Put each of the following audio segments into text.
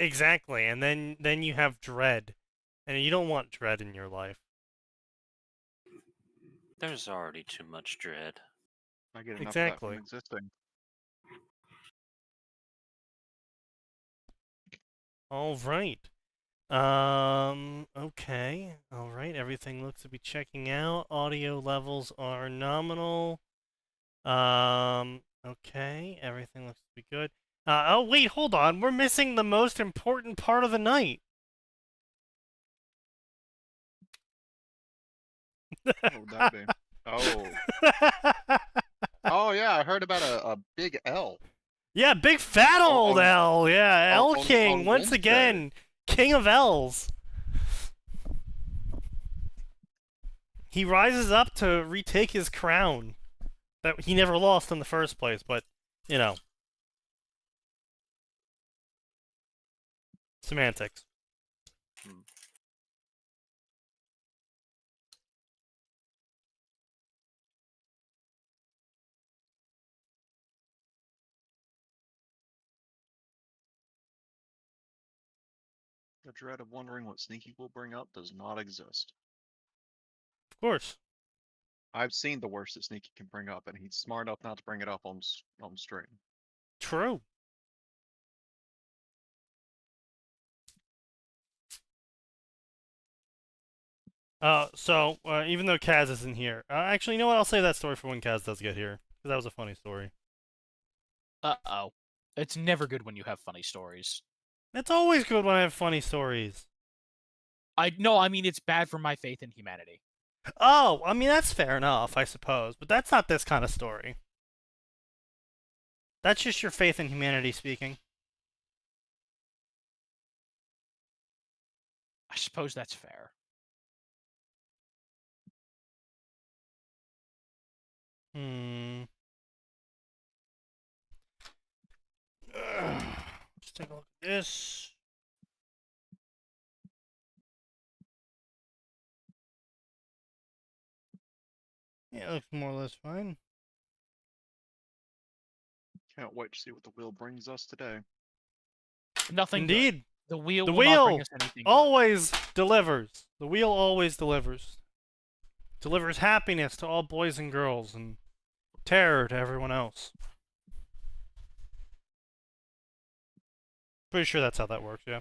Exactly, and then you have dread, and you don't want dread in your life. There's already too much dread. I get enough of that from Exactly. existing. All right. Okay. All right. Everything looks to be checking out. Audio levels are nominal. Okay. Everything looks to be good. Oh, wait, hold on. We're missing the most important part of the night. What would that be? Oh. Oh, yeah, I heard about a big L. Yeah, big fat old L. Yeah, L King, on once Wednesday. again. King of L's. He rises up to retake his crown that he never lost in the first place, but, you know. Semantics. The dread of wondering what Sneaky will bring up does not exist. Of course. I've seen the worst that Sneaky can bring up, and he's smart enough not to bring it up on stream. True. Even though Kaz isn't here, actually, you know what? I'll save that story for when Kaz does get here, because that was a funny story. Uh-oh. It's never good when you have funny stories. It's always good when I have funny stories. I mean, it's bad for my faith in humanity. Oh, I mean, that's fair enough, I suppose, but that's not this kind of story. That's just your faith in humanity speaking. I suppose that's fair. Let's take a look at this. Yeah, it looks more or less fine. Can't wait to see what the wheel brings us today. Nothing Indeed. good. The wheel The will not bring wheel us anything always delivers. The wheel always delivers. Delivers happiness to all boys and girls and terror to everyone else. Pretty sure that's how that works, yeah.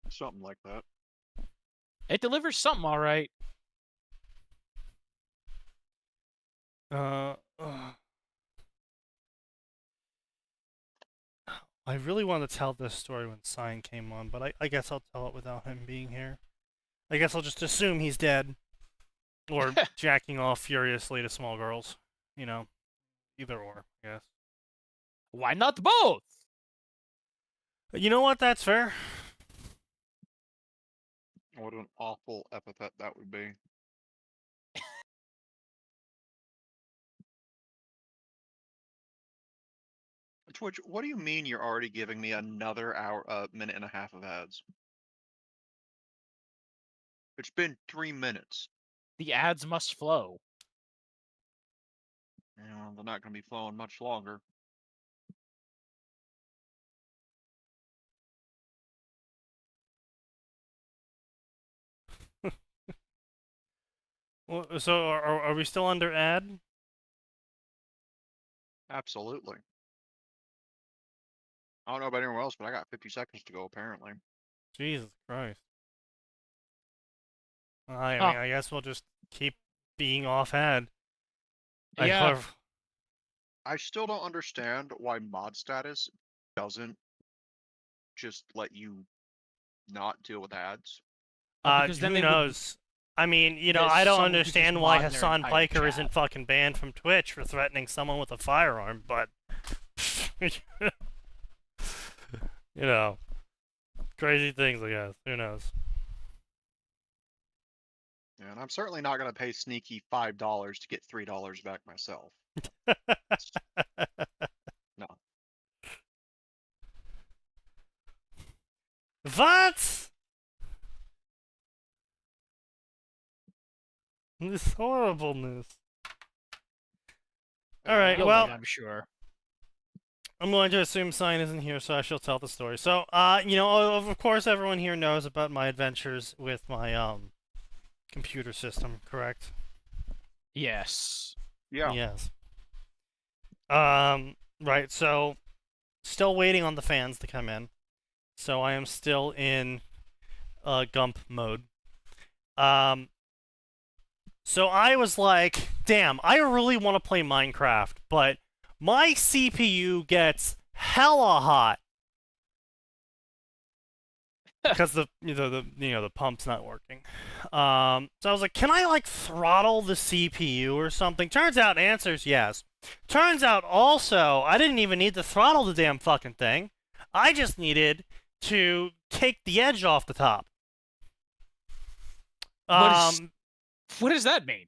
Something like that. It delivers something, all right. I really wanted to tell this story when Sign came on, but I guess I'll tell it without him being here. I guess I'll just assume he's dead. Or jacking off furiously to small girls. You know, either or, I guess. Why not both? You know what? That's fair. What an awful epithet that would be. Twitch, what do you mean you're already giving me another minute and a half of ads? It's been 3 minutes. The ads must flow. Yeah, they're not going to be flowing much longer. Well, so are we still under ad? Absolutely. I don't know about anyone else, but I got 50 seconds to go, apparently. Jesus Christ. I mean, I guess we'll just keep being off ad. Yeah. I still don't understand why mod status doesn't just let you not deal with ads. Who knows? I mean, you know, I don't understand why Hassan Piker isn't fucking banned from Twitch for threatening someone with a firearm, but you know, crazy things, I guess. Who knows? Yeah, and I'm certainly not going to pay Sneaky $5 to get $3 back myself. No. What? This horribleness. All right, well, I'm sure. I'm going to assume Sign isn't here, so I shall tell the story. So, you know, of course, everyone here knows about my adventures with my computer system, correct? Yes. Yeah. Yes. Right. So, still waiting on the fans to come in. So I am still in Gump mode. So I was like, damn, I really want to play Minecraft, but my CPU gets hella hot because the pump's not working. So I was like, can I like throttle the CPU or something? Turns out, answer's yes. Turns out also, I didn't even need to throttle the damn fucking thing. I just needed to take the edge off the top. What does that mean?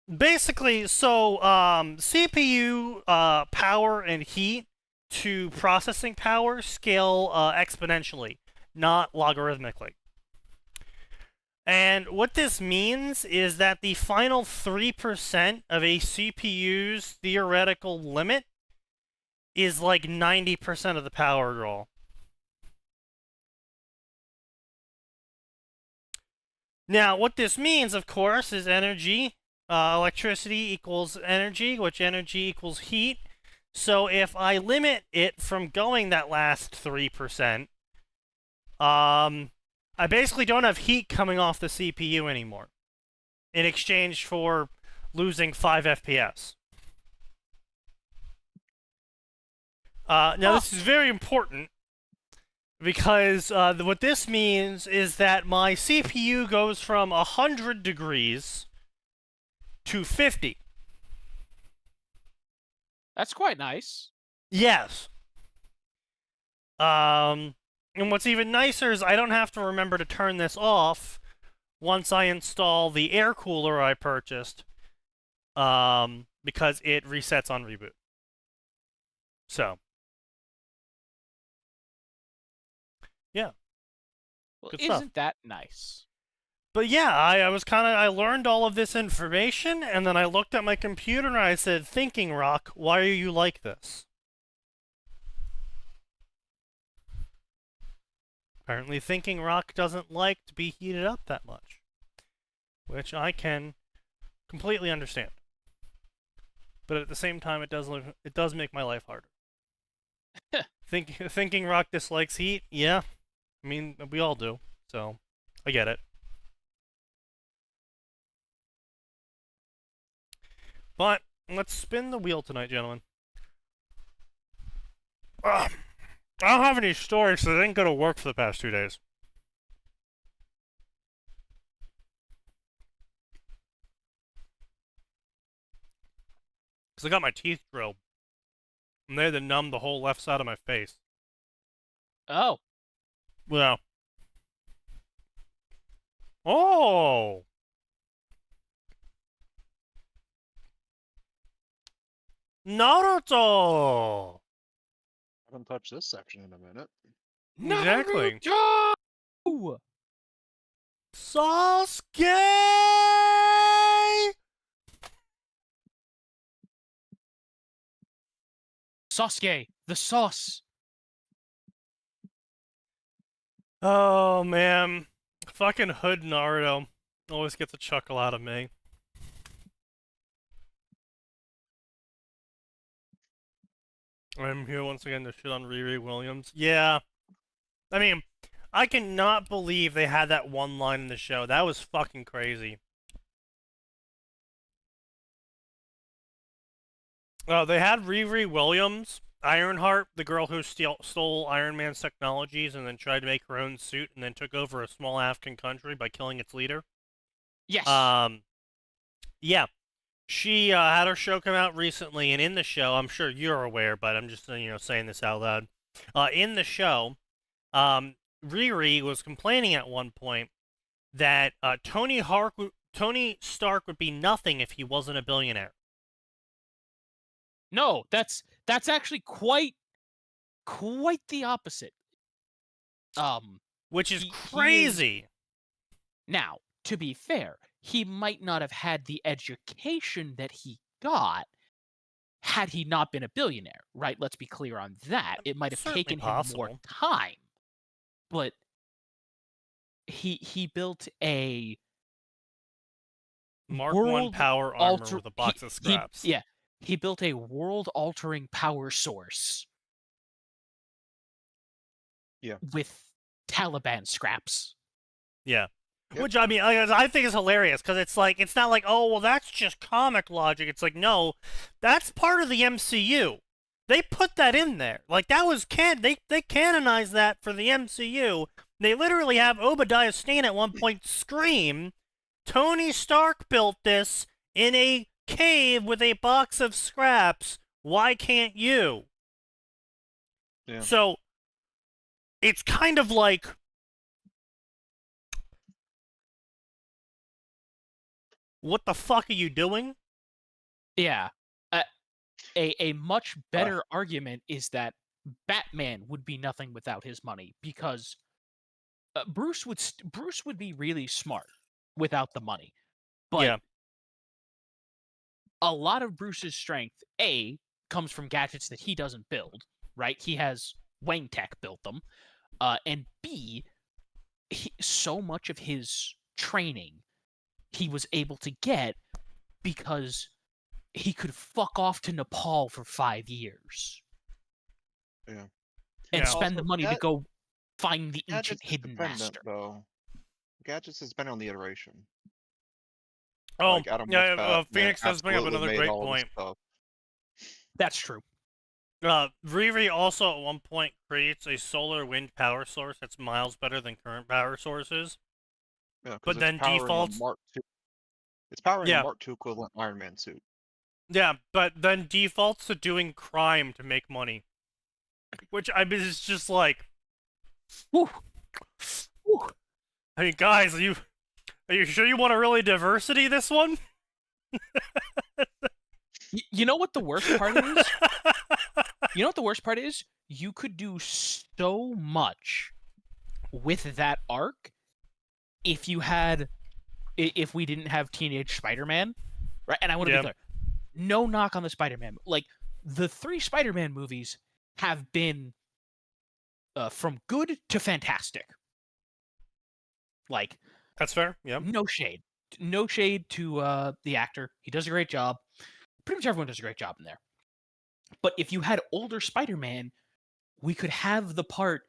Basically, so CPU power and heat to processing power scale exponentially, not logarithmically. And what this means is that the final 3% of a CPU's theoretical limit is like 90% of the power draw. Now, what this means, of course, is energy. Electricity equals energy, which energy equals heat. So if I limit it from going that last 3%, I basically don't have heat coming off the CPU anymore in exchange for losing 5 FPS. Now, this is very important because what this means is that my CPU goes from 100 degrees to 50. That's quite nice. Yes. And what's even nicer is I don't have to remember to turn this off once I install the air cooler I purchased, because it resets on reboot. So. Yeah. Well, Good stuff. isn't that nice? But yeah, I learned all of this information, and then I looked at my computer and I said, Thinking Rock, why are you like this? Apparently Thinking Rock doesn't like to be heated up that much, which I can completely understand. But at the same time, it does make my life harder. Thinking Rock dislikes heat? Yeah. I mean, we all do, so I get it. But let's spin the wheel tonight, gentlemen. I don't have any stories, so I didn't go to work for the past 2 days. Because I got my teeth drilled. And they had to numb the whole left side of my face. Oh. Yeah. Oh! Naruto! I haven't touched this section in a minute. Exactly. Naruto! Sasuke! Sasuke, the sauce. Oh, man. Fucking Hood Naruto always gets a chuckle out of me. I'm here once again to shit on Riri Williams. Yeah. I mean, I cannot believe they had that one line in the show. That was fucking crazy. They had Riri Williams, Ironheart, the girl who stole Iron Man's technologies and then tried to make her own suit and then took over a small African country by killing its leader. Yes. Yeah. She had her show come out recently, and in the show, I'm sure you're aware, but I'm just saying this out loud. In the show, Riri was complaining at one point that Tony Stark would be nothing if he wasn't a billionaire. No, that's actually quite the opposite. Which is crazy. Now, to be fair, he might not have had the education that he got, had he not been a billionaire, right? Let's be clear on that. It might have Certainly taken him more possible. time, but he built a Mark 1 world power armor alter with a box of scraps. he built a world-altering power source. Yeah. With Taliban scraps. Yeah. Yep. Which, I mean, I think is hilarious, because it's like, it's not like, oh, well, that's just comic logic. It's like, no, that's part of the MCU. They put that in there. Like, that was, they canonized that for the MCU. They literally have Obadiah Stane at one point scream, Tony Stark built this in a cave with a box of scraps. Why can't you? Yeah. So, it's kind of like, what the fuck are you doing? Yeah. A much better argument is that Batman would be nothing without his money, because Bruce would be really smart without the money. But Yeah. a lot of Bruce's strength, A, comes from gadgets that he doesn't build, right? He has Wayne Tech built them. And B, so much of his training he was able to get because he could fuck off to Nepal for 5 years. Yeah. And spend the Also, money to go find the ancient Gadgets is hidden dependent, master. though. Gadgets is dependent on the iteration. Oh, Like Adam yeah, West Batman Phoenix does bring up absolutely another made great all this point. stuff. That's true. Riri also at one point creates a solar wind power source that's miles better than current power sources. Yeah, 'cause But it's then powering a defaults. Mark II. It's powering Yeah. a Mark II equivalent Iron Man suit. Yeah, but then defaults to doing crime to make money. Which, I mean, it's just like, Whew. Whew. I mean, guys, are you sure you want to really diversity this one? You know what the worst part is? You know what the worst part is? You could do so much with that arc if we didn't have Teenage Spider-Man, right? And I want to be clear, no knock on the Spider-Man. Like, the 3 Spider-Man movies have been from good to fantastic. Like, that's fair. Yeah. No shade to the actor. He does a great job. Pretty much everyone does a great job in there. But if you had older Spider-Man, we could have the part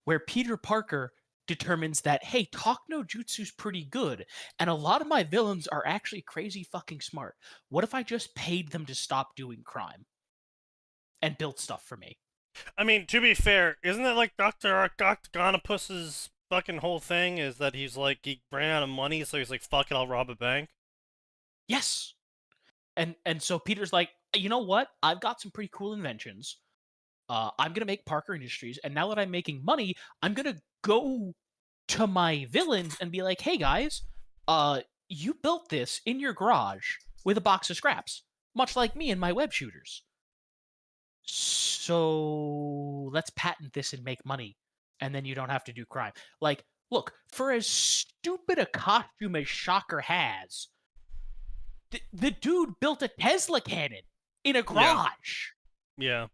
where Peter Parker determines that, hey, Talk No Jutsu's pretty good, and a lot of my villains are actually crazy fucking smart. What if I just paid them to stop doing crime and built stuff for me? I mean, to be fair, isn't it like Dr. Octagonopus's fucking whole thing is that he's like, he ran out of money, so he's like, fuck it, I'll rob a bank? Yes. And so Peter's like, you know what? I've got some pretty cool inventions. I'm going to make Parker Industries, and now that I'm making money, I'm going to go to my villains and be like, hey guys, you built this in your garage with a box of scraps, much like me and my web shooters. So let's patent this and make money, and then you don't have to do crime. Like, look, for as stupid a costume as Shocker has, the dude built a Tesla cannon in a garage. Yeah.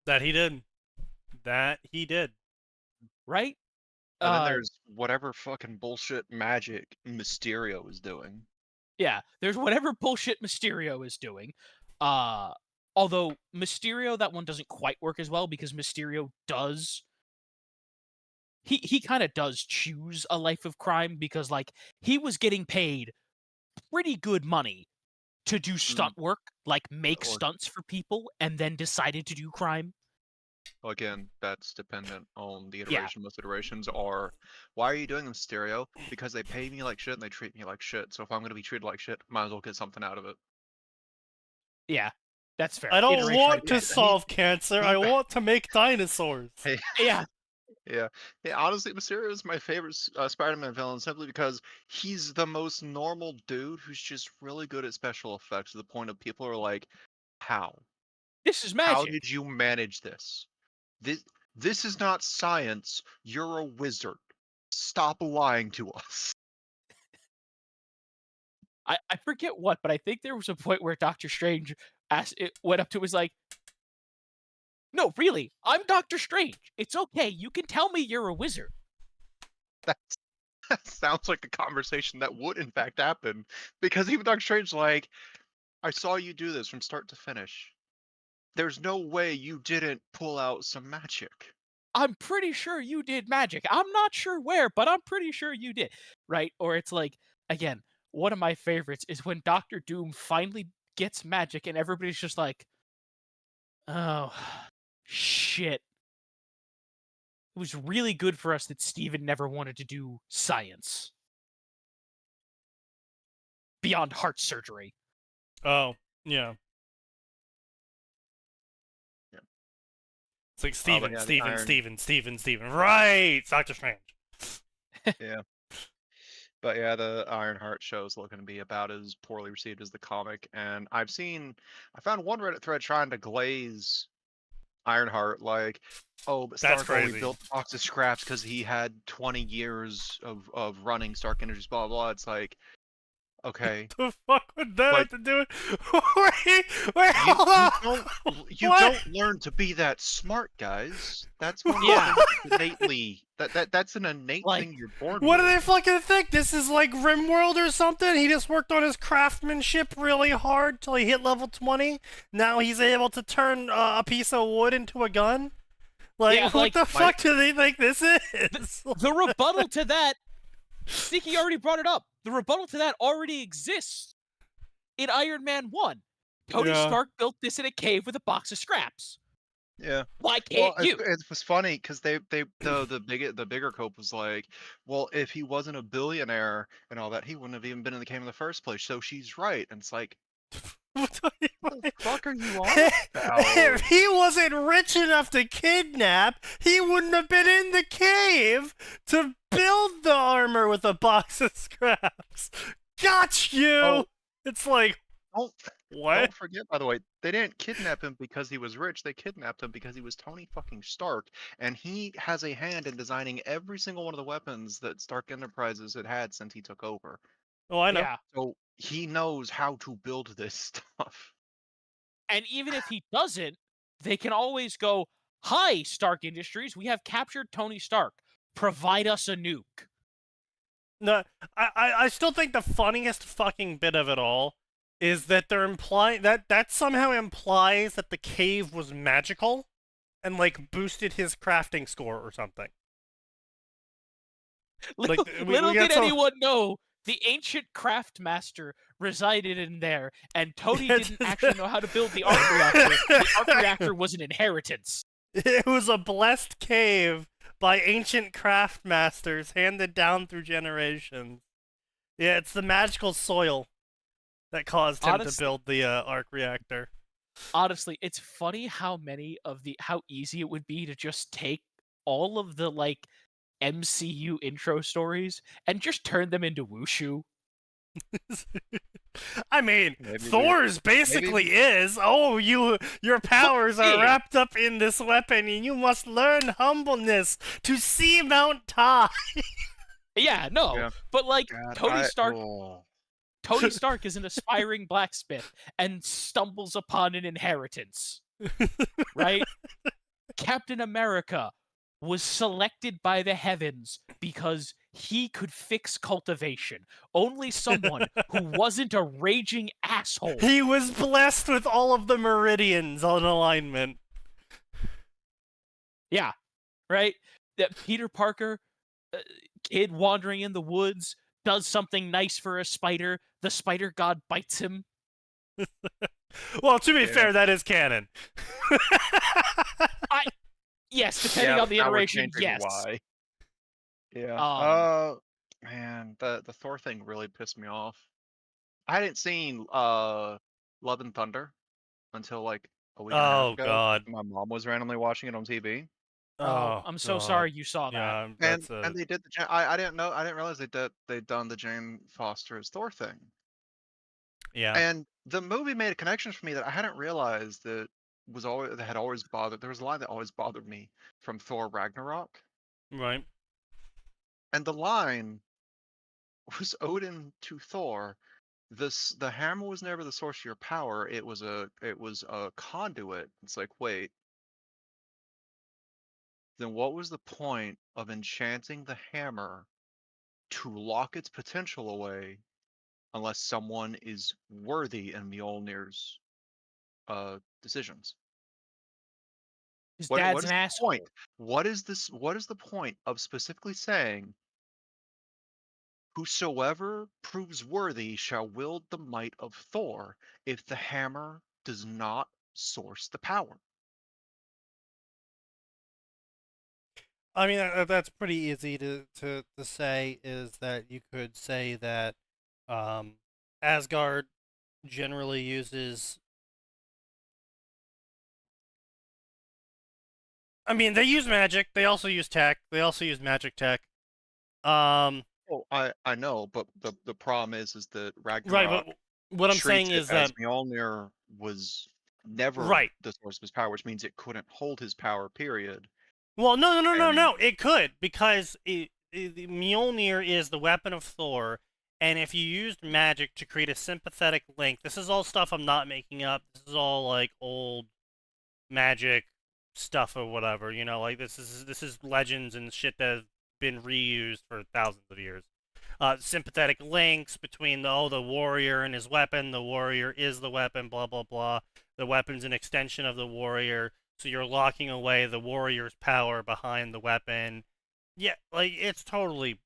That he did. Right? And then there's whatever fucking bullshit magic Mysterio is doing. Yeah, there's whatever bullshit Mysterio is doing. Although Mysterio, that one doesn't quite work as well, because Mysterio does... He kind of does choose a life of crime, because, like, he was getting paid pretty good money to do stunt work, like make stunts for people, and then decided to do crime. Well, again, that's dependent on the iteration. Most iterations are, why are you doing them, Mysterio? Because they pay me like shit and they treat me like shit. So if I'm going to be treated like shit, might as well get something out of it. Yeah, that's fair. I don't want to solve cancer. I want to make dinosaurs. Hey. Yeah. Yeah. Honestly, Mysterio is my favorite Spider-Man villain simply because he's the most normal dude who's just really good at special effects to the point of people are like, how? This is magic. How did you manage this? This is not science. You're a wizard. Stop lying to us. I forget what, but I think there was a point where Doctor Strange went up to him, was like, "No, really, I'm Doctor Strange. It's okay. You can tell me you're a wizard." That sounds like a conversation that would in fact happen, because even Doctor Strange's like, I saw you do this from start to finish. There's no way you didn't pull out some magic. I'm pretty sure you did magic. I'm not sure where, but I'm pretty sure you did. Right? Or it's like, again, one of my favorites is when Doctor Doom finally gets magic and everybody's just like, oh, shit. It was really good for us that Steven never wanted to do science. Beyond heart surgery. Oh, yeah. Yeah. It's like yeah, Steven. Right! Doctor Strange. Yeah. But yeah, the Ironheart show is looking to be about as poorly received as the comic, and I found one Reddit thread trying to glaze Ironheart, like, oh, but That's Stark only crazy. built a box of scraps because he had 20 years of running Stark Industries, blah, blah, blah. It's like, okay. The fuck would that Like- have to do with... wait, hold on! You What? don't learn to be that smart, guys. That's one of the Yeah. things innately, that's an innate Like, thing you're born What do with. they fucking think? This is like RimWorld or something? He just worked on his craftsmanship really hard till he hit level 20. Now he's able to turn a piece of wood into a gun? Like, Yeah, what like, the fuck do they think this is? The rebuttal to that, Sneaky already brought it up. The rebuttal to that already exists in Iron Man 1. Tony Yeah. Stark built this in a cave with a box of scraps. Yeah. Why can't Well, you? it was funny because the bigger cope was like, well, if he wasn't a billionaire and all that, he wouldn't have even been in the game in the first place. So she's right, and it's like, what the fuck are you on If about? he wasn't rich enough to kidnap, he wouldn't have been in the cave to build the armor with a box of scraps. Got you! Oh. It's like, Don't what? Don't forget, by the way, they didn't kidnap him because he was rich. They kidnapped him because he was Tony fucking Stark, and he has a hand in designing every single one of the weapons that Stark Enterprises had since he took over. Oh, I know. Yeah. So he knows how to build this stuff. And even if he doesn't, they can always go, "Hi, Stark Industries, we have captured Tony Stark. Provide us a nuke." No, I still think the funniest fucking bit of it all is that they're implying that somehow implies that the cave was magical and like boosted his crafting score or something. Little, we little got did some- anyone know the ancient craft master resided in there, and Tony didn't actually know how to build the arc reactor. The arc reactor was an inheritance. It was a blessed cave by ancient craft masters handed down through generations. Yeah, it's the magical soil that caused him to Honestly- build the arc reactor. Honestly, it's funny how easy it would be to just take all of the like MCU intro stories and just turn them into wushu. I mean, Maybe Thor's basically is, oh, your powers are Yeah. wrapped up in this weapon, and you must learn humbleness to see Mount Tai. Yeah, no, Yeah. but like God, Tony Stark oh. Tony Stark is an aspiring blacksmith and stumbles upon an inheritance. Right? Captain America was selected by the heavens because he could fix cultivation. Only someone who wasn't a raging asshole. He was blessed with all of the meridians on alignment. Yeah, right? That Peter Parker, kid wandering in the woods, does something nice for a spider. The spider god bites him. Well, to be Yeah. fair, that is canon. Yes, depending Yeah, on the now we're iteration, changing yes. Why. Yeah. Man, the Thor thing really pissed me off. I hadn't seen Love and Thunder until like a week and a half Oh, ago. God. My mom was randomly watching it on TV. Oh, I'm so God. sorry you saw that. Yeah, And that's and they did the I didn't realize they'd done the Jane Foster's Thor thing. yeah. And the movie made a connection for me that I hadn't realized that had always bothered. There was a line that always bothered me from Thor Ragnarok, Right. and the line was Odin to Thor, the hammer was never the source of your power. It was a conduit. It's like, wait, then what was the point of enchanting the hammer to lock its potential away unless someone is worthy in Mjolnir's decisions? His What dad's is an the asshole. point? What is this? What is the point of specifically saying, "Whosoever proves worthy shall wield the might of Thor," if the hammer does not source the power? I mean, that's pretty easy to say. Is that you could say that Asgard generally uses. I mean, they use magic. They also use tech. They also use magic tech. Oh, I know, but the problem is that Right, Ragnarok but what I'm treats saying it is as that Mjolnir was never right. the source of his power, which means it couldn't hold his power, period. Well, no, And no. It could because the Mjolnir is the weapon of Thor, and if you used magic to create a sympathetic link, this is all stuff I'm not making up. This is all like old magic stuff or whatever. You know, like this is legends and shit that has been reused for thousands of years. Sympathetic links between the warrior and his weapon. The warrior is the weapon. Blah blah blah. The weapon's an extension of the warrior. So you're locking away the warrior's power behind the weapon. Yeah, like it's totally.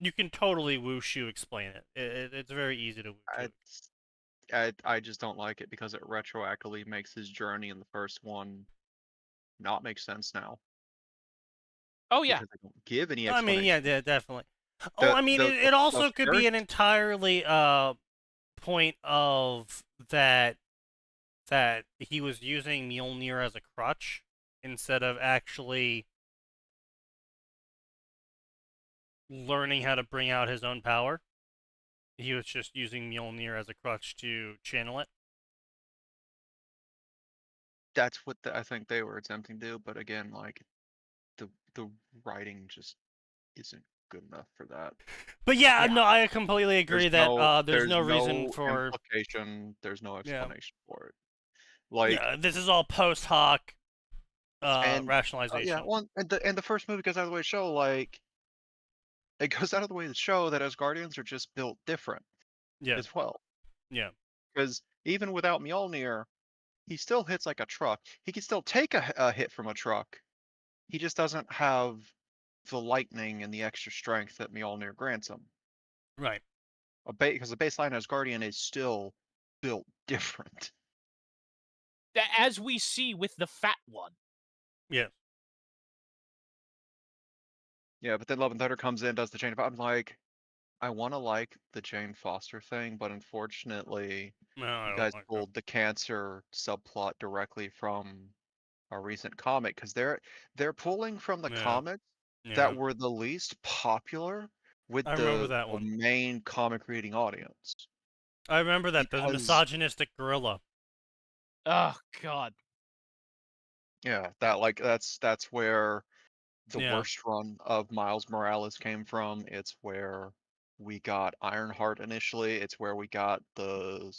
You can totally wushu explain it. It's very easy to wushu. I just don't like it because it retroactively makes his journey in the first one not make sense now Oh yeah, because they don't give any I mean, yeah, explanation. definitely. Oh, The I mean, the it the also could be an first entirely point of that he was using Mjolnir as a crutch instead of actually learning how to bring out his own power. He was just using Mjolnir as a crutch to channel it. that's what I think they were attempting to do, but again, like the writing just isn't good enough for that. But yeah, Yeah. no, I completely agree that there's no reason for implication, there's no yeah, explanation for it. Like, yeah. This is all post hoc and yeah, rationalization. well, and the first movie goes out of the way to show, like, it goes out of the way to show that Asgardians are just built different Yeah, as well. yeah, Because even without Mjolnir, he still hits like a truck. He can still take a hit from a truck. He just doesn't have the lightning and the extra strength that Mjolnir grants him. right. Because the baseline Asgardian is still built different. as we see with the fat one. Yeah. Yeah, but then Love and Thunder comes in, does the chain of. I'm like, I want to like the Jane Foster thing, but unfortunately, No, I you don't guys like that. pulled the cancer subplot directly from a recent comic because they're pulling from the Yeah, comics yeah. that were the least popular with I remember that the one. main comic reading audience. I remember that the Because misogynistic gorilla. Oh God. yeah, that's where the Yeah. worst run of Miles Morales came from. It's where we got Ironheart initially. It's where we got I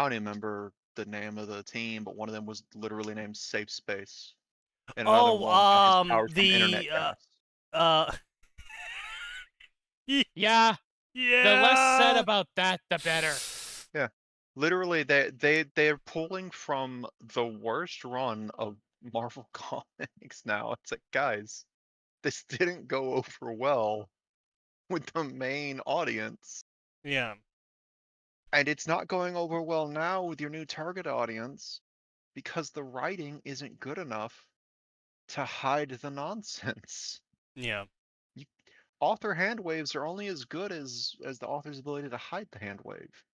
don't even remember the name of the team, but one of them was literally named Safe Space, and another Oh, one got his powers from internet the gas. uh, Yeah. yeah. The less said about that, the better. Yeah, literally, they're pulling from the worst run of Marvel comics now. It's like, guys, this didn't go over well with the main audience. Yeah. And it's not going over well now with your new target audience because the writing isn't good enough to hide the nonsense. Yeah. You, author hand waves are only as good as the author's ability to hide the hand wave.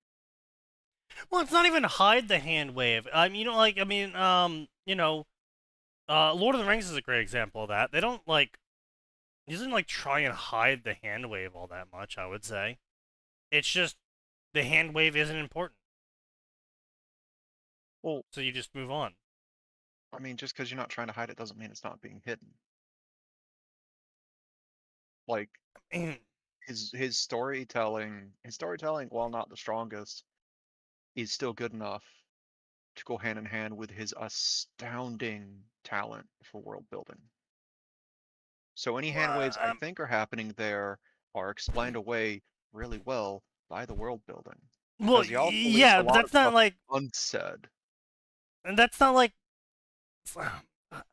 Well, it's not even hide the hand wave. Lord of the Rings is a great example of that. They don't like, he doesn't like try and hide the hand wave all that much. I would say, it's just the hand wave isn't important, Well, so you just move on. I mean, just because you're not trying to hide it doesn't mean it's not being hidden. Like, Man, his storytelling, while not the strongest, is still good enough to go hand in hand with his astounding talent for world building. So any hand waves I think are happening there are explained away really well by the world building. Well, Because he also leaves yeah, a but lot of that's not stuff like, unsaid. and that's not like.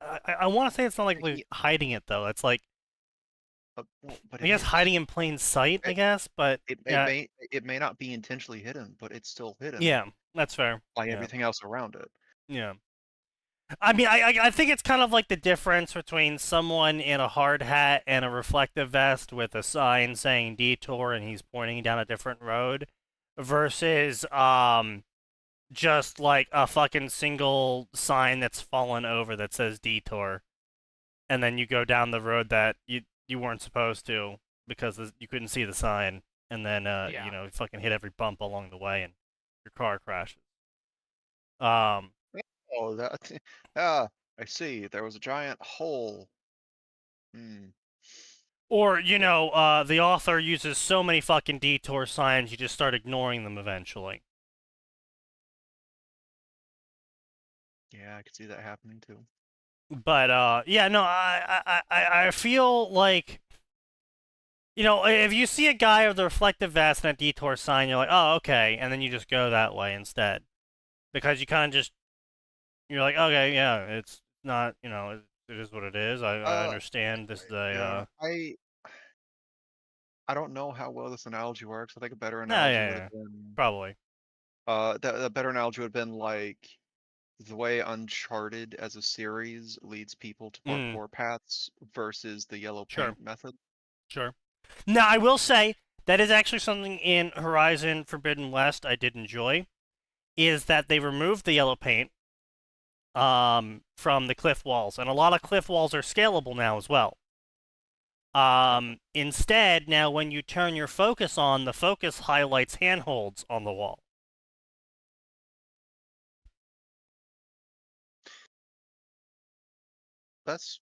I want to say it's not like He- hiding it though. It's like, but I guess hiding in plain sight. I guess, but yeah, it may not be intentionally hidden, but it's still hidden yeah, that's fair. by Yeah. everything else around it. Yeah. I mean, I think it's kind of like the difference between someone in a hard hat and a reflective vest with a sign saying detour and he's pointing down a different road versus just like a fucking single sign that's fallen over that says detour, and then you go down the road that you weren't supposed to because you couldn't see the sign, and then Yeah. you know, fucking hit every bump along the way and your car crashes. Oh, that ah, I see. There was a giant hole. Hmm. Or, you know, the author uses so many fucking detour signs, you just start ignoring them eventually. Yeah, I could see that happening too. But, yeah, no, I feel like, you know, if you see a guy with a reflective vest and a detour sign, you're like, oh, okay, and then you just go that way instead. Because you kind of just, you're like, okay, yeah, it's not, you know, it is what it is. I understand this is Yeah, I don't know how well this analogy works. I think a better Nah, analogy yeah, would yeah, have been probably. the better analogy would have been like the way Uncharted as a series leads people to parkour paths versus the yellow Sure. paint method. Sure. Now, I will say, that is actually something in Horizon Forbidden West I did enjoy, is that they removed the yellow paint from the cliff walls, and a lot of cliff walls are scalable now as well. Instead, now when you turn your focus on, the focus highlights handholds on the wall. That's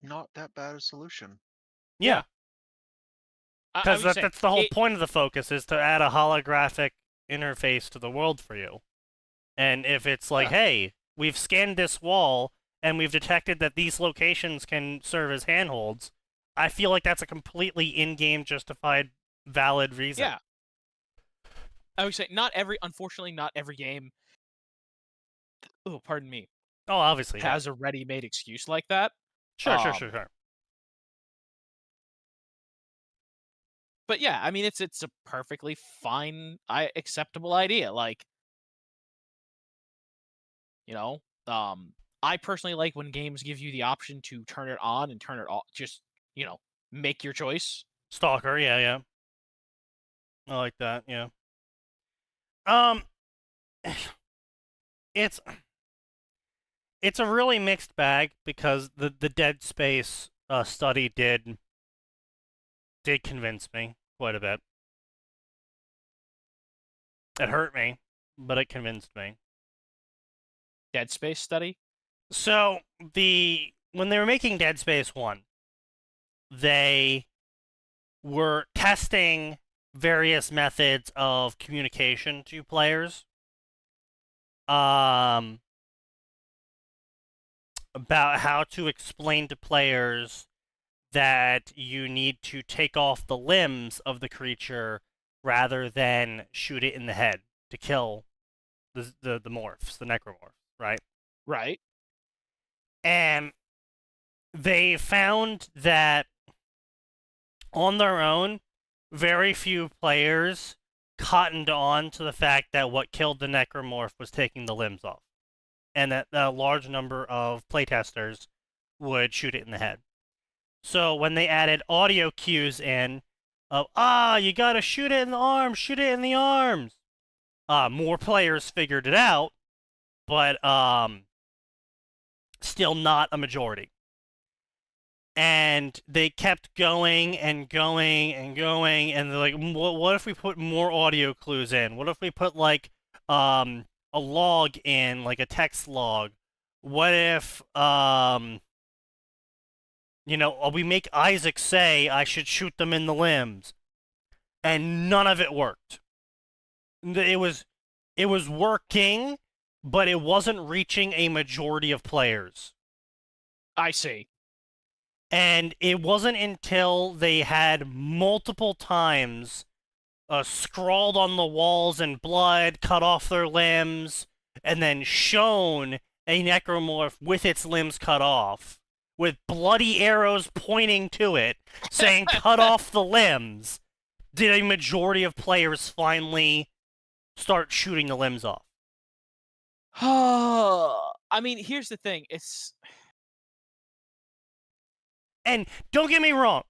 not that bad a solution. Yeah. Because would say, that's the whole point of the focus, is to add a holographic interface to the world for you. And if it's like, hey, we've scanned this wall, and we've detected that these locations can serve as handholds, I feel like that's a completely in-game justified, valid reason. Yeah. I would say, unfortunately, not every game, oh, pardon me, Oh, obviously, has a ready-made excuse like that. Sure. But yeah, I mean, it's a perfectly fine, acceptable idea. Like, you know, I personally like when games give you the option to turn it on and turn it off. Just, you know, make your choice. Stalker, yeah. I like that, yeah. It's a really mixed bag because the Dead Space study did convince me quite a bit. It hurt me, but it convinced me. Dead Space study? So, when they were making Dead Space 1, they were testing various methods of communication to players. About how to explain to players that you need to take off the limbs of the creature rather than shoot it in the head to kill the morphs, the necromorphs, right? Right. And they found that on their own, very few players cottoned on to the fact that what killed the necromorph was taking the limbs off, and that a large number of playtesters would shoot it in the head. So when they added audio cues in of, you gotta shoot it in the arms, shoot it in the arms, more players figured it out, but still not a majority. And they kept going and going and going, and they're like, what if we put more audio clues in? What if we put, like, a log in, like a text log? What if, You know, we make Isaac say I should shoot them in the limbs, and none of it worked. It was working, but it wasn't reaching a majority of players. I see. And it wasn't until they had multiple times scrawled on the walls in blood, cut off their limbs, and then shown a necromorph with its limbs cut off, with bloody arrows pointing to it, saying cut off the limbs, did a majority of players finally start shooting the limbs off. I mean, here's the thing. And don't get me wrong,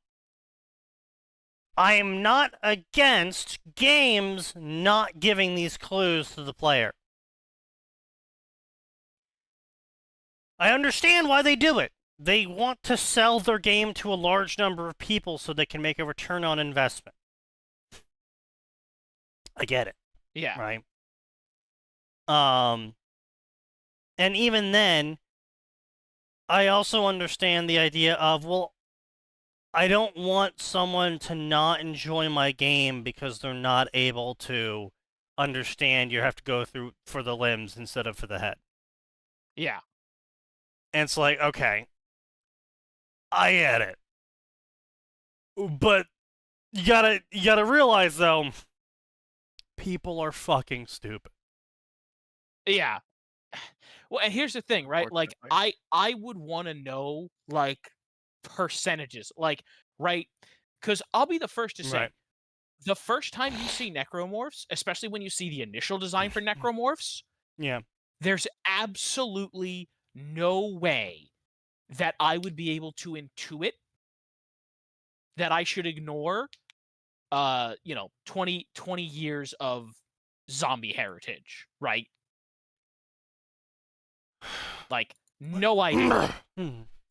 I am not against games not giving these clues to the player. I understand why they do it. They want to sell their game to a large number of people so they can make a return on investment. I get it. Yeah. Right? And even then, I also understand the idea of, well, I don't want someone to not enjoy my game because they're not able to understand you have to go through for the limbs instead of for the head. Yeah. And it's like, okay, I get it. But you gotta realize, though, people are fucking stupid. Yeah. Well, and here's the thing, right? Like, Unfortunately. I would want to know, like, percentages. Like, right? Because I'll be the first to say, Right. the first time you see necromorphs, especially when you see the initial design for necromorphs, Yeah. there's absolutely no way that I would be able to intuit that I should ignore 20 years of zombie heritage, right? Like, no idea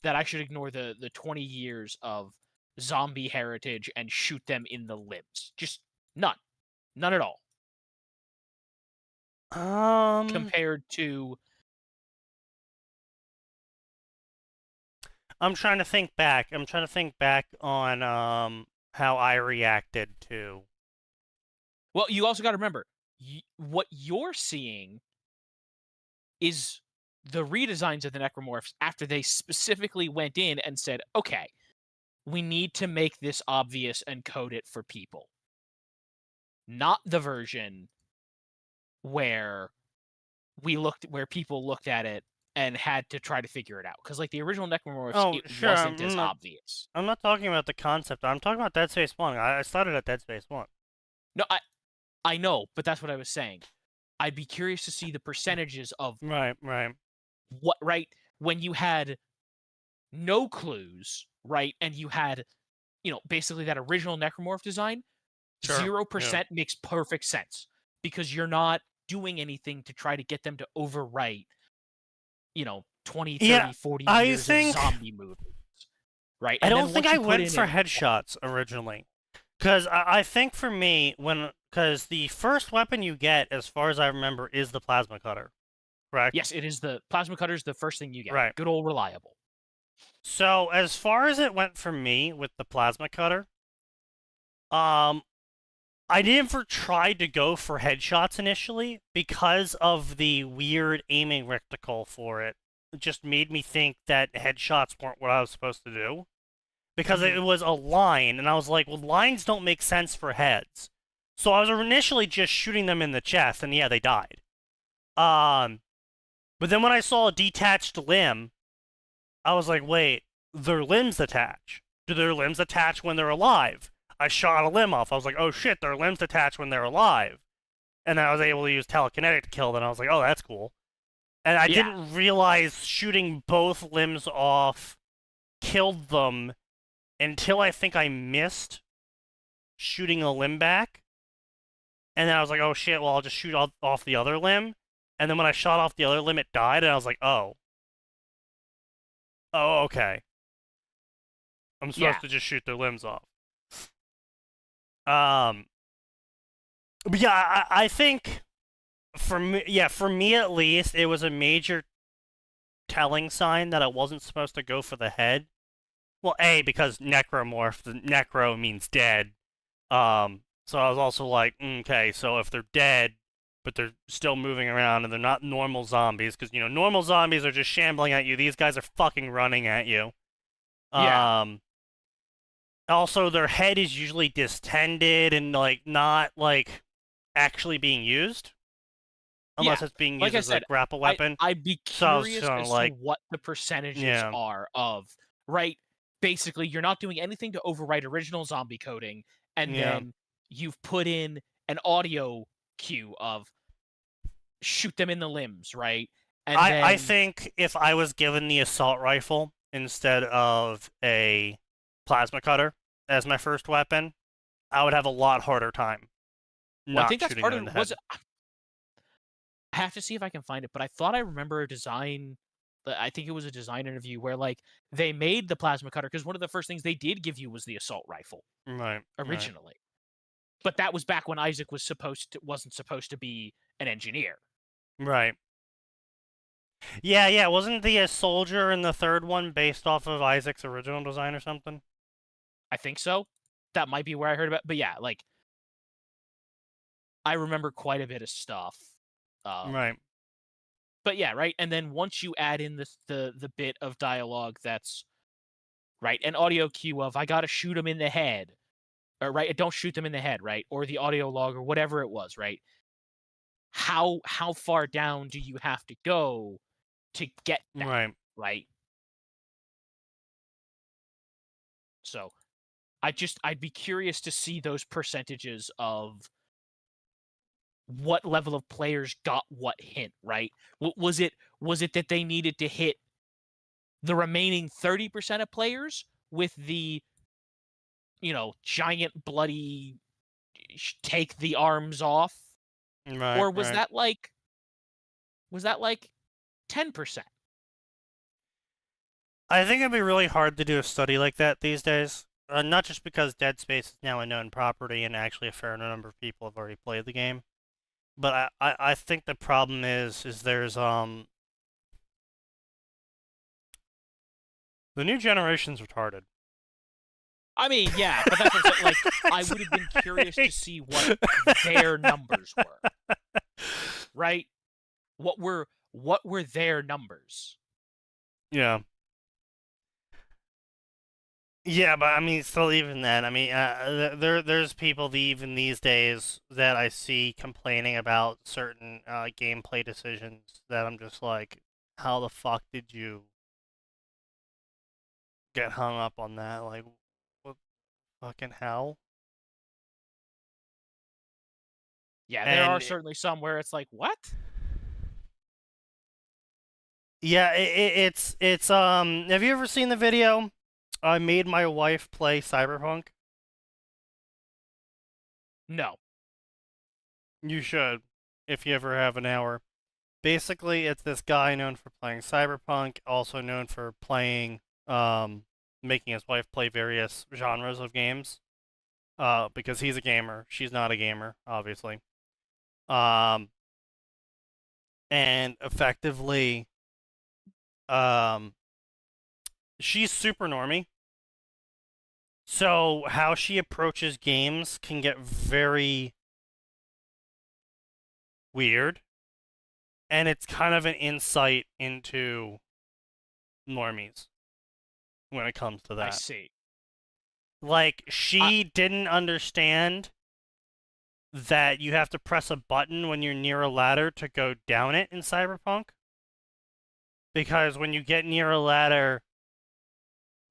that I should ignore the 20 years of zombie heritage and shoot them in the limbs. Just none. None at all. Compared to... I'm trying to think back. I'm trying to think back on how I reacted to. Well, you also got to remember, what you're seeing is the redesigns of the necromorphs after they specifically went in and said, okay, we need to make this obvious and code it for people. Not the version where people looked at it and had to try to figure it out. Because, like, the original necromorphs, it wasn't as obvious. I'm not talking about the concept. I'm talking about Dead Space 1. I started at Dead Space 1. No, I know, but that's what I was saying. I'd be curious to see the percentages of... Right. What, right? When you had no clues, right? And you had, basically that original necromorph design, Sure. 0% makes perfect sense. Because you're not doing anything to try to get them to overwrite, 20, 30, 40 years of zombie movies. Right? I don't think I went for headshots originally. Because I think for me, because the first weapon you get, as far as I remember, is the plasma cutter. Correct? Yes, it is the plasma cutter is the first thing you get. Right. Good old reliable. So as far as it went for me with the plasma cutter, I never tried to go for headshots initially because of the weird aiming reticle for it. It just made me think that headshots weren't what I was supposed to do. Because it was a line, and I was like, well, lines don't make sense for heads. So I was initially just shooting them in the chest, and yeah, they died. But then when I saw a detached limb, I was like, wait, their limbs attach. Do their limbs attach when they're alive? I shot a limb off. I was like, oh shit, their limbs attach when they're alive. And then I was able to use telekinetic to kill them, and I was like, oh, that's cool. And I didn't realize shooting both limbs off killed them until I think I missed shooting a limb back. And then I was like, oh shit, well, I'll just shoot off the other limb. And then when I shot off the other limb, it died, and I was like, oh. Oh, okay. I'm supposed to just shoot their limbs off. But yeah, I think for me at least, it was a major telling sign that I wasn't supposed to go for the head. Well, because necromorph, the necro means dead. So I was also like, okay, so if they're dead, but they're still moving around and they're not normal zombies, because, normal zombies are just shambling at you. These guys are fucking running at you. Yeah. Also, their head is usually distended and, like, not, like, actually being used. Unless it's being like used I as said, a grapple weapon. I'd be So I was curious kinda as like, to what the percentages yeah. are of, right? Basically, you're not doing anything to overwrite original zombie coding, and Yeah. then you've put in an audio cue of shoot them in the limbs, right? And I then think if I was given the assault rifle instead of a plasma cutter as my first weapon, I would have a lot harder time well, I not think that's shooting part them in of the head. I have to see if I can find it, but I thought I remember a design. I think it was a design interview where like they made the plasma cutter because one of the first things they did give you was the assault rifle Right. originally. But that was back when Isaac wasn't supposed to be an engineer. Right. Yeah. Wasn't the soldier in the third one based off of Isaac's original design or something? I think so. That might be where I heard about. But yeah, like I remember quite a bit of stuff. Right. But yeah, right. And then once you add in the bit of dialogue that's right, an audio cue of I gotta shoot him in the head, or right, don't shoot them in the head, right, or the audio log or whatever it was, right. How far down do you have to go to get that, right? So I'd be curious to see those percentages of what level of players got what hint, right? Was it that they needed to hit the remaining 30% of players with the giant bloody take the arms off? Right. Or was that like 10%? I think it'd be really hard to do a study like that these days. Not just because Dead Space is now a known property and actually a fair number of people have already played the game, but I think the problem is there's the new generation's retarded. I mean, yeah, but that's what I'm saying. Like, I would have been curious to see what their numbers were, right? What were their numbers? Yeah. Yeah, but I mean, still, even then, I mean, there's people even these days that I see complaining about certain gameplay decisions that I'm just like, how the fuck did you get hung up on that? Like, what fucking hell? Yeah, there are certainly some where it's like, what? Yeah, it's have you ever seen the video? I made my wife play Cyberpunk. No. You should, if you ever have an hour. Basically, it's this guy known for playing Cyberpunk, also known for playing, making his wife play various genres of games. Because he's a gamer, she's not a gamer, obviously. And effectively, she's super normie. So how she approaches games can get very weird. And it's kind of an insight into normies when it comes to that. I see. Like, she didn't understand that you have to press a button when you're near a ladder to go down it in Cyberpunk. Because when you get near a ladder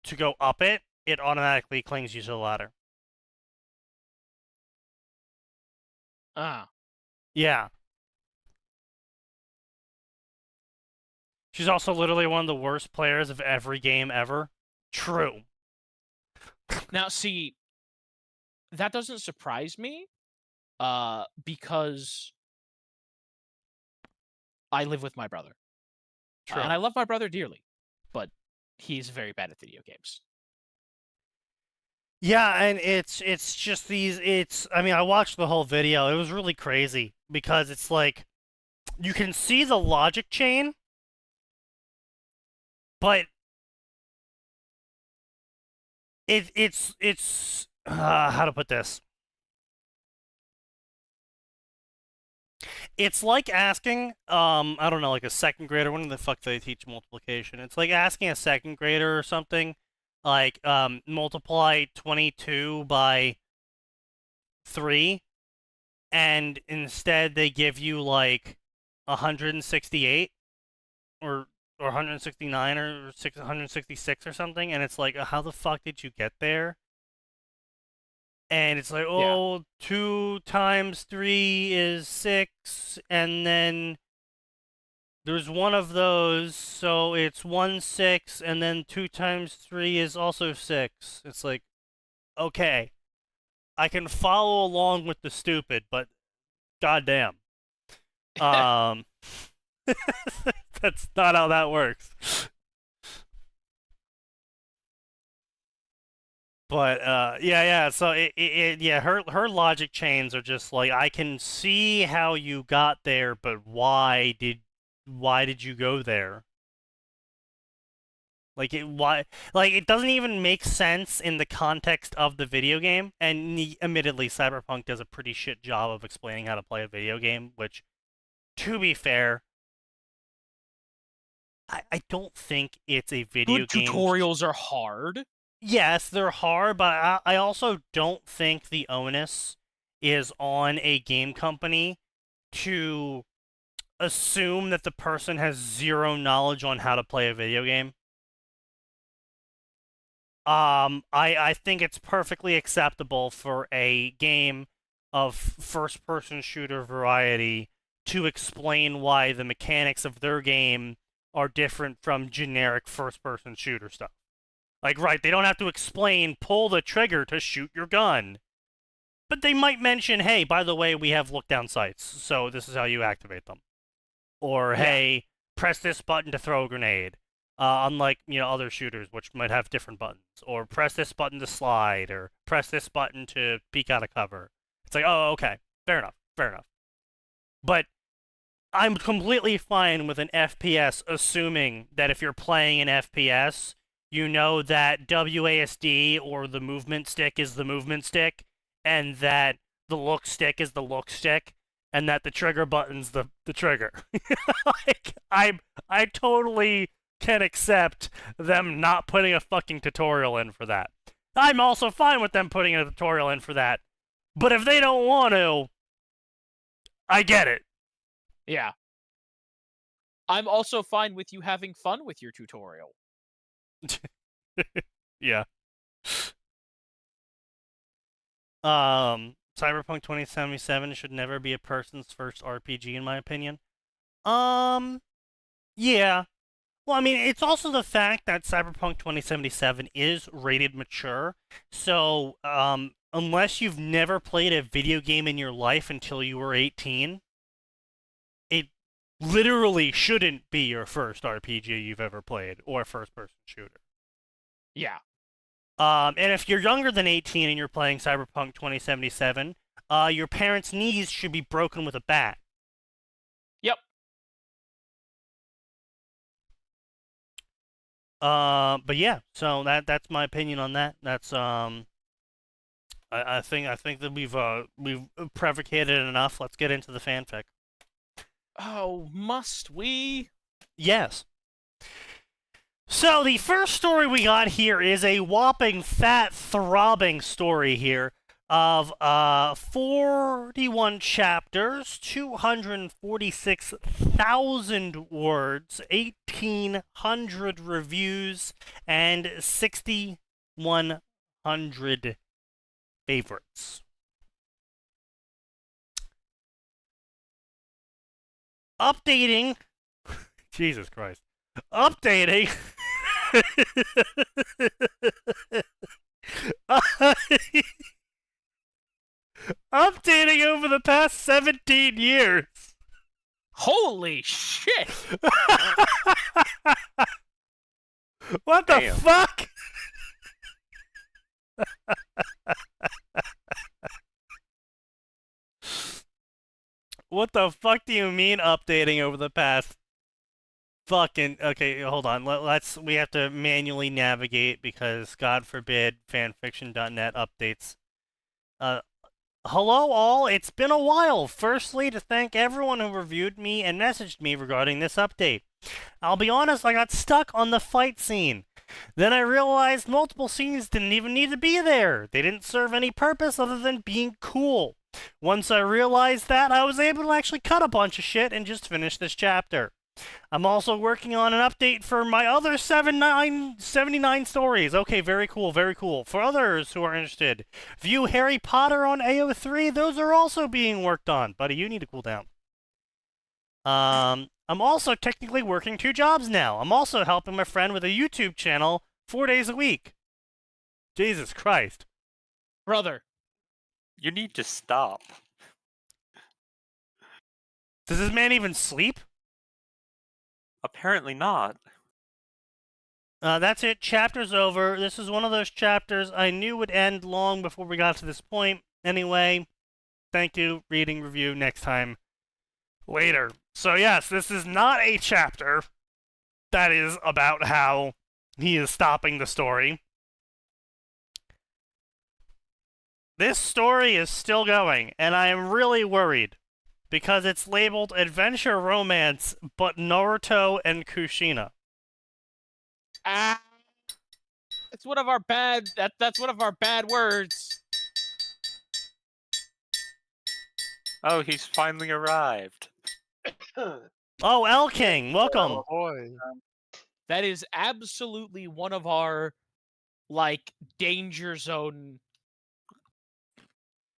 to go up it, it automatically clings you to the ladder. Yeah. She's also literally one of the worst players of every game ever. True. Now, see, that doesn't surprise me, because I live with my brother. True. And I love my brother dearly, but he's very bad at video games. Yeah, and it's just I mean, I watched the whole video. It was really crazy because it's like you can see the logic chain, but it's how to put this. It's like asking, I don't know, like a second grader. When the fuck do they teach multiplication? It's like asking a second grader or something, like, multiply 22 by 3, and instead they give you, like, 168, or 169, or 166 or something, and it's like, how the fuck did you get there? And it's like, Yeah. oh, 2 times 3 is 6, and then there's one of those, so it's 1 6, and then 2 times 3 is also 6. It's like, okay, I can follow along with the stupid, but goddamn. That's not how that works. But yeah. So yeah, her logic chains are just like, I can see how you got there, but why did you go there? Like it doesn't even make sense in the context of the video game. And admittedly, Cyberpunk does a pretty shit job of explaining how to play a video game, which, to be fair, I don't think it's a video Good game. tutorials are hard. Yes, they're hard, but I also don't think the onus is on a game company to assume that the person has zero knowledge on how to play a video game. I think it's perfectly acceptable for a game of first-person shooter variety to explain why the mechanics of their game are different from generic first-person shooter stuff. Like, right, they don't have to explain, pull the trigger to shoot your gun. But they might mention, hey, by the way, we have look-down sights, so this is how you activate them. Or, hey, press this button to throw a grenade. Unlike, other shooters, which might have different buttons. Or press this button to slide, or press this button to peek out of cover. It's like, oh, okay, fair enough. But I'm completely fine with an FPS assuming that if you're playing an FPS, you know that WASD, or the movement stick, is the movement stick, and that the look stick is the look stick, and that the trigger button's the trigger. Like, I totally can accept them not putting a fucking tutorial in for that. I'm also fine with them putting a tutorial in for that. But if they don't want to, I get it. Yeah. I'm also fine with you having fun with your tutorial. Yeah. Cyberpunk 2077 should never be a person's first RPG, in my opinion. Yeah. Well, I mean, it's also the fact that Cyberpunk 2077 is rated mature. So, unless you've never played a video game in your life until you were 18, it literally shouldn't be your first RPG you've ever played, or first-person shooter. Yeah. And if you're younger than 18 and you're playing Cyberpunk 2077, your parents' knees should be broken with a bat. Yep. But yeah, so that's my opinion on that. That's I think that we've provocated enough. Let's get into the fanfic. Oh, must we? Yes. So the first story we got here is a whopping, fat, throbbing story here of 41 chapters, 246,000 words, 1,800 reviews, and 6,100 favorites. Updating. Jesus Christ. Updating. Updating over the past 17 years. Holy shit! What the Damn. fuck? What the fuck do you mean updating over the past Fucking okay, hold on. We have to manually navigate because God forbid fanfiction.net updates. Hello all, it's been a while. Firstly, to thank everyone who reviewed me and messaged me regarding this update. I'll be honest, I got stuck on the fight scene. Then I realized multiple scenes didn't even need to be there. They didn't serve any purpose other than being cool. Once I realized that, I was able to actually cut a bunch of shit and just finish this chapter. I'm also working on an update for my other 79 stories. Okay, very cool, very cool. For others who are interested, view Harry Potter on AO3. Those are also being worked on. Buddy, you need to cool down. I'm also technically working 2 jobs now. I'm also helping my friend with a YouTube channel 4 days a week. Jesus Christ. Brother. You need to stop. Does this man even sleep? Apparently not. That's it. Chapter's over. This is one of those chapters I knew would end long before we got to this point. Anyway, thank you. Reading review next time. Later. So yes, this is not a chapter that is about how he is stopping the story. This story is still going, and I am really worried. Because it's labeled Adventure Romance, but Naruto and Kushina. That's one of our bad. That's one of our bad words. Oh, he's finally arrived. Oh, L King, welcome. Oh boy. That is absolutely one of our like danger zone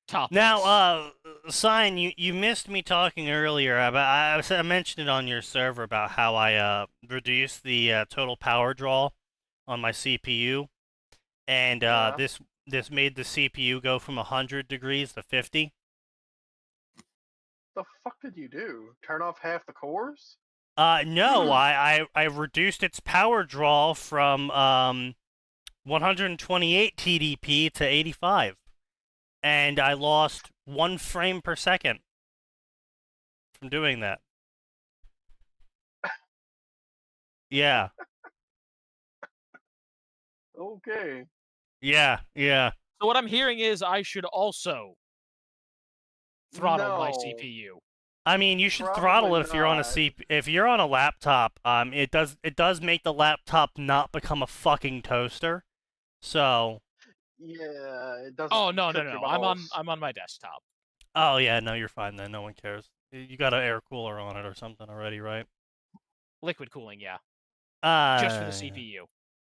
topics. Now, Sign, you missed me talking earlier about. I mentioned it on your server about how I reduced the total power draw on my CPU, and Yeah. this made the CPU go from 100 degrees to 50. The fuck did you do? Turn off half the cores? No, I reduced its power draw from 128 TDP to 85, and I lost 1 frame per second from doing that. Yeah. Okay. Yeah. So what I'm hearing is I should also throttle my No. CPU. I mean, you should Probably throttle it if you're on a not. if you're on a laptop. It does make the laptop not become a fucking toaster. So. Yeah, it doesn't. Oh no. cook your I'm on balls. my desktop. Oh yeah, no, you're fine then. No one cares. You got an air cooler on it or something already, right? Liquid cooling, yeah. Uh, Just for the CPU.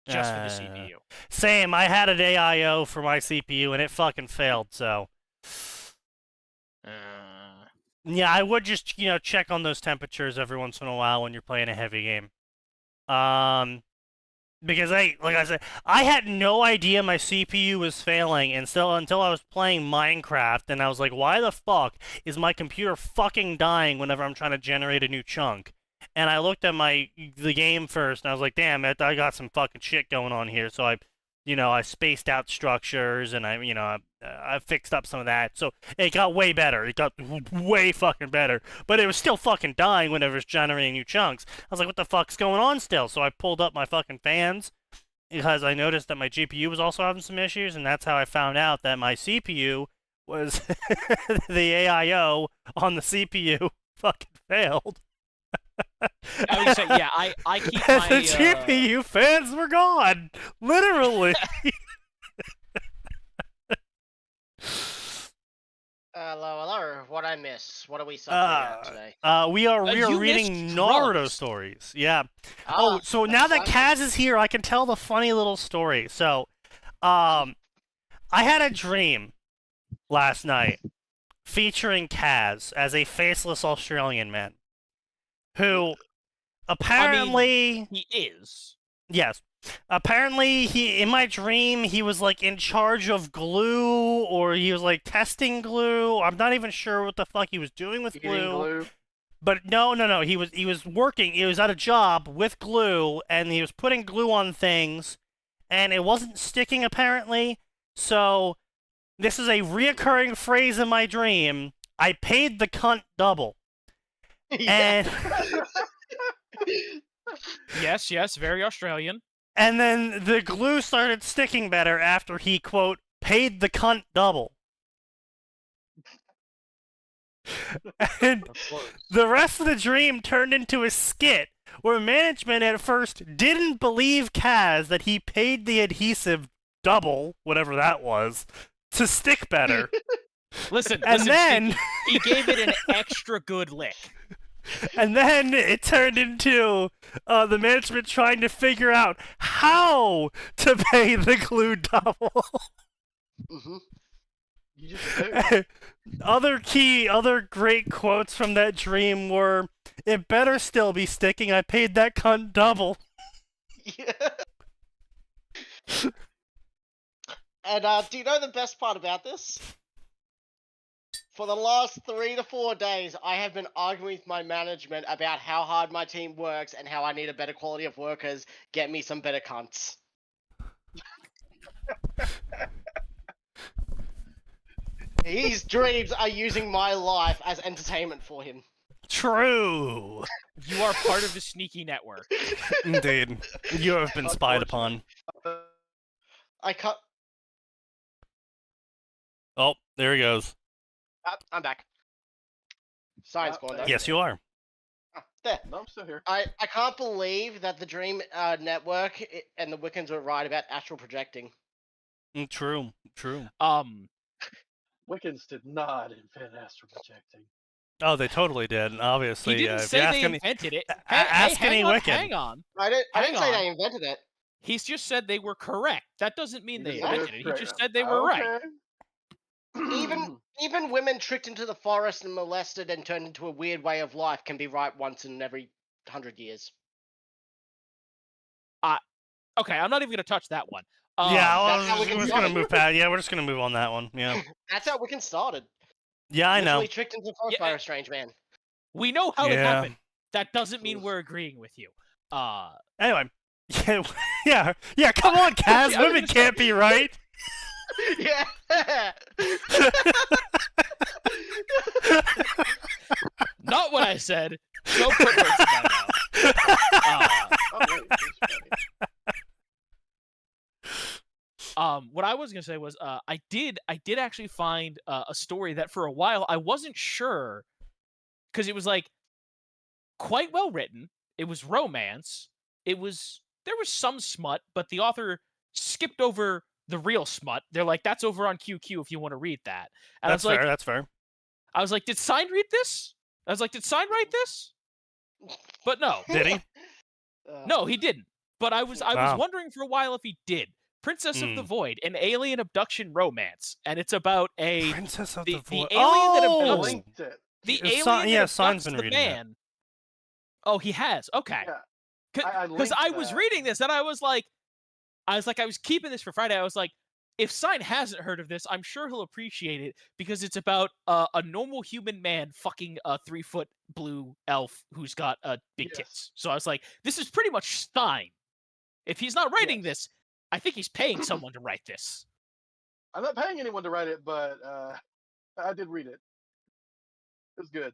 Just for the CPU. Same. I had an AIO for my CPU and it fucking failed. So. Yeah, I would just, check on those temperatures every once in a while when you're playing a heavy game. Because like I said, I had no idea my CPU was failing until I was playing Minecraft, and I was like, why the fuck is my computer fucking dying whenever I'm trying to generate a new chunk? And I looked at the game first, and I was like, damn it, I got some fucking shit going on here. So I spaced out structures, and I fixed up some of that. So it got way better. It got way fucking better. But it was still fucking dying whenever it's generating new chunks. I was like, what the fuck's going on still? So I pulled up my fucking fans because I noticed that my GPU was also having some issues, and that's how I found out that my CPU was the AIO on the CPU fucking failed. I would say, yeah, I keep And my the GPU fans were gone, literally. Hello. What I miss? What are we suffering at today? We are you reading missed Naruto drugs. stories. Yeah. Ah, So that's now that fine. Kaz is here, I can tell the funny little story. So, I had a dream last night featuring Kaz as a faceless Australian man who apparently he is. yes. Apparently, in my dream, he was like in charge of glue, or he was like testing glue. I'm not even sure what the fuck he was doing with Eating glue. glue. But no. He was working. He was at a job with glue, and he was putting glue on things, and it wasn't sticking apparently. So this is a reoccurring phrase in my dream. I paid the cunt double. Yeah. And Yes, very Australian. And then the glue started sticking better after he, quote, paid the cunt double. And Of course. the rest of the dream turned into a skit where management at first didn't believe Kaz that he paid the adhesive double, whatever that was, to stick better. Listen, And then- Sneaky, he gave it an extra good lick. And then it turned into the management trying to figure out how to pay the glue double. Mm-hmm. You just do. Other great quotes from that dream were, "It better still be sticking. I paid that cunt double." Yeah. And do you know the best part about this? For the last 3 to 4 days, I have been arguing with my management about how hard my team works and how I need a better quality of workers. Get me some better cunts. His dreams are using my life as entertainment for him. True. You are part of the Sneaky network. Indeed. You have been spied upon. I can't. Oh, there he goes. I'm back. Science gone though. Yes, you are. There. No, I'm still here. I can't believe that the Dream Network and the Wiccans were right about astral projecting. True. Wiccans did not invent astral projecting. Oh, they totally did. Obviously, He didn't if say you ask they any, invented it. ask any Wiccan. Hang on. I didn't Hang say on. they invented it. He's just said they were correct. That doesn't mean they You just invented it. He correct just them. said they were right. Okay. Even women tricked into the forest and molested and turned into a weird way of life can be right once in every 100 years. Okay, I'm not even gonna touch that one. Yeah, that's how we're Wiccan just gonna started. move past. Yeah, we're just gonna move on that one. Yeah. That's how Wiccan started. Yeah, I know. Literally tricked into the forest Yeah. by a strange man. We know how it Yeah. happened. That doesn't mean we're agreeing with you. Anyway. Yeah. Come on, Kaz. I was Women gonna can't be right. Yeah. Not what I said. Don't put words in my mouth. Oh, wait, that's funny. What I was gonna say was, I did actually find a story that for a while I wasn't sure, because it was like quite well written. It was romance. There was some smut, but the author skipped over the real smut. They're like, that's over on QQ if you want to read that. And That's fair. That's fair. I was like, did Sign read this? I was like, did Sign write this? But no, Did he? no, he didn't. But I was Wow. wondering for a while if he did. Princess of Hmm. the Void, an alien abduction romance, and it's about a Princess of the the Void. alien that Oh! abducts- Linked it. the Yeah, alien Sign- yeah, that Sign's abducts been the reading that. man. Oh, he has. Okay. Yeah. Because linked I was that. reading this and I was keeping this for Friday. I was like, if Sign hasn't heard of this, I'm sure he'll appreciate it because it's about a normal human man fucking a 3-foot blue elf who's got big Yes. tits. So I was like, this is pretty much Sign. If he's not writing Yes. this, I think he's paying someone to write this. I'm not paying anyone to write it, but I did read it. It was good.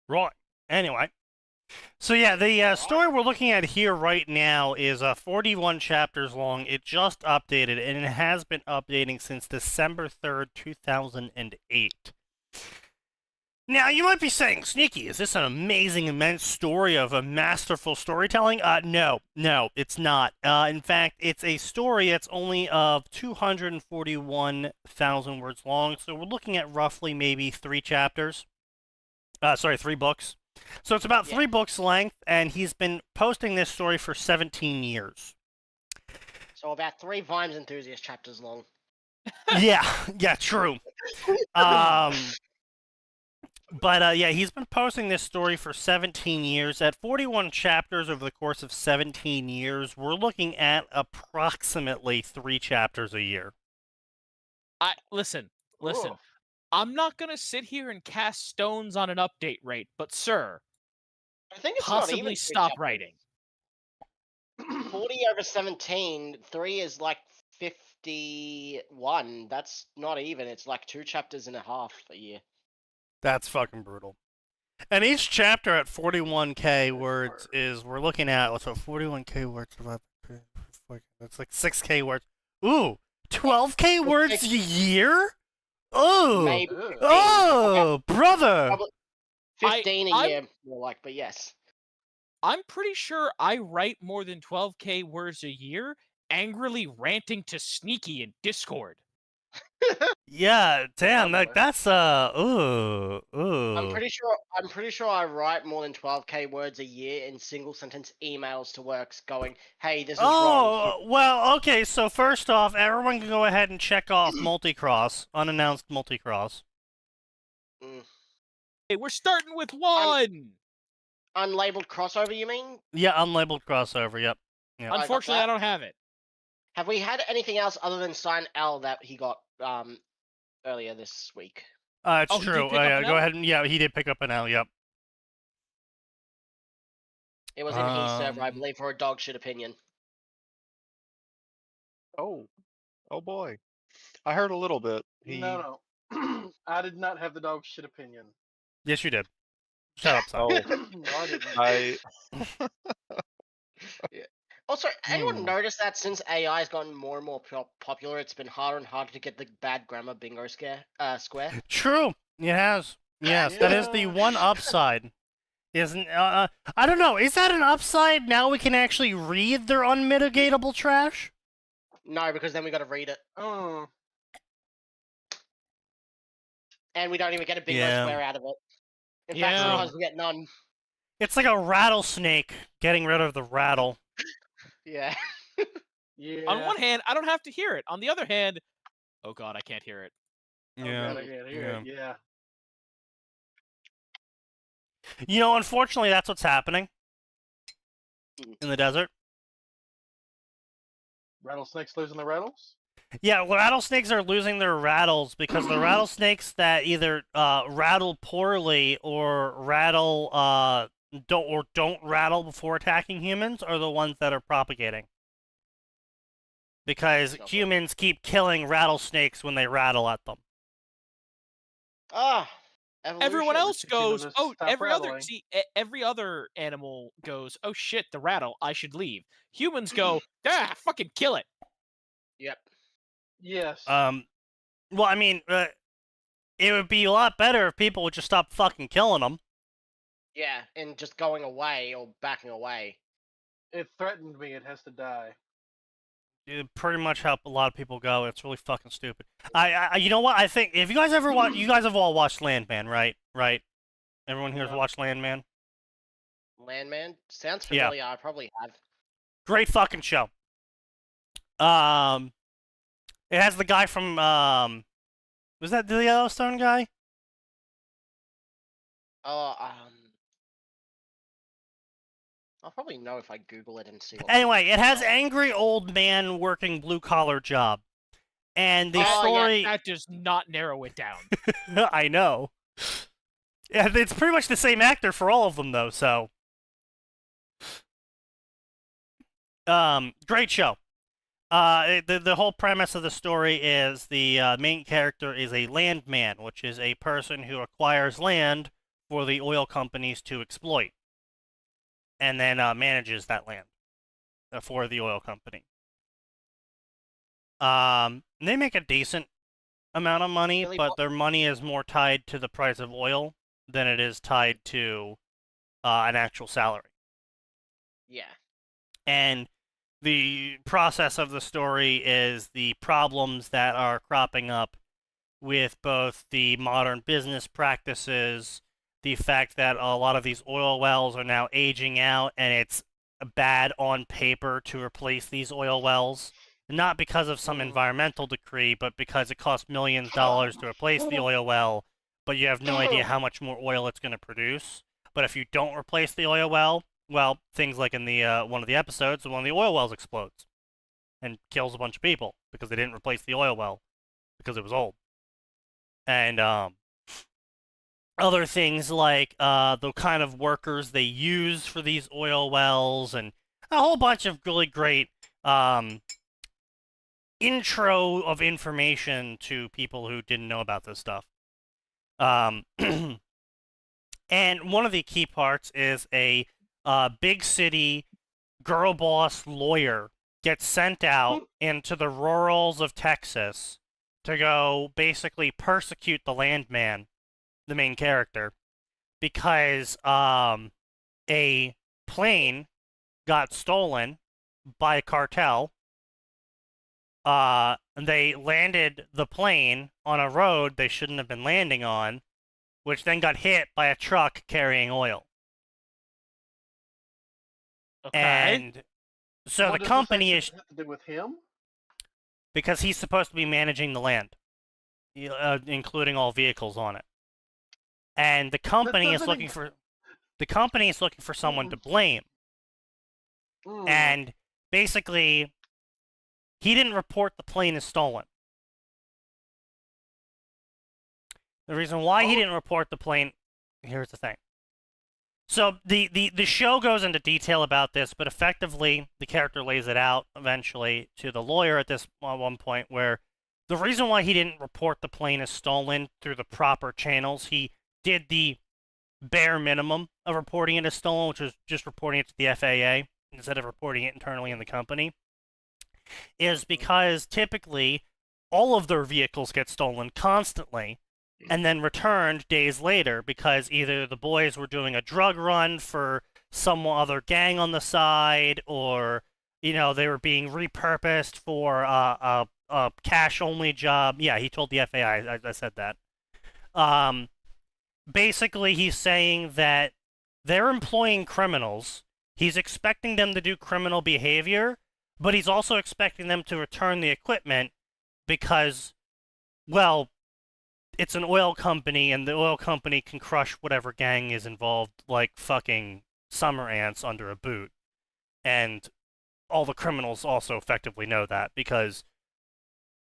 Right. Anyway. So yeah, the story we're looking at here right now is 41 chapters long. It just updated, and it has been updating since December 3rd, 2008. Now, you might be saying, Sneaky, is this an amazing, immense story of a masterful storytelling? No, it's not. In fact, it's a story that's only of 241,000 words long, so we're looking at roughly maybe 3 chapters. 3 books. So it's about 3 books length, and he's been posting this story for 17 years. So about 3 Vimes Enthusiast chapters long. Yeah, true. But yeah, he's been posting this story for 17 years. At 41 chapters over the course of 17 years, we're looking at approximately 3 chapters a year. Listen. Cool. I'm not gonna sit here and cast stones on an update rate, but sir, I think it's not possibly even 3 stop chapters. writing. 40 over 17, 3 is like 51. That's not even. It's like 2 chapters and a half a year. That's fucking brutal. And each chapter at 41k words is we're looking at what's 41k words. That's like 6k words. Ooh, 12k words a year? Oh, Maybe. oh, brother. Probably 15 a year, more like, but yes. I'm pretty sure I write more than 12k words a year, angrily ranting to Sneaky in Discord. Yeah, damn, Probably. that's ooh. I'm pretty sure I write more than 12k words a year in single sentence emails to works going, "Hey, this is wrong." Oh, well, okay, so first off, everyone can go ahead and check off multicross, unannounced multicross. Hey, we're starting with one! Unlabeled crossover, you mean? Yeah, unlabeled crossover, yep. Yeah. Unfortunately, I don't have it. Have we had anything else other than Sign L that he got earlier this week? It's Oh, he did true. pick up an Go L? ahead and, yeah, he did pick up an L, yep. It was in his server, I believe, for a dog shit opinion. Oh boy. I heard a little bit. No. I did not have the dog shit opinion. Yes, you did. Shut up, son. No, I didn't. Also, anyone notice that since AI has gotten more and more popular, it's been harder and harder to get the bad grammar bingo square? True. It has. Yes, that is the one upside. Isn't I don't know. Is that an upside? Now we can actually read their unmitigatable trash? No, because then we got to read it, Oh. and we don't even get a bingo Yeah. square out of it. In fact, Yeah. sometimes we get none. It's like a rattlesnake getting rid of the rattle. Yeah. Yeah. On one hand, I don't have to hear it. On the other hand, oh god, I can't hear it. Oh, God, I can't hear it. Yeah. You know, unfortunately, that's what's happening in the desert. Rattlesnakes losing the rattles? Yeah, rattlesnakes are losing their rattles because the rattlesnakes that either rattle poorly or rattle don't rattle before attacking humans are the ones that are propagating. Because humans keep killing rattlesnakes when they rattle at them. Everyone Evolution. else Teaching them goes, to oh, stop rattling. every other animal goes, oh shit, the rattle, I should leave. Humans go, fucking kill it. Yep. Yes. Well, I mean, it would be a lot better if people would just stop fucking killing them. Yeah, and just going away or backing away. It threatened me. It has to die. Pretty much how a lot of people go. It's really fucking stupid. You know what? I think if you guys ever watch, you guys have all watched Landman, right? Right? Everyone here's watched Landman. Landman? Sounds familiar. I probably have. Great fucking show. It has the guy from was that the Yellowstone guy? I'll probably know if I Google it and see. Anyway, it has angry old man working blue collar job, and the story that does not narrow it down. I know. Yeah, it's pretty much the same actor for all of them though. So, great show. The whole premise of the story is the main character is a landman, which is a person who acquires land for the oil companies to exploit, and then manages that land for the oil company. They make a decent amount of money, but their money is more tied to the price of oil than it is tied to an actual salary. Yeah. And the process of the story is the problems that are cropping up with both the modern business practices, the fact that a lot of these oil wells are now aging out, and it's bad on paper to replace these oil wells. Not because of some environmental decree, but because it costs millions of dollars to replace the oil well, but you have no idea how much more oil it's going to produce. But if you don't replace the oil well, things like in the one of the episodes, one of the oil wells explodes and kills a bunch of people because they didn't replace the oil well because it was old. And other things like the kind of workers they use for these oil wells, and a whole bunch of really great intro of information to people who didn't know about this stuff. And one of the key parts is a big city girl boss lawyer gets sent out into the rurals of Texas to go basically persecute the landman, the main character, because a plane got stolen by a cartel. They landed the plane on a road they shouldn't have been landing on, which then got hit by a truck carrying oil. Okay. And so What the does this company actually is, have to do with him? because he's supposed to be managing the land, including all vehicles on it. And the company is doesn't looking ex- for someone to blame. And basically, he didn't report the plane is stolen. The reason why he didn't report the plane, here's the thing. So the show goes into detail about this, but effectively the character lays it out eventually to the lawyer at one point, where the reason why he didn't report the plane as stolen through the proper channels, he did the bare minimum of reporting it as stolen, which was just reporting it to the FAA instead of reporting it internally in the company, is because typically all of their vehicles get stolen constantly and then returned days later because either the boys were doing a drug run for some other gang on the side, or they were being repurposed for a cash-only job. Yeah, he told the FAI. I said that. Basically, he's saying that they're employing criminals. He's expecting them to do criminal behavior, but he's also expecting them to return the equipment because, well, it's an oil company, and the oil company can crush whatever gang is involved like fucking summer ants under a boot. And all the criminals also effectively know that, because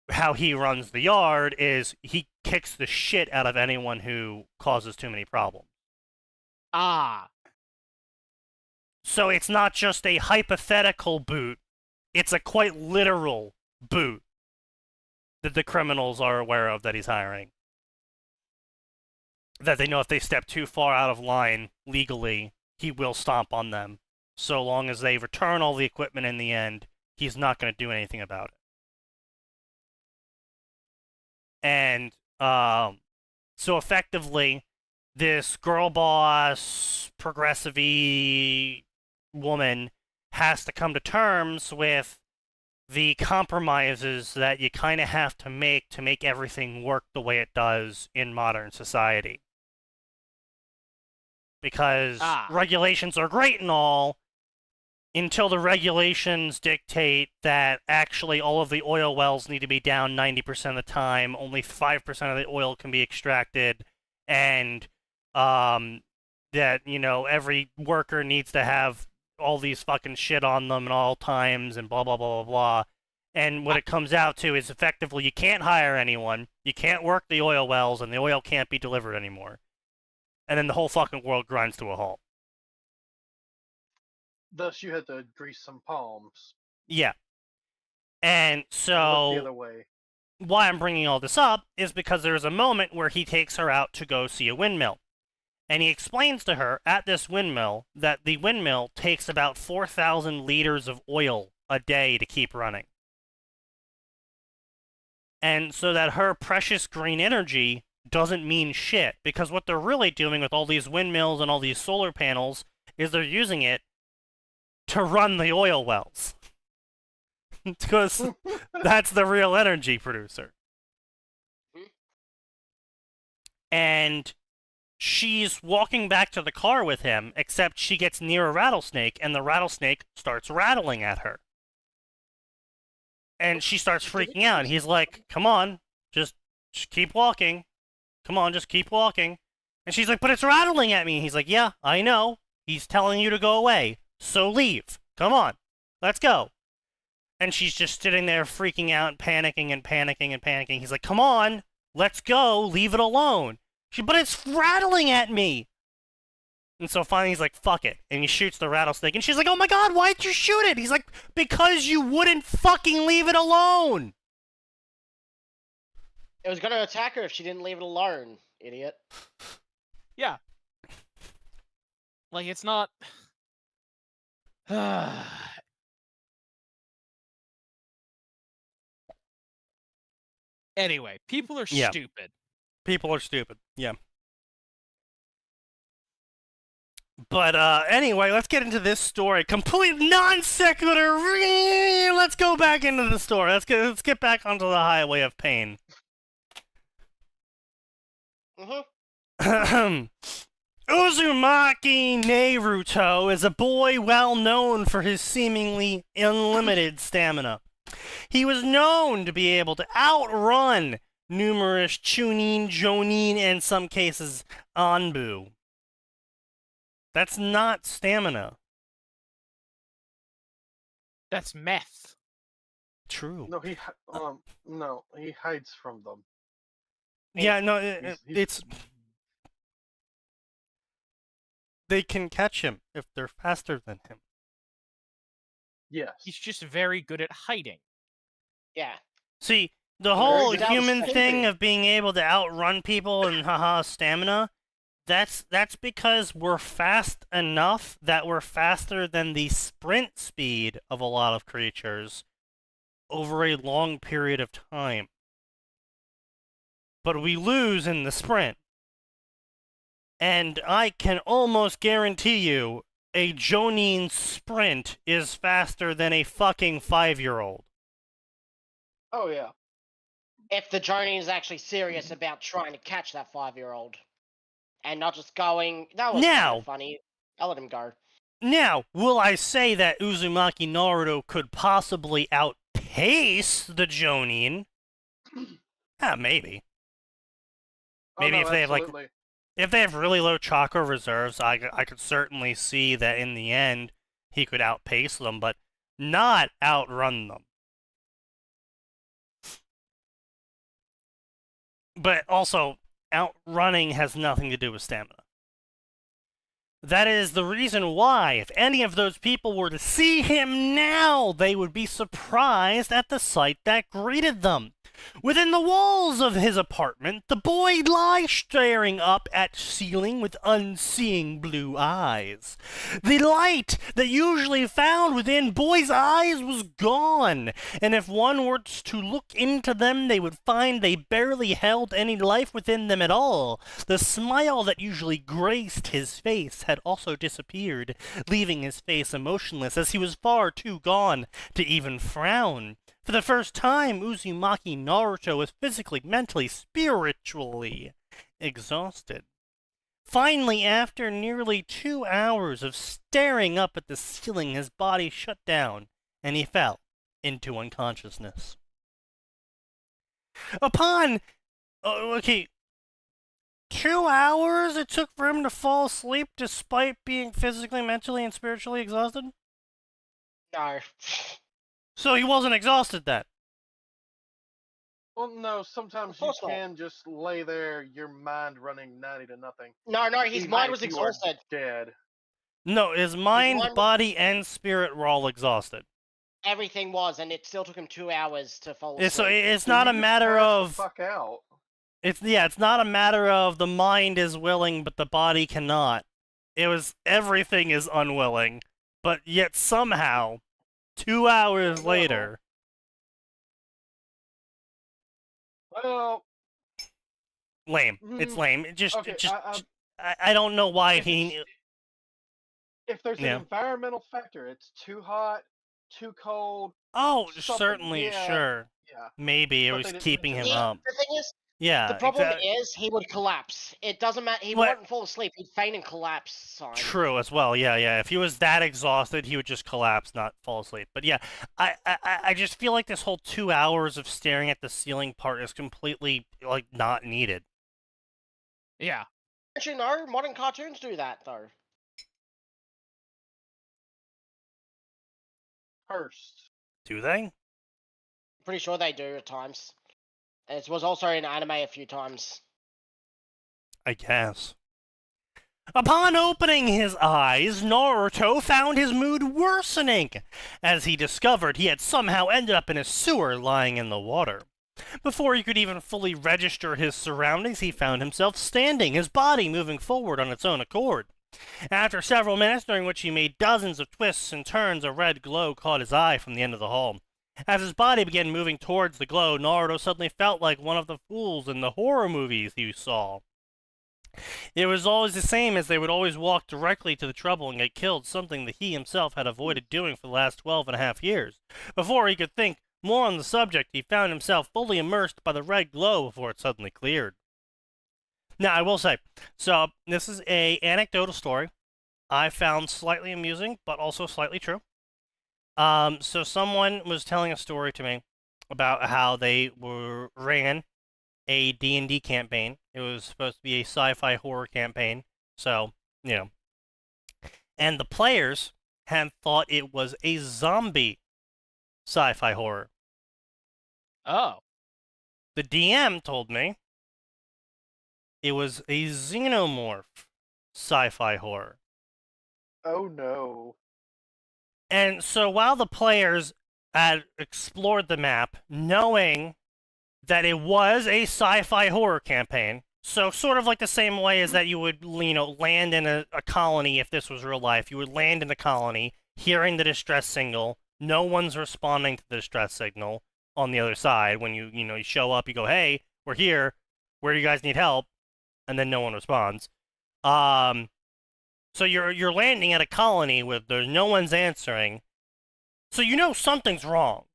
how he runs the yard is he kicks the shit out of anyone who causes too many problems. So it's not just a hypothetical boot, it's a quite literal boot that the criminals are aware of that he's hiring. That they know if they step too far out of line legally, he will stomp on them. So long as they return all the equipment in the end, he's not going to do anything about it. And so effectively, this girl boss, progressive-y woman has to come to terms with the compromises that you kind of have to make everything work the way it does in modern society. Because regulations are great and all, until the regulations dictate that actually all of the oil wells need to be down 90% of the time, only 5% of the oil can be extracted, and that, every worker needs to have all these fucking shit on them at all times, and blah, blah, blah, blah, blah. And what it comes out to is effectively you can't hire anyone, you can't work the oil wells, and the oil can't be delivered anymore. And then the whole fucking world grinds to a halt. Thus, you had to grease some palms. Yeah. And Look the so, other way. why I'm bringing all this up is because there's a moment where he takes her out to go see a windmill. And he explains to her at this windmill that the windmill takes about 4,000 liters of oil a day to keep running. And so that her precious green energy doesn't mean shit, because what they're really doing with all these windmills and all these solar panels is they're using it to run the oil wells. Because that's the real energy producer. And she's walking back to the car with him, except she gets near a rattlesnake, and the rattlesnake starts rattling at her. And she starts freaking out, and he's like, come on, just keep walking. Come on, just keep walking. And she's like, but it's rattling at me. And he's like, yeah, I know. He's telling you to go away. So leave. Come on. Let's go. And she's just sitting there freaking out, panicking and panicking and panicking. He's like, come on. Let's go. Leave it alone. But it's rattling at me. And so finally he's like, fuck it. And he shoots the rattlesnake. And she's like, oh my god, why'd you shoot it? He's like, because you wouldn't fucking leave it alone. It was going to attack her if she didn't leave it alone. idiot. Yeah. Like, it's not... Anyway, people are Yeah. stupid. People are stupid. Yeah. But anyway, let's get into this story. Complete non sequitur. Let's go back into the story. Let's get back onto the highway of pain. Mm-hmm. Uzumaki Naruto is a boy well known for his seemingly unlimited stamina. He was known to be able to outrun numerous Chunin, Jonin, and in some cases Anbu. That's not stamina. That's meth. True. No, he hides from them. Yeah, no, He's- it's... They can catch him if they're faster than him. Yes. He's just very good at hiding. Yeah. See, the whole good at human escaping. thing of being able to outrun people and haha stamina, that's because we're fast enough that we're faster than the sprint speed of a lot of creatures over a long period of time. But we lose in the sprint. And I can almost guarantee you a Jonin sprint is faster than a fucking 5-year-old. Oh yeah. If the Jonin is actually serious about trying to catch that 5-year-old. And not just going, that was kind Now- of funny. I'll let him go. Now, will I say that Uzumaki Naruto could possibly outpace the Jonin? Maybe. Maybe if they have, like, absolutely. If they have really low chakra reserves, I could certainly see that in the end he could outpace them, but not outrun them. But also, outrunning has nothing to do with stamina. That is the reason why, if any of those people were to see him now, they would be surprised at the sight that greeted them. Within the walls of his apartment, the boy lies staring up at ceiling with unseeing blue eyes. The light that usually found within boys' eyes was gone, and if one were to look into them, they would find they barely held any life within them at all. The smile that usually graced his face had also disappeared, leaving his face emotionless, as he was far too gone to even frown. For the first time, Uzumaki Naruto was physically, mentally, spiritually exhausted. Finally, after nearly 2 hours of staring up at the ceiling, his body shut down, and he fell into unconsciousness. Upon... 2 hours it took for him to fall asleep despite being physically, mentally, and spiritually exhausted? No. So he wasn't exhausted then? Well, no. Sometimes Of you course not. can just lay there, your mind running 90 to nothing. No, his Even mind if was you are exhausted. Dead. No, his mind, mind- body, and spirit were all exhausted. Everything was, and it still took him 2 hours to fall asleep. So it's So not you a just matter pass the of fuck out. it's not a matter of the mind is willing but the body cannot. It was everything is unwilling, but yet somehow 2 hours Well. later, Well, lame. It's lame. It just, okay. I don't know why if he. if there's Yeah. an environmental factor, it's too hot, too cold. Oh, something, certainly, yeah. sure. Yeah. Maybe it But was they didn't keeping him mention up. The thing is, Yeah, the problem exactly. is he would collapse. It doesn't matter. He What? wouldn't fall asleep. He'd faint and collapse. Sign. True as well. Yeah. If he was that exhausted, he would just collapse, not fall asleep. But yeah, I just feel like this whole 2 hours of staring at the ceiling part is completely like not needed. Yeah. Don't you know modern cartoons do that though? First. Do they? Pretty sure they do at times. It was also in anime a few times. I guess. Upon opening his eyes, Naruto found his mood worsening, as he discovered he had somehow ended up in a sewer lying in the water. Before he could even fully register his surroundings, he found himself standing, his body moving forward on its own accord. After several minutes, during which he made dozens of twists and turns, a red glow caught his eye from the end of the hall. As his body began moving towards the glow, Naruto suddenly felt like one of the fools in the horror movies he saw. It was always the same, as they would always walk directly to the trouble and get killed, something that he himself had avoided doing for the last 12.5 years. Before he could think more on the subject, he found himself fully immersed by the red glow before it suddenly cleared. Now, I will say, so this is a anecdotal story I found slightly amusing, but also slightly true. So someone was telling a story to me about how they ran a D&D campaign. It was supposed to be a sci-fi horror campaign, so, you know. And the players had thought it was a zombie sci-fi horror. Oh. The DM told me it was a xenomorph sci-fi horror. Oh no. And so while the players had explored the map, knowing that it was a sci-fi horror campaign, so sort of like the same way as that you would, land in a colony if this was real life. You would land in the colony, hearing the distress signal. No one's responding to the distress signal on the other side. When you show up, you go, "Hey, we're here. Where do you guys need help?" And then no one responds. So you're landing at a colony where there's no one's answering, so you know something's wrong.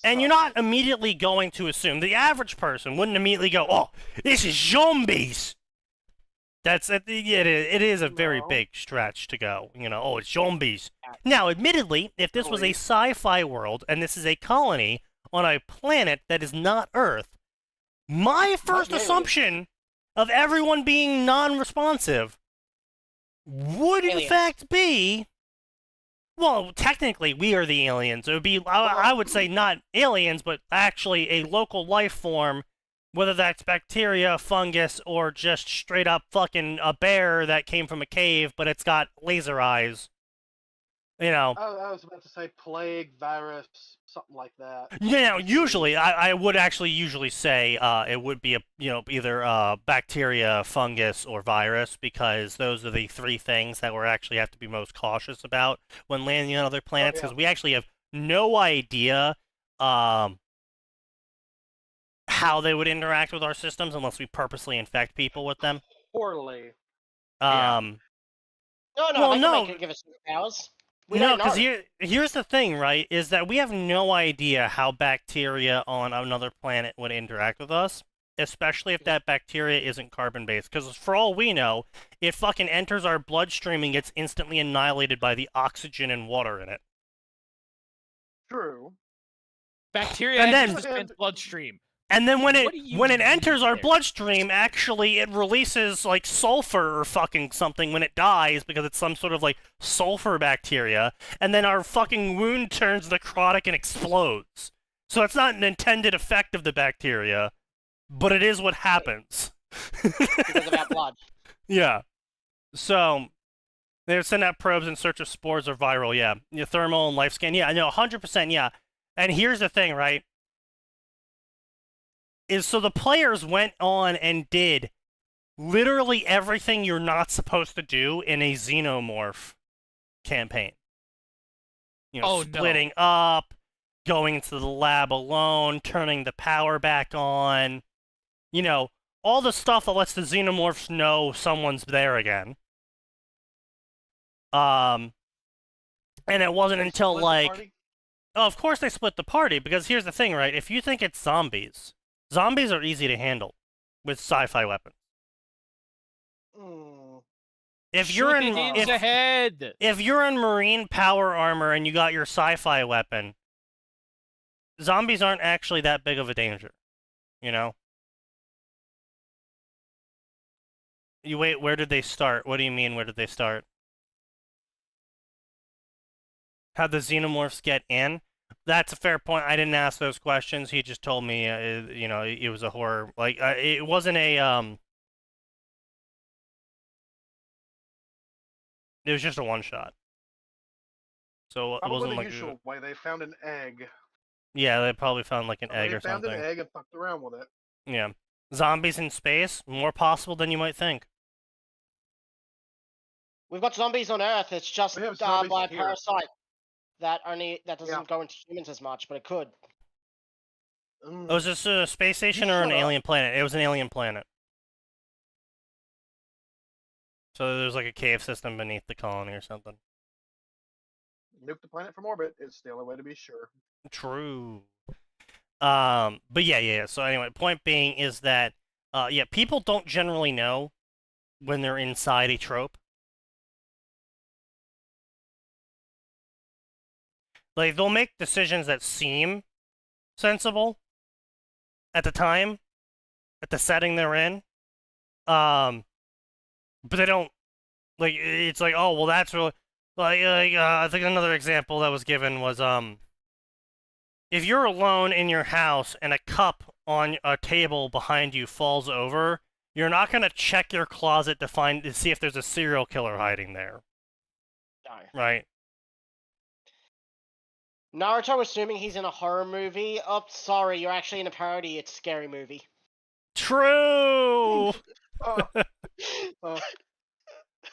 And you're not immediately going to assume. The average person wouldn't immediately go, "Oh, this is zombies." It is a very big stretch to go, "Oh, it's zombies." Now, admittedly, if this was a sci-fi world and this is a colony on a planet that is not Earth, my first assumption of everyone being non-responsive would in fact be, well, technically we are the aliens. It would be, I would say, not aliens, but actually a local life form, whether that's bacteria, fungus, or just straight up fucking a bear that came from a cave, but it's got laser eyes. I was about to say plague, virus, something like that. Usually, I would actually usually say it would be either bacteria, fungus, or virus, because those are the three things that we actually have to be most cautious about when landing on other planets, because we actually have no idea how they would interact with our systems unless we purposely infect people with them. Poorly. No, they can give us superpowers. No, because here's the thing, right, is that we have no idea how bacteria on another planet would interact with us, especially if that bacteria isn't carbon-based, because for all we know, it fucking enters our bloodstream and gets instantly annihilated by the oxygen and water in it. True. Bacteria enters the bloodstream. And then when it enters our bloodstream, actually it releases like sulfur or fucking something when it dies, because it's some sort of like sulfur bacteria, and then our fucking wound turns necrotic and explodes. So it's not an intended effect of the bacteria, but it is what happens. Because of our blood. Yeah. So they would send out probes in search of spores or viral, thermal and life scan. Yeah, 100%, yeah. And here's the thing, right? So the players went on and did literally everything you're not supposed to do in a xenomorph campaign. Splitting up, going into the lab alone, turning the power back on. All the stuff that lets the xenomorphs know someone's there again. And it wasn't until like... Oh, of course they split the party, because here's the thing, right? If you think it's zombies are easy to handle with sci-fi weapons. If you're in marine power armor and you got your sci-fi weapon, zombies aren't actually that big of a danger, Wait, where did they start? What do you mean, where did they start? How'd the xenomorphs get in? That's a fair point. I didn't ask those questions. He just told me, it was a horror. Like, it wasn't a, it was just a one-shot. So it wasn't like... the usual way. They found an egg. Yeah, they probably found like an Somebody egg or found something. an egg and fucked around with it. Yeah. Zombies in space? More possible than you might think. We've got zombies on Earth. It's just We have zombies by a here. parasite that doesn't Yeah. go into humans as much, but it could. Was this a space station or an shut up. alien planet? It was an alien planet. So there's like a cave system beneath the colony or something. Nuke the planet from orbit. It's the only way to be sure. True. But yeah. So anyway, point being is that, yeah, people don't generally know when they're inside a trope. Like, they'll make decisions that seem sensible at the time, at the setting they're in. But they don't, like, it's like, oh, well, that's really, I think another example that was given was, if you're alone in your house and a cup on a table behind you falls over, you're not gonna check your closet to see if there's a serial killer hiding there, No. right? Naruto assuming he's in a horror movie. Oh, sorry, you're actually in a parody. It's a scary movie. True! Oh,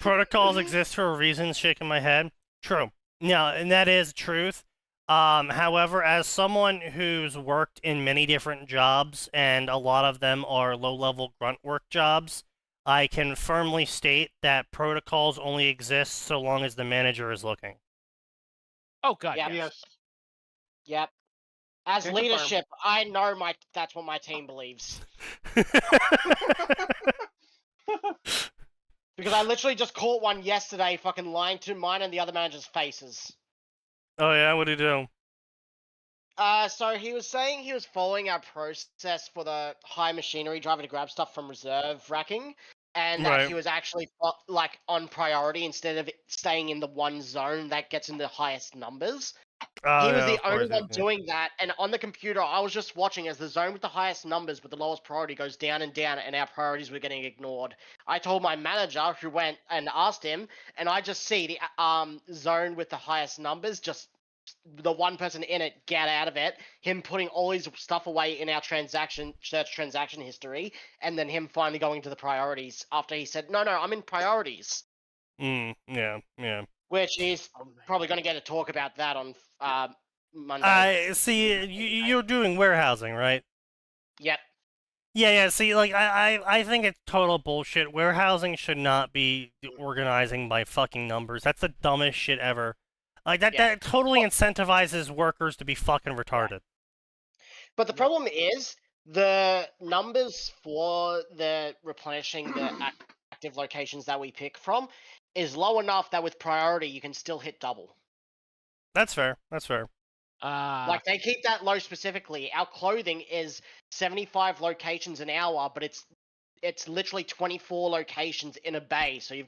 Protocols exist for a reason, shaking my head. True. Yeah, and that is truth. However, as someone who's worked in many different jobs, and a lot of them are low-level grunt work jobs, I can firmly state that protocols only exist so long as the manager is looking. Oh god, Yeah. yes. Yep. As Can confirm. leadership, I know that's what my team believes. Because I literally just caught one yesterday fucking lying to mine and the other manager's faces. Oh yeah, what'd he do? So he was saying he was following our process for the high machinery driver to grab stuff from reserve racking, and that Right. he was actually like on priority instead of staying in the one zone that gets in the highest numbers. Oh, He was yeah, the of course, only one yeah. doing that, and on the computer, I was just watching as the zone with the highest numbers with the lowest priority goes down and down, and our priorities were getting ignored. I told my manager, who went and asked him, and I just see the zone with the highest numbers, just the one person in it get out of it, him putting all his stuff away in our search transaction history, and then him finally going to the priorities after he said, no, I'm in priorities. Yeah. Which he's Oh, man. probably going to get a talk about that on Monday. I see. You're doing warehousing, right? Yep. Yeah. See, like I think it's total bullshit. Warehousing should not be organizing by fucking numbers. That's the dumbest shit ever. Like that totally incentivizes workers to be fucking retarded. But the problem is the numbers for the replenishing the active locations that we pick from is low enough that with priority you can still hit double. That's fair. Like they keep that low specifically. Our clothing is 75 locations an hour, but it's literally 24 locations in a bay. So you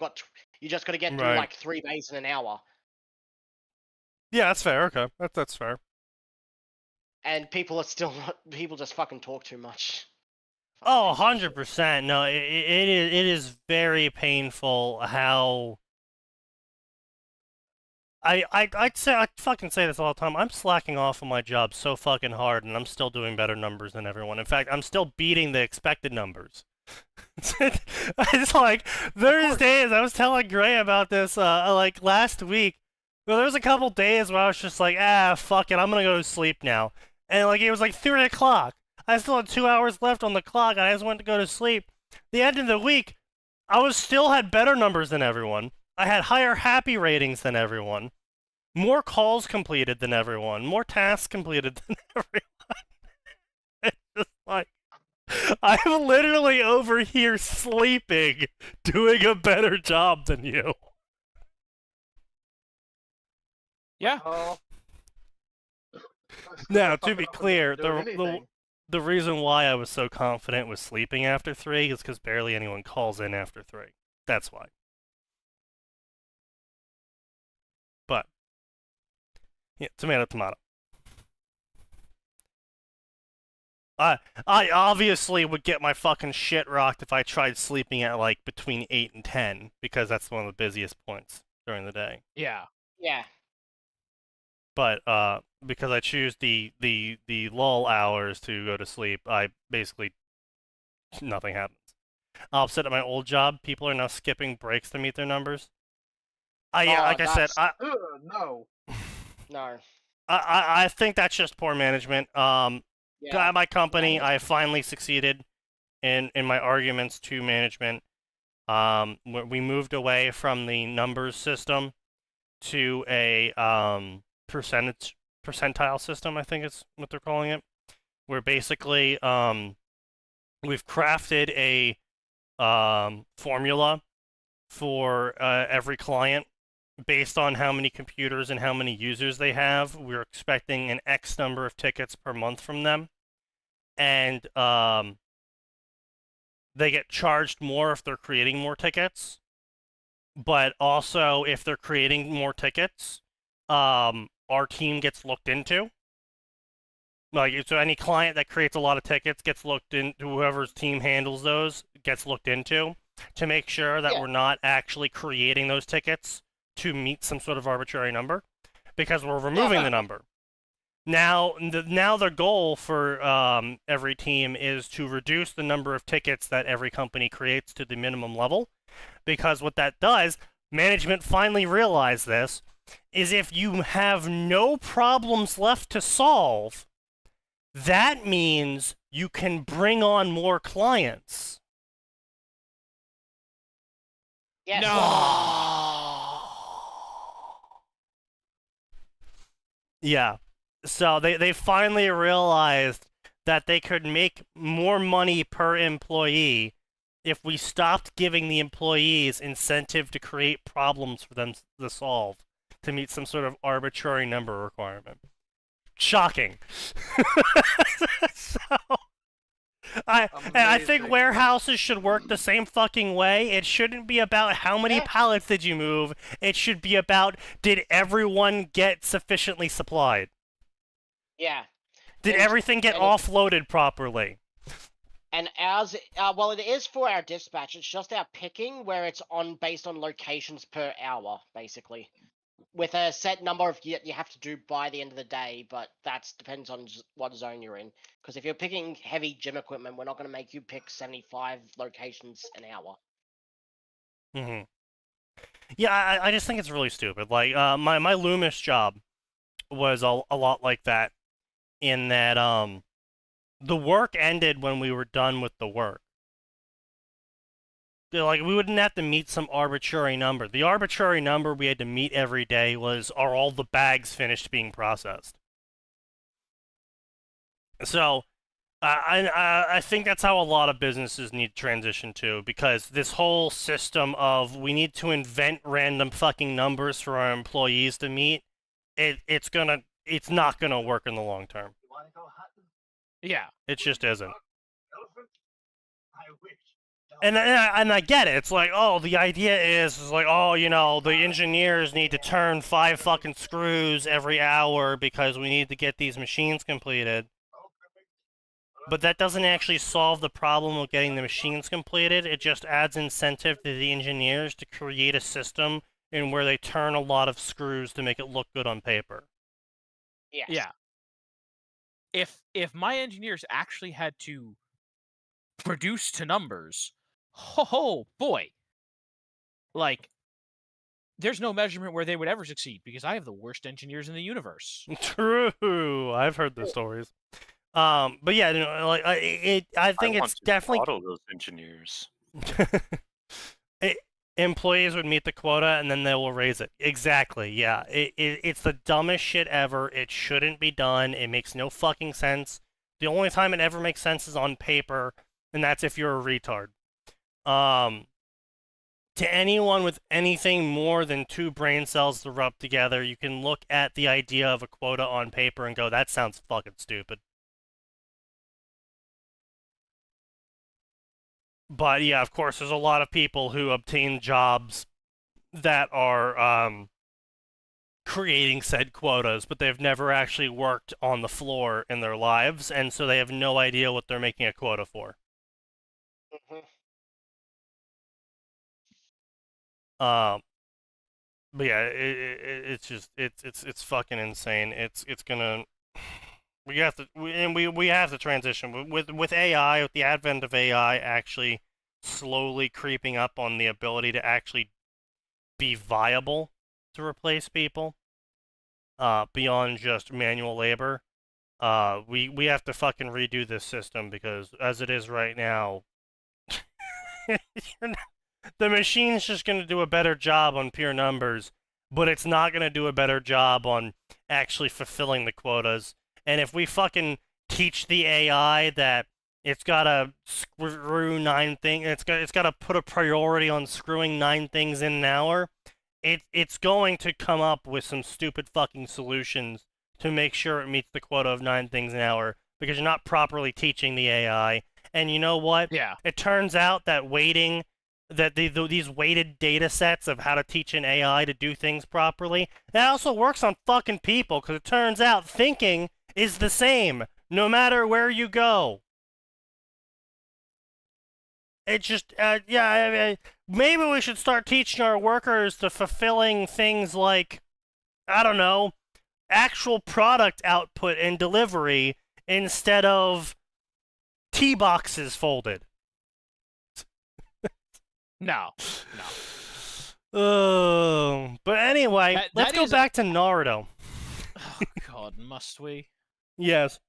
just got to get through Right. like 3 bays in an hour. Yeah, that's fair. Okay, that's fair. And people just fucking talk too much. Oh, 100%. No, it is very painful how I'd fucking say this all the time. I'm slacking off on my job so fucking hard, and I'm still doing better numbers than everyone. In fact, I'm still beating the expected numbers. It's like there's days I was telling Gray about this like last week. Well, there was a couple days where I was just like, fuck it, I'm gonna go to sleep now. And like it was like 3 o'clock. I still had 2 hours left on the clock, and I just went to go to sleep. The end of the week, I still had better numbers than everyone. I had higher happy ratings than everyone. More calls completed than everyone. More tasks completed than everyone. It's just like, I'm literally over here sleeping, doing a better job than you. Yeah. Now, to be clear, the the reason why I was so confident with sleeping after 3 is because barely anyone calls in after 3. That's why. But, yeah, tomato. I obviously would get my fucking shit rocked if I tried sleeping at like between 8 and 10, because that's one of the busiest points during the day. Yeah. Yeah. but because I choose the lull hours to go to sleep, I basically nothing happens. Opposite at my old job, people are now skipping breaks to meet their numbers. Like I said, Ugh, no. No. I think that's just poor management. Yeah. At my company, Yeah. I finally succeeded in my arguments to management. We moved away from the numbers system to a percentile system, I think is what they're calling it. Where basically we've crafted a formula for every client based on how many computers and how many users they have. We're expecting an X number of tickets per month from them, and they get charged more if they're creating more tickets. But also, if they're creating more tickets, our team gets looked into. Like, so any client that creates a lot of tickets gets looked into, whoever's team handles those gets looked into to make sure that Yeah. we're not actually creating those tickets to meet some sort of arbitrary number, because we're removing the number. Now their goal for every team is to reduce the number of tickets that every company creates to the minimum level, because what that does, management finally realized this, is if you have no problems left to solve, that means you can bring on more clients. Yes. Yeah. So they finally realized that they could make more money per employee if we stopped giving the employees incentive to create problems for them to solve to meet some sort of arbitrary number requirement. Shocking. So, I think Amazing. warehouses should work the same fucking way. It shouldn't be about how many Yeah. pallets did you move. It should be about, did everyone get sufficiently supplied? Yeah. Did And- everything get and it- offloaded properly? And ours, well, it is for our dispatch. It's just our picking where it's based on locations per hour, basically, with a set number of you have to do by the end of the day. But that depends on what zone you're in. Because if you're picking heavy gym equipment, we're not going to make you pick 75 locations an hour. Mm-hmm. Yeah, I just think it's really stupid. Like, my Loomis job was a lot like that, in that the work ended when we were done with the work. Like, we wouldn't have to meet some arbitrary number. The arbitrary number we had to meet every day was, are all the bags finished being processed? So, I think that's how a lot of businesses need to transition to, because this whole system of we need to invent random fucking numbers for our employees to meet, it's not gonna work in the long term. Yeah. It just isn't. And I get it. It's like, oh, the idea is like, oh, you know, the engineers need to turn 5 fucking screws every hour because we need to get these machines completed. But that doesn't actually solve the problem of getting the machines completed. It just adds incentive to the engineers to create a system in where they turn a lot of screws to make it look good on paper. Yes. Yeah. If my engineers actually had to produce to numbers, ho boy. Like, there's no measurement where they would ever succeed because I have the worst engineers in the universe. True. I've heard the stories. But yeah, you know, like I think want it's to definitely throttle those engineers. employees would meet the quota and then they will raise it. Exactly. Yeah. It's the dumbest shit ever. It shouldn't be done. It makes no fucking sense. The only time it ever makes sense is on paper, and that's if you're a retard. To anyone with anything more than 2 brain cells to rub together, you can look at the idea of a quota on paper and go, that sounds fucking stupid. But yeah, of course, there's a lot of people who obtain jobs that are creating said quotas, but they've never actually worked on the floor in their lives, and so they have no idea what they're making a quota for. Mhm. But yeah, it's just it's fucking insane. It's gonna we have to we have to transition with AI, with the advent of AI actually slowly creeping up on the ability to actually be viable to replace people beyond just manual labor. We have to fucking redo this system because as it is right now, the machine's just gonna do a better job on pure numbers, but it's not gonna do a better job on actually fulfilling the quotas. And if we fucking teach the AI that it's gotta screw 9 things, it's gotta put a priority on screwing 9 things in an hour, it's going to come up with some stupid fucking solutions to make sure it meets the quota of 9 things an hour because you're not properly teaching the AI. And you know what? Yeah. It turns out that these weighted data sets of how to teach an AI to do things properly, that also works on fucking people because it turns out thinking is the same no matter where you go. It's just, yeah, I mean, maybe we should start teaching our workers to fulfilling things like, I don't know, actual product output and delivery instead of tea boxes folded. No. But anyway, let's go back to Naruto. Oh, God, must we? Yes.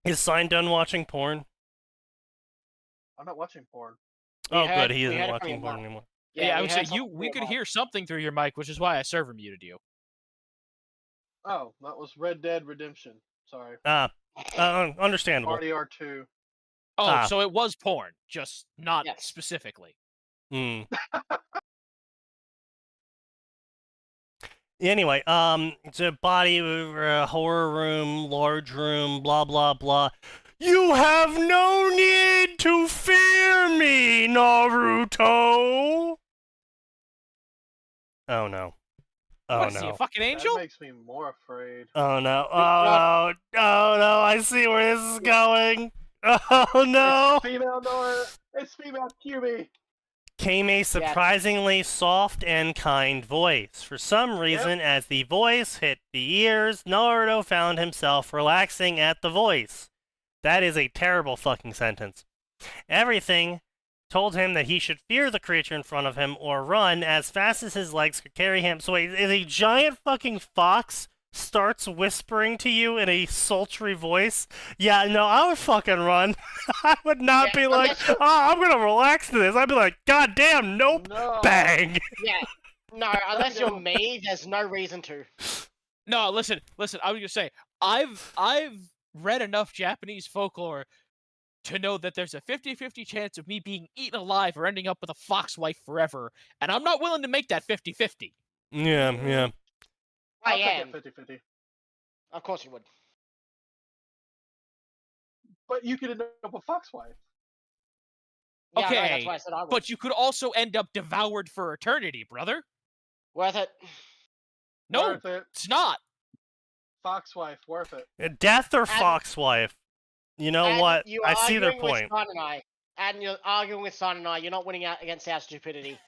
Is Sign done watching porn? I'm not watching porn. Oh, good. He isn't watching porn anymore. Yeah, I would say we could hear something through your mic, which is why I server muted you. Oh, that was Red Dead Redemption. Sorry. Understandable. RDR2. Oh, so it was porn, just not specifically. Anyway, it's a body, horror room, large room, blah, blah, blah. You have no need to fear me, Naruto! Oh, no. Oh, what, no. Is he a fucking angel? That makes me more afraid. Oh, no. Oh, no. Oh, no. I see where this is going. Oh, no. It's female Nora. It's female QB. Came a surprisingly soft and kind voice. For some reason, as the voice hit the ears, Naruto found himself relaxing at the voice. That is a terrible fucking sentence. Everything told him that he should fear the creature in front of him or run as fast as his legs could carry him. So a giant fucking fox starts whispering to you in a sultry voice. Yeah, no, I would fucking run. I would not be like, oh, I'm gonna relax to this. I'd be like, God damn, nope, bang. Yeah, no, unless you're me, there's no reason to. No, listen, I was gonna say, I've read enough Japanese folklore to know that there's a 50-50 chance of me being eaten alive or ending up with a fox wife forever, and I'm not willing to make that 50-50. Yeah. I am. 50-50. Of course you would. But you could end up a fox wife. Yeah, okay, no, that's why I said I would. but you could also end up devoured for eternity, brother. Worth it. No, Worth it. It's not. Fox wife, worth it. Death or fox wife? You know what? I see their point. And you're arguing with Son and I. You're not winning out against our stupidity.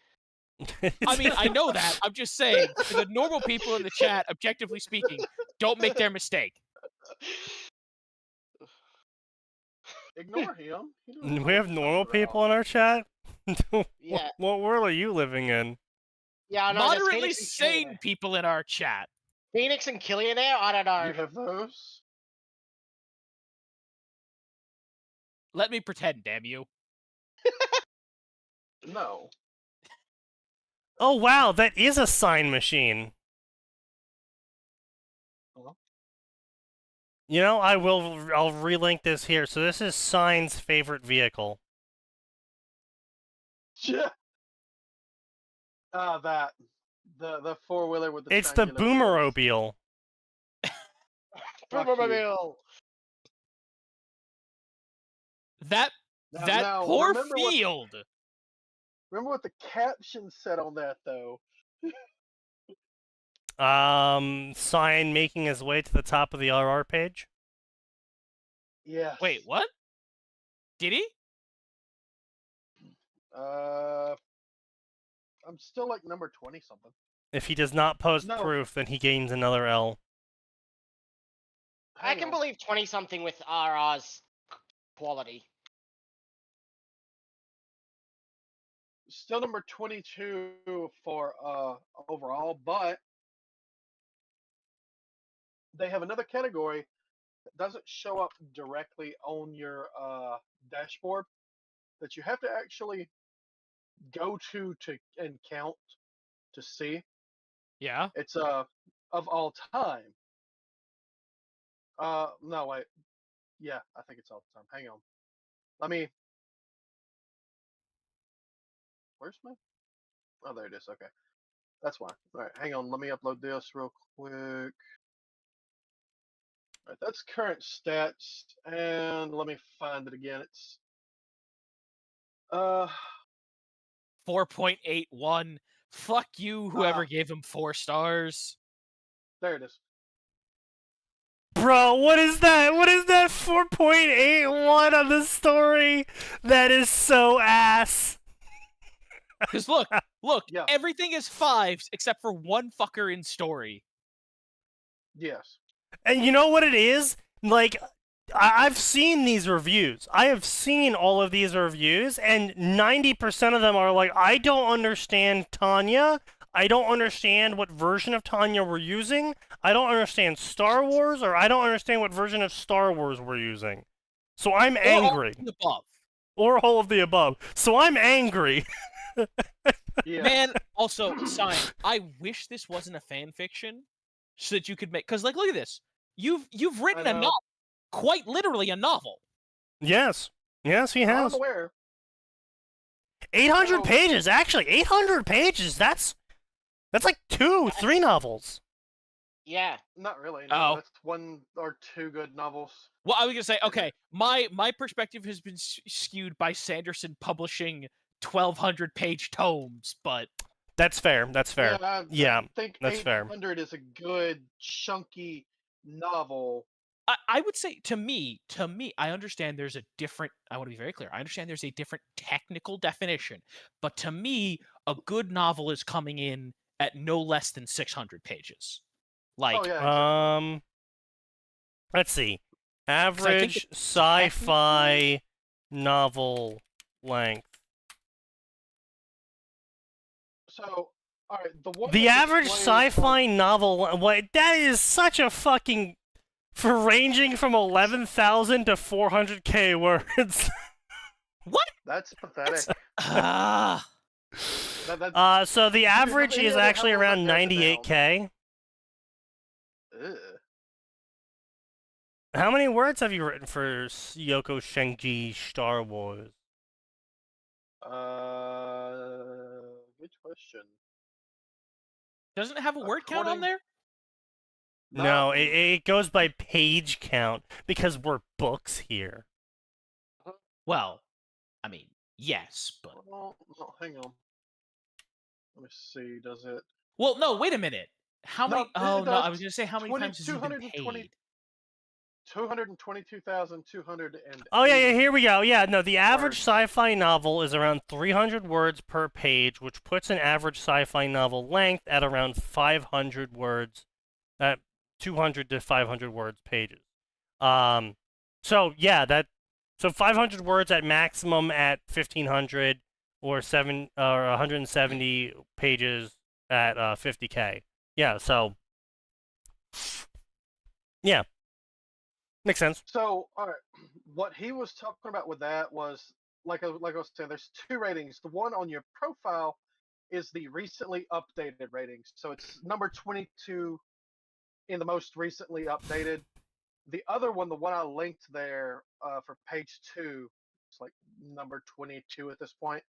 I mean, I know that. I'm just saying, for the normal people in the chat, objectively speaking, don't make their mistake. Ignore him. We have normal people in our chat? Yeah. What world are you living in? Yeah, I know. Moderately sane people in our chat. Phoenix and Killian there? I don't know. You have those? Let me pretend, damn you. No. Oh wow, that is a sign machine. Hello? You know, I'll relink this here. So this is Sign's favorite vehicle. Yeah. That. The four-wheeler with the It's the triangular wheels. Boomermobile. Boomermobile. That Now, poor remember field. Remember what the caption said on that, though. Sign making his way to the top of the RR page. Yeah. Wait, what? Did he? I'm still like number 20 something. If he does not post No. proof, then he gains another L. I Hang can on. believe 20 something with RR's quality. Still number 22 for overall, but they have another category that doesn't show up directly on your dashboard that you have to actually go to and count to see. Yeah. It's of all time. No wait. Yeah, I think it's all the time. Hang on. Let me. Where's my? Oh, there it is. Okay, that's why. All right, hang on. Let me upload this real quick. All right, that's current stats, and let me find it again. It's 4.81. Fuck you, whoever Ah. gave him 4 stars. there it is. Bro, what is that? What is that 4.81 on the story? That is so ass. Because look, Yeah. everything is 5s except for one fucker in story. Yes. And you know what it is? Like, I've seen these reviews. I have seen all of these reviews, and 90% of them are like, I don't understand Tanya. I don't understand what version of Tanya we're using. I don't understand Star Wars, or I don't understand what version of Star Wars we're using. So I'm Or all angry. of the above. Or all of the above. So I'm angry. Yeah. Man, also, sign. I wish this wasn't a fan fiction, so that you could make. Because, like, look at this. You've written a know. novel, quite literally a novel. Yes. Yes, he I'm has. aware. 800 So- pages, actually. 800 pages. That's like 2-3 novels. Yeah. Not really. Oh. No, that's 1 or 2 good novels. Well, I was gonna say, okay, my perspective has been skewed by Sanderson publishing 1,200-page tomes, but That's fair. That's fair. Yeah, Yeah, I think that's fair. 800 is a good chunky novel. I would say to me, I understand there's a different. I want to be very clear. I understand there's a different technical definition, but to me, a good novel is coming in at no less than 600 pages. Like, Oh yeah. Exactly. Let's see. think Average it's sci-fi novel length. So, all right, the one. The that average displays on- sci-fi novel, what? That is such a fucking, for ranging from 11,000 to 400k words. That's pathetic. ah, That's, So the average any is other actually novel that around narrows it 98k. ugh. How many words have you written for Yoko Shenji Star Wars? Good question. doesn't it have a word count on According- there? No, it goes by page count because we're books here. Well, I mean, yes, but Well, no, hang on. Let me see. Does it? well, no. Wait a minute. How No, many? it Oh no, does I was gonna say how many 20 times has he been 220 paid? 222,200 and. Oh yeah, here we go. Yeah, no, the average Words. sci-fi novel is around 300 words per page, which puts an average sci-fi novel length at around 500 words, at 200 to 500 words pages. So yeah, so 500 words at maximum at 1,500, or 170 pages at 50k. Yeah, so yeah, makes sense. So, all right, what he was talking about with that was, like I was saying, there's 2 ratings. The one on your profile is the recently updated ratings. So it's number 22 in the most recently updated. The other one, the one I linked there for page 2, it's like number 22 at this point,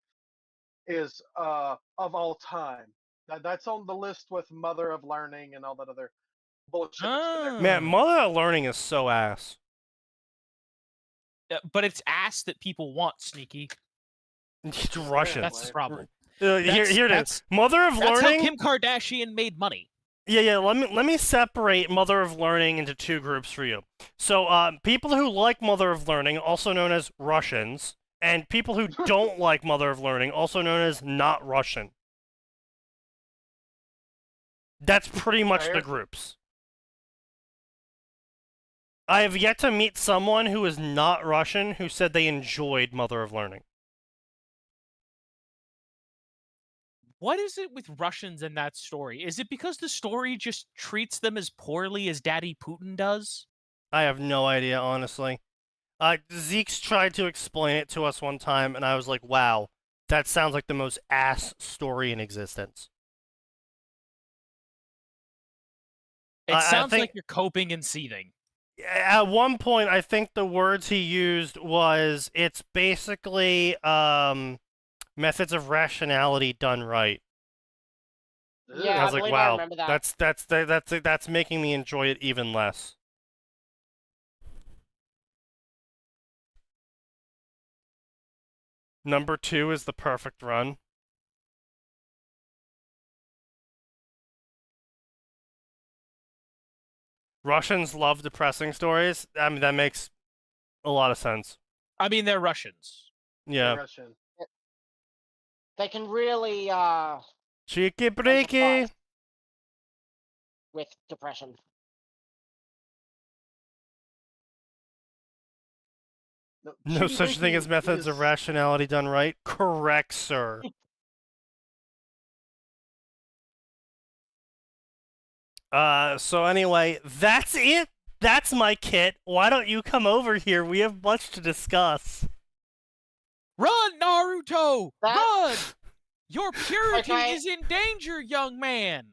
is of all time. That's on the list with Mother of Learning and all that other bullshit. that's been there. Man, Mother of Learning is so ass. But it's ass that people want, Sneaky. It's Russian. That's the problem. Here it is. That's- Mother of That's Learning. how Kim Kardashian made money. Yeah. Let me separate Mother of Learning into 2 groups for you. So, people who like Mother of Learning, also known as Russians, and people who don't like Mother of Learning, also known as not Russian. That's pretty much the Fair. groups. I have yet to meet someone who is not Russian who said they enjoyed Mother of Learning. What is it with Russians in that story? Is it because the story just treats them as poorly as Daddy Putin does? I have no idea, honestly. Zeke's tried to explain it to us one time, and I was like, wow, that sounds like the most ass story in existence. It I sounds think- like you're coping and seething. At one point, I think the words he used was, it's basically, methods of rationality done right. Yeah, I was I like, believe I wow, remember that. that's making me enjoy it even less. Number 2 is the perfect run. Russians love depressing stories. I mean, that makes a lot of sense. I mean, they're Russians. Yeah. Russian. They can really Cheeky breaky. empathize with depression. No Cheeky such thing Breaky as methods of is- rationality done right. Correct, sir. So anyway, that's it. That's my kit. Why don't you come over here? We have much to discuss. Run, Naruto! That- Run! Your purity Okay. is in danger, young man!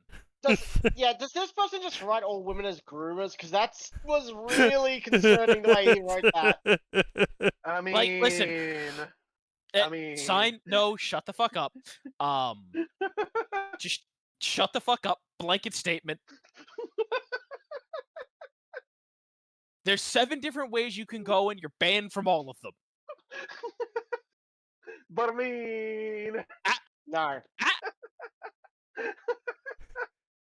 Does this person just write all women as groomers? Because that was really concerning the way he wrote that. I mean, Like, listen. I mean- Sign, no, shut the fuck up. Just shut the fuck up. Blanket statement. There's 7 different ways you can go, and you're banned from all of them. But I mean, No.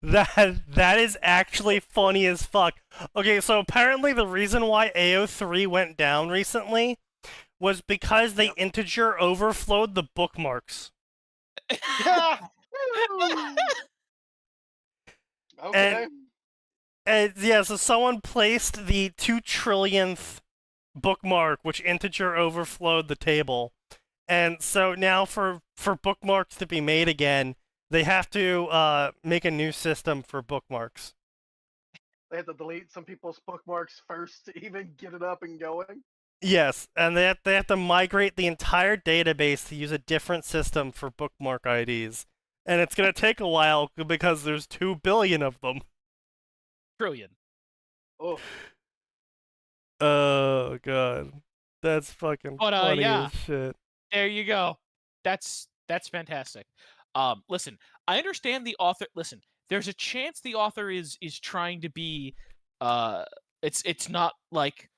That is actually funny as fuck. Okay, so apparently the reason why AO3 went down recently was because they integer overflowed the bookmarks. okay. And yeah, so someone placed the 2 trillionth bookmark, which integer overflowed the table. And so now for bookmarks to be made again, they have to make a new system for bookmarks. They have to delete some people's bookmarks first to even get it up and going. Yes, and they have to migrate the entire database to use a different system for bookmark IDs. And it's going to take a while because there's 2 billion of them. Trillion. Oh, Oh god. That's fucking But, funny yeah. as shit. There you go. That's fantastic. Listen, I understand the author. Listen, there's a chance the author is trying to be. It's not like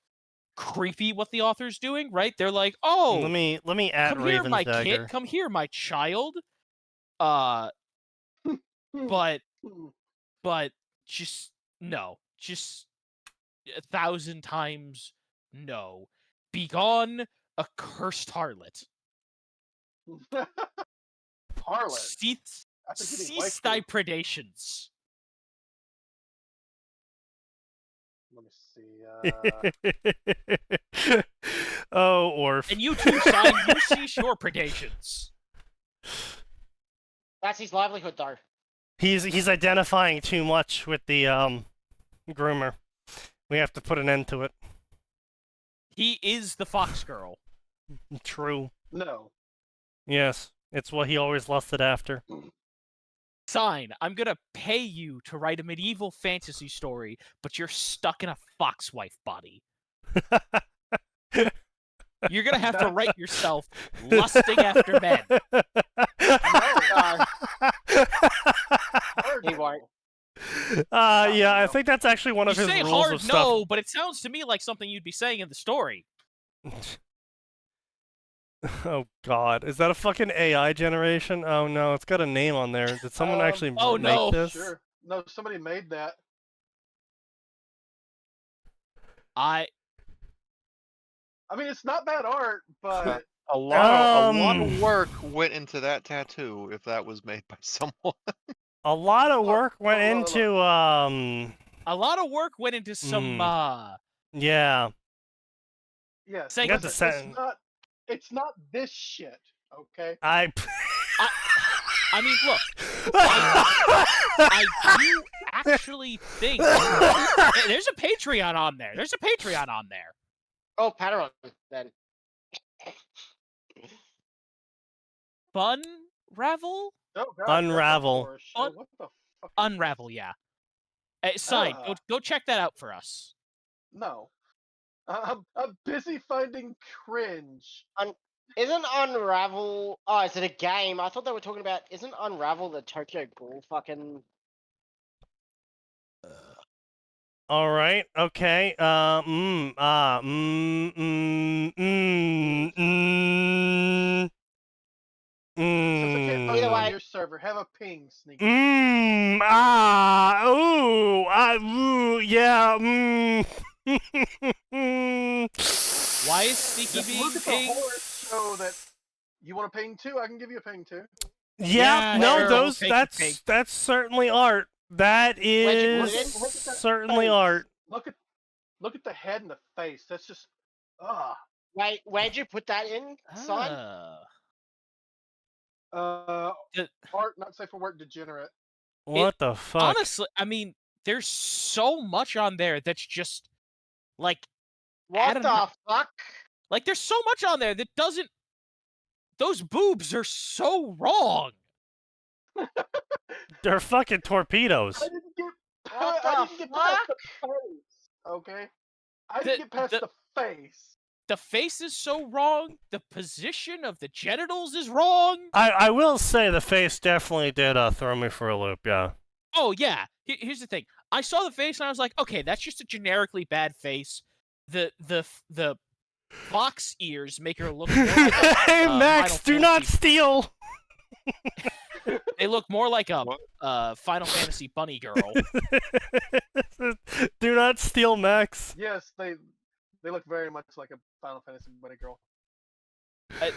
creepy what the author's doing, right? They're like, oh, Let me add come here, Raven's my Dagger. kid. Come here, my child. But just no, just 1,000 times no. Begone, accursed harlot. Harlot. Cease, After getting cease waifu. thy predations. Let me see. Oh, Orf. And you too, Sign, you cease your predations. That's his livelihood, though. He's identifying too much with the groomer. We have to put an end to it. He is the fox girl. True. No. Yes, it's what he always lusted after. Sign, I'm gonna pay you to write a medieval fantasy story, but you're stuck in a foxwife body. You're gonna have to write yourself lusting after men. He won't. Yeah, I think that's actually one You of his say rules hard of stuff. no, but it sounds to me like something you'd be saying in the story. Oh god, is that a fucking AI generation? Oh no, it's got a name on there. Did someone actually oh, make no. this? Sure. No, somebody made that. I mean, it's not bad art, but A lot Um, of work went into that tattoo if that was made by someone. A lot of work went into A lot of work went into some yeah. Yes. Say- got the listen, sentence. it's not this shit, okay? I mean, look, I do actually think there's a Patreon on there. There's a Patreon on there. Oh, Patreon then. Fun Ravel? Oh, God, Unravel. that's a horror show. What the fuck? Unravel, yeah. Sign. Go check that out for us. No. I'm busy finding cringe. Isn't Unravel? Oh, is it a game? I thought they were talking about. Isn't Unravel the Tokyo Ghoul fucking? All right. Okay. Since I can't find Either it on way. your server, have a ping, Sneaky. Yeah. Why is Sneaky Just being look at the pinged? horror show that you want a ping too. I can give you a ping too. Yeah, Yeah, no, sure, those we'll take the pig. that's certainly art. That is Look at that certainly face. art. Look at the head and the face. That's just Wait, where'd you put that in, son? The- art not safe for work degenerate. What the fuck? Honestly, I mean, there's so much on there that's just like What don't the know. fuck? Like, there's so much on there that doesn't. Those boobs are so wrong. They're fucking torpedoes. I didn't get What past the the face. Okay, I didn't The- get past the- the face. The face is so wrong. The position of the genitals is wrong. I will say the face definitely did throw me for a loop. Yeah. Oh yeah. Here's the thing. I saw the face and I was like, okay, that's just a generically bad face. The fox ears make her look more like a, Hey Max, Final do not Fantasy- steal. They look more like a What? Final Fantasy bunny girl. Do not steal, Max. Yes, they look very much like a Final Fantasy bunny girl.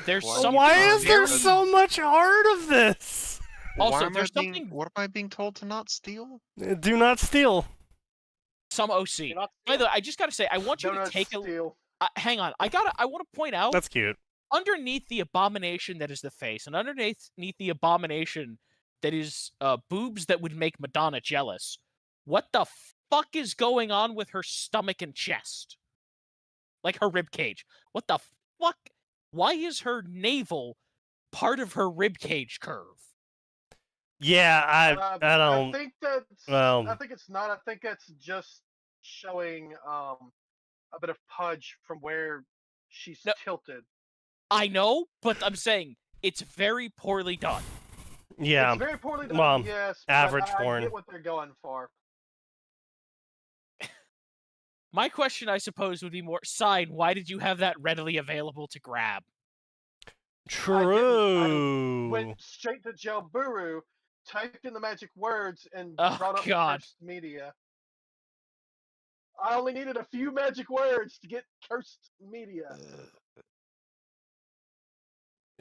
There's Why? something Why is there very- so much art of this? Also, Why am I there's being- something- What am I being told to not steal? Do not steal. some OC? You're not- By the way, I just gotta say, I want you to Donuts take a. steal. Hang on, I want to point out That's cute. underneath the abomination that is the face, and underneath the abomination that is boobs that would make Madonna jealous. What the fuck is going on with her stomach and chest? Like her rib cage. What the fuck? Why is her navel part of her rib cage curve? Yeah, I I don't. think that's. well- I think it's not. I think that's just showing a bit of pudge from where she's No. tilted. I know, but I'm saying it's very poorly done. Yeah. It's very poorly done. well, yes, average but I porn. get what they're going for. My question, I suppose, would be more, Sign, why did you have that readily available to grab? True. Went straight to Jailburu, typed in the magic words, and Oh, brought up God. cursed media. I only needed a few magic words to get cursed media.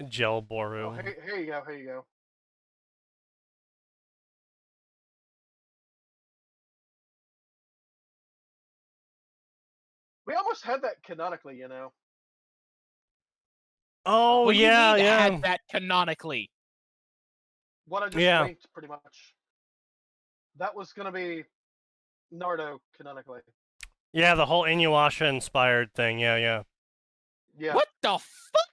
Gel Oh, Boru. here you go. Here you go. We almost had that canonically, you know. Oh What do you yeah, mean yeah. had that canonically? What I just Yeah. linked, pretty much. That was gonna be Nardo canonically. Yeah, the whole Inuyasha inspired thing. Yeah, yeah. Yeah. What the fuck?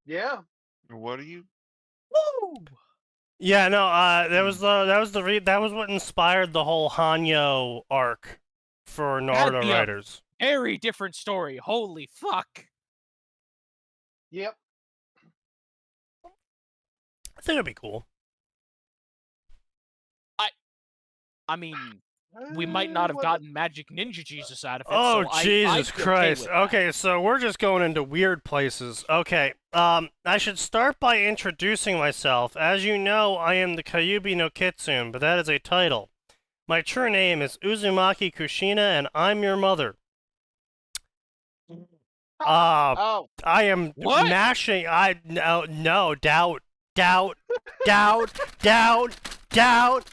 Yeah. What are you? Woo! Yeah, no, that was what inspired the whole Hanyo arc for Naruto be a- writers. Very different story. Holy fuck. Yep. I think it'd be cool. I mean, we might not have Well, gotten Magic Ninja Jesus out of it. Oh so I'd Jesus be Christ! Okay, with that. Okay, so we're just going into weird places. Okay, I should start by introducing myself. As you know, I am the Kyubi no Kitsune, but that is a title. My true name is Uzumaki Kushina, and I'm your mother. Oh, I am What? mashing. No, doubt. out!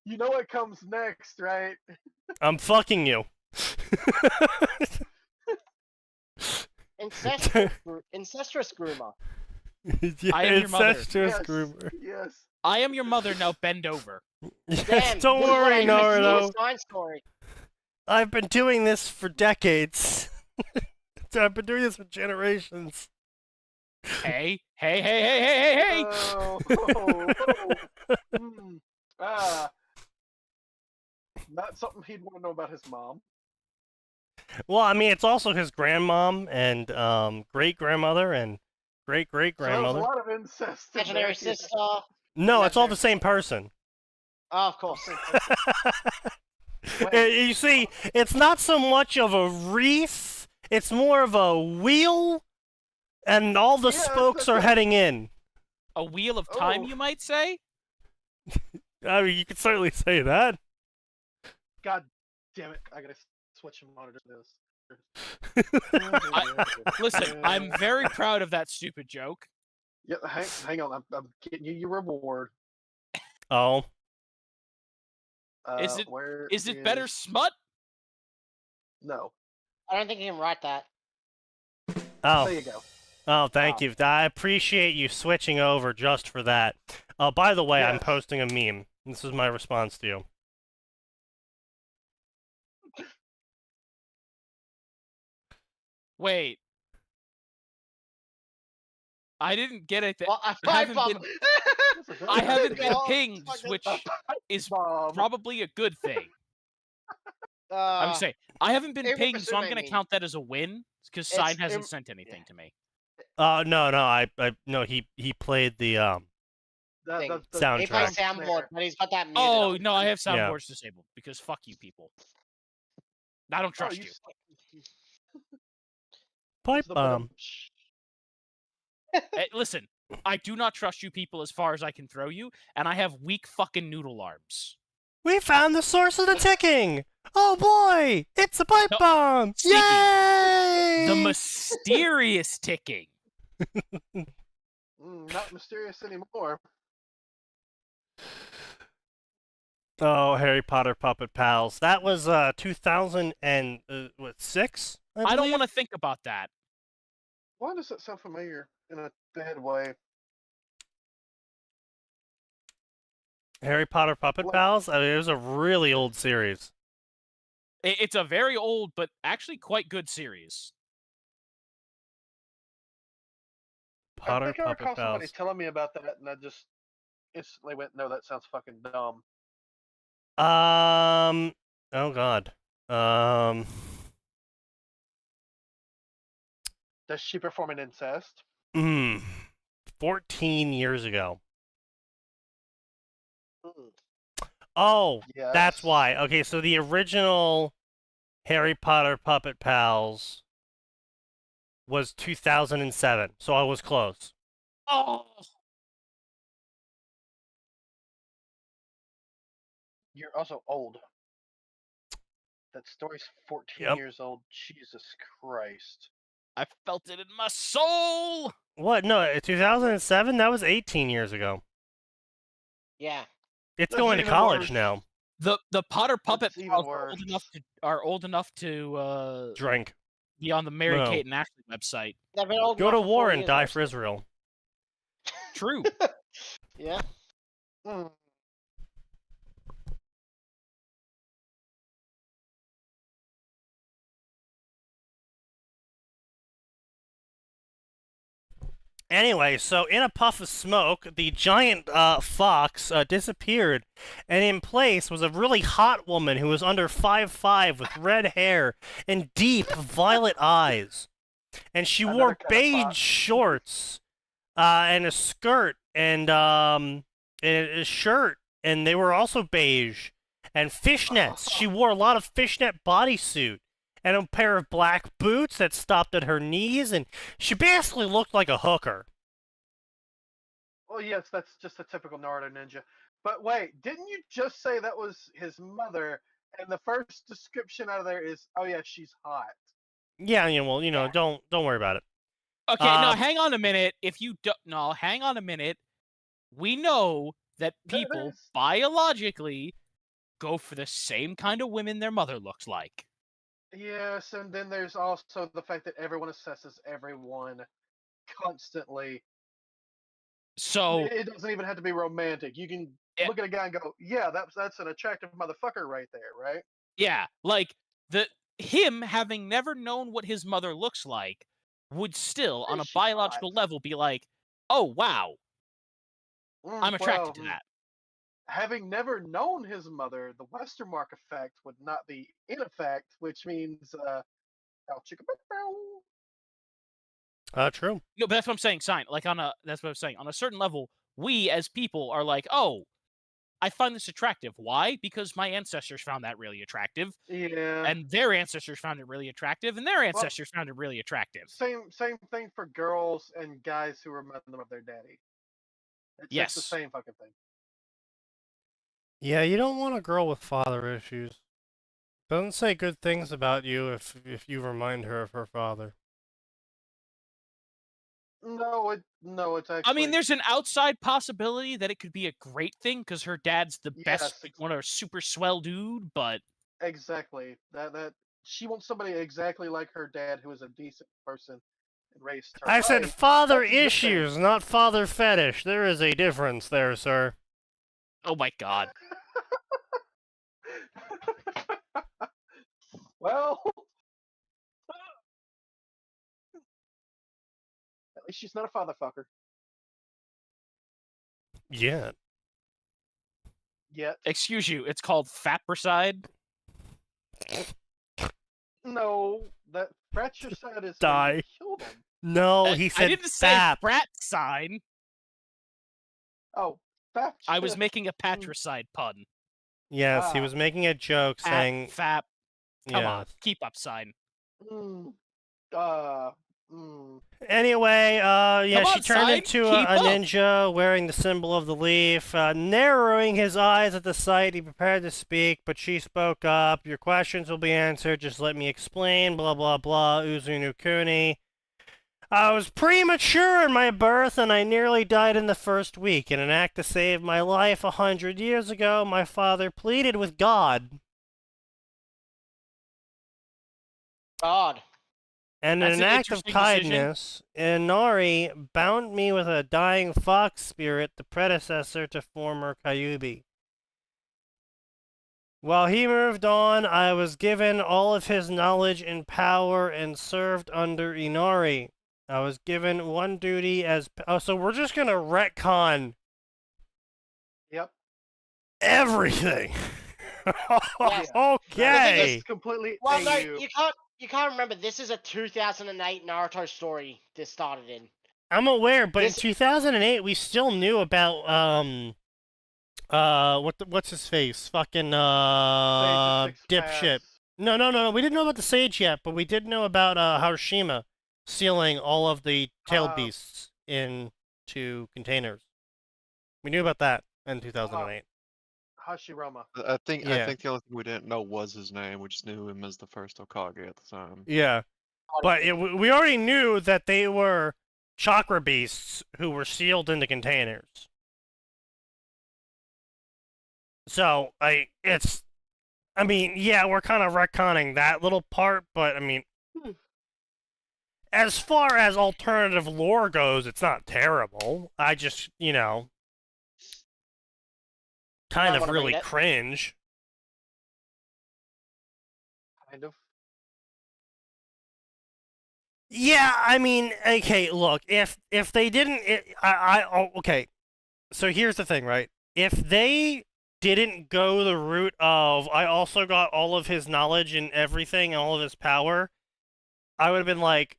You know what comes next, right? I'm fucking you. Incestuous groomer. Yeah, I am your mother. incestuous Yes. groomer. Yes. I am your mother, now bend over. Yes, Damn, don't this is what worry, I used to see in Naruto. the Sign story. I've been doing this for decades. I've been doing this for generations. Hey, hey, hey, hey, hey, hey, hey! Oh, hmm. Not something he'd want to know about his mom. Well, I mean, it's also his grandmom and great grandmother and great great So there was a grandmother. lot of incest. in Imaginary there. sister. No, it's all the Imaginary same person. Oh, of course. You see, it's not so much of a wreath; it's more of a wheel, and all the Yes, spokes that's are a- heading in. A wheel of time, Oh. you might say? I mean, you could certainly say that. God damn it! I gotta switch monitors to this. Listen, I'm very proud of that stupid joke. Yep, hang on. I'm getting you your reward. Oh, Is it- Where Is it better smut? No. I don't think you can write that. oh, There you go. oh! Thank Wow. you. I appreciate you switching over just for that. By the way, I'm Yes. posting a meme. This is my response to you. Wait. I didn't get it. Well, I haven't bomb. been- I haven't been Oh, pinged, fucking- which is Bomb. probably a good thing. I'm saying I haven't been Im- pinged, so I'm assume I gonna mean. count that as a win because It's Sign hasn't im- sent anything to me. No, he played the thing. He soundtrack. plays soundboard, but he's got that muted. Oh up. no, I have Yeah. soundboards disabled because fuck you people. I don't trust you. Pipe bomb. Listen, I do not trust you people as far as I can throw you, and I have weak fucking noodle arms. We found the source of the ticking! Oh boy! It's a pipe No, bomb! Sneaky. Yay! The mysterious ticking. Not mysterious anymore. Oh, Harry Potter Puppet Pals. That was 2006? I don't want to think about that. Why does that sound familiar in a bad way? Harry Potter Puppet What? Pals? I mean, it was a really old series. It's a very old but actually quite good series. I Potter think I recall Puppet somebody Pals. telling me about that, and I just instantly went, "No, that sounds fucking dumb." Oh god. Does she perform an incest? 14 years ago. Mm. Oh, Yes. that's why. Okay, so the original Harry Potter Puppet Pals was 2007, so I was close. Oh, You're also old. That story's 14 Yep. years old. Jesus Christ. I felt it in my soul. What? No, 2007? That was 18 years ago. Yeah. It's That's going to even college worse. now. The Potter puppet even pals worse. are old enough to Drink. be on the Mary No. Kate and Ashley website. They've been old Go to enough for war 4 and years, die actually. for Israel. True. Yeah. Mm. Anyway, so in a puff of smoke, the giant fox disappeared, and in place was a really hot woman who was under 5'5" with red hair and deep violet eyes. And she Another wore kind of beige fox. shorts and a skirt and a shirt, and they were also beige. And fishnets. She wore a lot of fishnet bodysuit and a pair of black boots that stopped at her knees, and she basically looked like a hooker. Well, yes, that's just a typical Naruto ninja. But wait, didn't you just say that was his mother? And the first description out of there is, "Oh yeah, she's hot." Yeah, well, Yeah. don't worry about it. Okay, no, hang on a minute. If you don't, no, hang on a minute. We know that people There's- biologically go for the same kind of women their mother looks like. Yes, and then there's also the fact that everyone assesses everyone constantly. So It doesn't even have to be romantic. You can Yeah. look at a guy and go, "Yeah, that's an attractive motherfucker right there, right?" yeah, like him having never known what his mother looks like would still, on a She's biological hot. level, be like, "Oh wow, I'm attracted to that." Having never known his mother, the Westermark effect would not be in effect, which means, ow, chicka bow. True. No, but that's what I'm saying. Sign like that's what I'm saying. On a certain level, we as people are like, "Oh, I find this attractive." Why? Because my ancestors found that really attractive, Yeah. and their ancestors found it really attractive, and their ancestors found it really attractive. Same thing for girls and guys who remind them of their daddy. It's the Yes. same fucking thing. Yeah, you don't want a girl with father issues. Doesn't say good things about you if you remind her of her father. No, it's actually. I mean, there's an outside possibility that it could be a great thing because her dad's the best, Yes, like, one of a super swell dude, but exactly that she wants somebody exactly like her dad who is a decent person and raised her. I said right. father That's a good thing. issues, not father fetish. There is a difference there, sir. oh my god. Well, at least she's not a father fucker Yeah. yet. Excuse you, it's called fapricide. No, that fratricide is Die. when you kill them. No, he I said didn't say fap. frat sign. Oh, fap. I was making a patricide pun. Yes, he Ah. was making a joke saying, Fap. Come on, yes. keep up sign. Mm, uh, mm. Anyway, yeah, Come she on, turned Sign, into keep a up. ninja wearing the symbol of the leaf. Narrowing his eyes at the sight, he prepared to speak, but she spoke up. Your questions will be answered. Just let me explain. Blah, blah, blah. Uzunu Kuni. I was premature in my birth, and I nearly died in the first week. In an act to save my life 100 years ago, my father pleaded with God. God. And That's in an an act of interesting decision. kindness, Inari bound me with a dying fox spirit, the predecessor to former Kyubi. While he moved on, I was given all of his knowledge and power and served under Inari. I was given one duty as... Oh, so we're just gonna retcon Yep. everything! Yes. Okay! It's completely Well, no, AU. you can't remember. This is a 2008 Naruto story. This started in. I'm aware, but This- in 2008, we still knew about, what's his face? Fucking, Sage of Six dipshit. Paths. No, we didn't know about the Sage yet, but we did know about, Hiroshima sealing all of the tail beasts into containers. We knew about that in 2008. Hashirama. I think Yeah. the only thing we didn't know was his name. We just knew him as the first Hokage at the time. Yeah. But we already knew that they were chakra beasts who were sealed into containers. So, yeah, we're kind of retconning that little part, but, I mean, as far as alternative lore goes, it's not terrible. I just, kind of wanna really read it? cringe. Kind of. Yeah, I mean, okay, look, if they didn't, okay, so here's the thing, right? If they didn't go the route of, I also got all of his knowledge and everything, all of his power, I would have been like,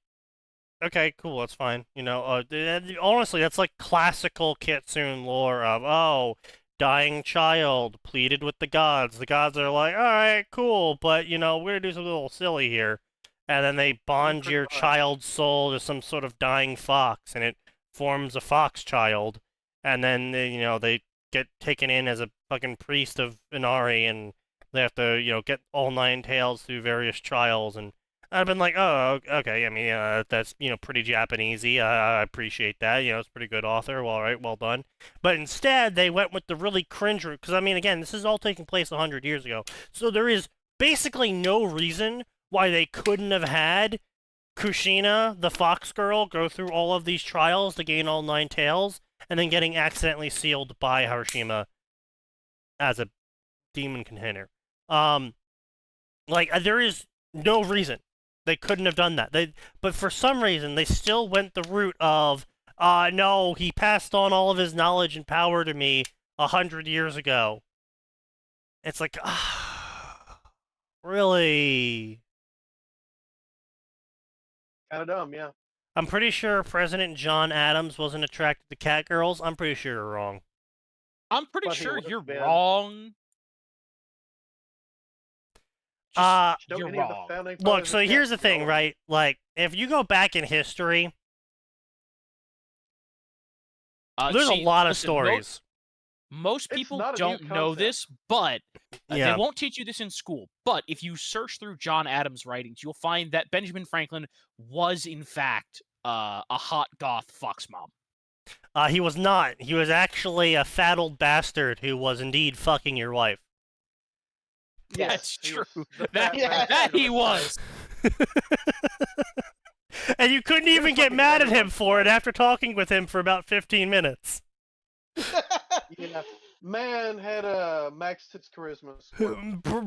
okay, cool, that's fine, honestly, that's like classical Kitsune lore of, oh, dying child, pleaded with the gods are like, alright, cool, but, we're gonna do something a little silly here. And then they bond pretty your much. child's soul to some sort of dying fox, and it forms a fox child. And then, they get taken in as a fucking priest of Inari, and they have to, get all 9 tails through various trials. And I'd been like, oh, okay. I mean, that's pretty Japanesey. I appreciate that. It's a pretty good author. Well, all right, well done. But instead, they went with the really cringe route. Because I mean, again, this is all taking place 100 years ago, so there is basically no reason why they couldn't have had Kushina, the fox girl, go through all of these trials to gain all 9 tails, and then getting accidentally sealed by Harashima as a demon container. There is no reason they couldn't have done that. But for some reason, they still went the route of, no, he passed on all of his knowledge and power to me 100 years ago. It's like, really? Kind of dumb, yeah. I'm pretty sure President John Adams wasn't attracted to cat girls. I'm pretty sure you're wrong. I'm pretty But he sure would've you're been. wrong. Don't You're any of the wrong. founding Look, fathers so have here's cat the thing, girls? right? Like, if you go back in history, there's a lot of listen, stories. Most It's people not a new don't know concept. this, but Yeah. they won't teach you this in school. But if you search through John Adams' writings, you'll find that Benjamin Franklin was, in fact, a hot goth fox mom. He was not. He was actually a fat old bastard who was indeed fucking your wife. Yes, That's he true. was the That, fat Yeah. bastard that of he the was. And you couldn't even get fucking mad at him everyone's for it wife. after talking with him for about 15 minutes. Yeah, man had a max its charisma score.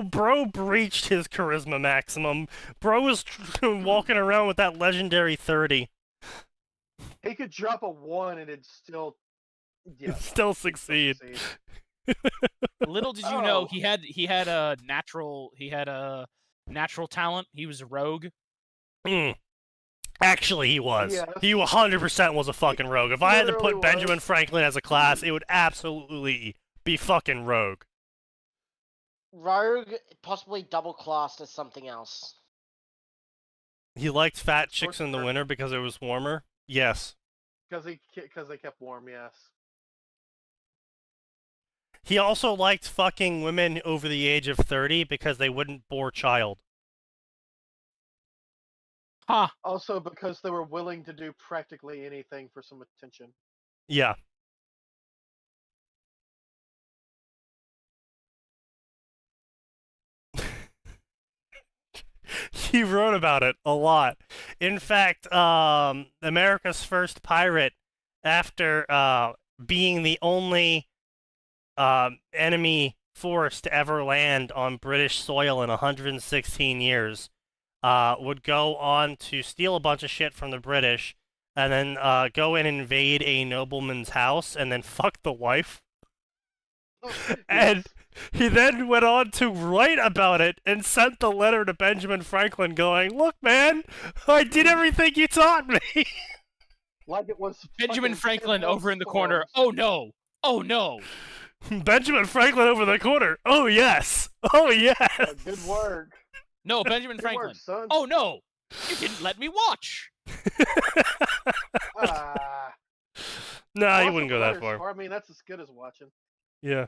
Bro breached his charisma maximum. Bro was walking around with that legendary 30. He could drop a 1 and it'd still, yeah, Still succeed. Little did you know Oh. he had a natural talent. He was a rogue. Actually, he was. Yes. He 100% was a fucking rogue. If I had to literally put Benjamin was. Franklin as a class, it would absolutely be fucking rogue. Rogue, possibly double classed as something else. He liked fat chicks in the Sorcerer. winter because it was warmer. Yes. Because they kept warm, yes. He also liked fucking women over the age of 30 because they wouldn't bore child. Ha! Also because they were willing to do practically anything for some attention. Yeah. He wrote about it a lot. In fact, America's first pirate, after being the only enemy force to ever land on British soil in 116 years, would go on to steal a bunch of shit from the British, and then go and invade a nobleman's house, and then fuck the wife. And he then went on to write about it and sent the letter to Benjamin Franklin going, "Look, man, I did everything you taught me." Like it was Benjamin fucking Franklin 10 over in the corner. storms. Oh no! Oh no! Benjamin Franklin over the corner. Oh, yes. Oh, yes. Good work. No, Benjamin Good Franklin. work, son. Oh no! You didn't let me watch. Ah. Nah, you Watch wouldn't the go that players, far. I mean, that's as good as watching. Yeah.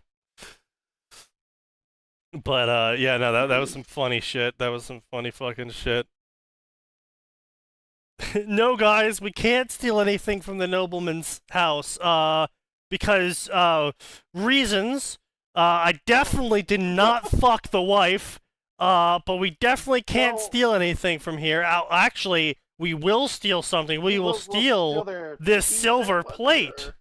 But, yeah, no, that was some funny shit. That was some funny fucking shit. No, guys, we can't steal anything from the nobleman's house, because, reasons. I definitely did not fuck the wife, but we definitely can't Well- steal anything from here. Actually, we will steal something. We will We'll steal their this tea silver set, plate. or-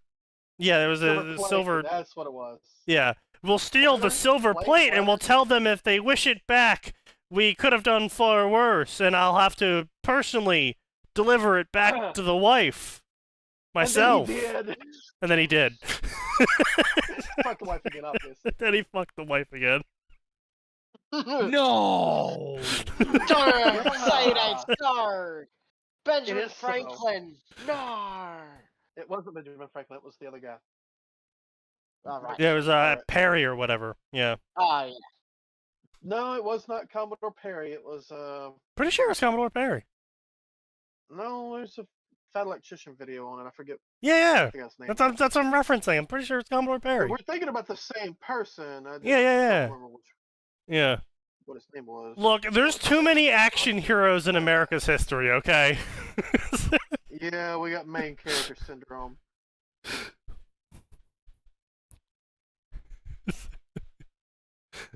Yeah, there was Silver a plate, silver. That's what it was. Yeah, we'll steal the Silver silver plate, plate, and what? we'll tell them if they wish it back, we could have done far worse, and I'll have to personally deliver it back to the wife myself. And then he did. And then he did. Fuck the wife again, obviously. Then he fucked the wife again. No! Don't say that. No. Benjamin is so. Franklin. No. It wasn't Benjamin Franklin, it was the other guy. All right. Yeah, it was Alright. Perry or whatever. Yeah, Oh yeah. No, it was not Commodore Perry. It was pretty sure it was Commodore Perry. no, there's a fat electrician video on it. I forget Yeah, the guy's name. that's what I'm referencing. I'm pretty sure it's Commodore Perry. We're thinking about the same person. I just Yeah, yeah, don't yeah. remember which. Yeah. what his name was. Look, there's too many action heroes in America's history, okay? Yeah, we got main character syndrome.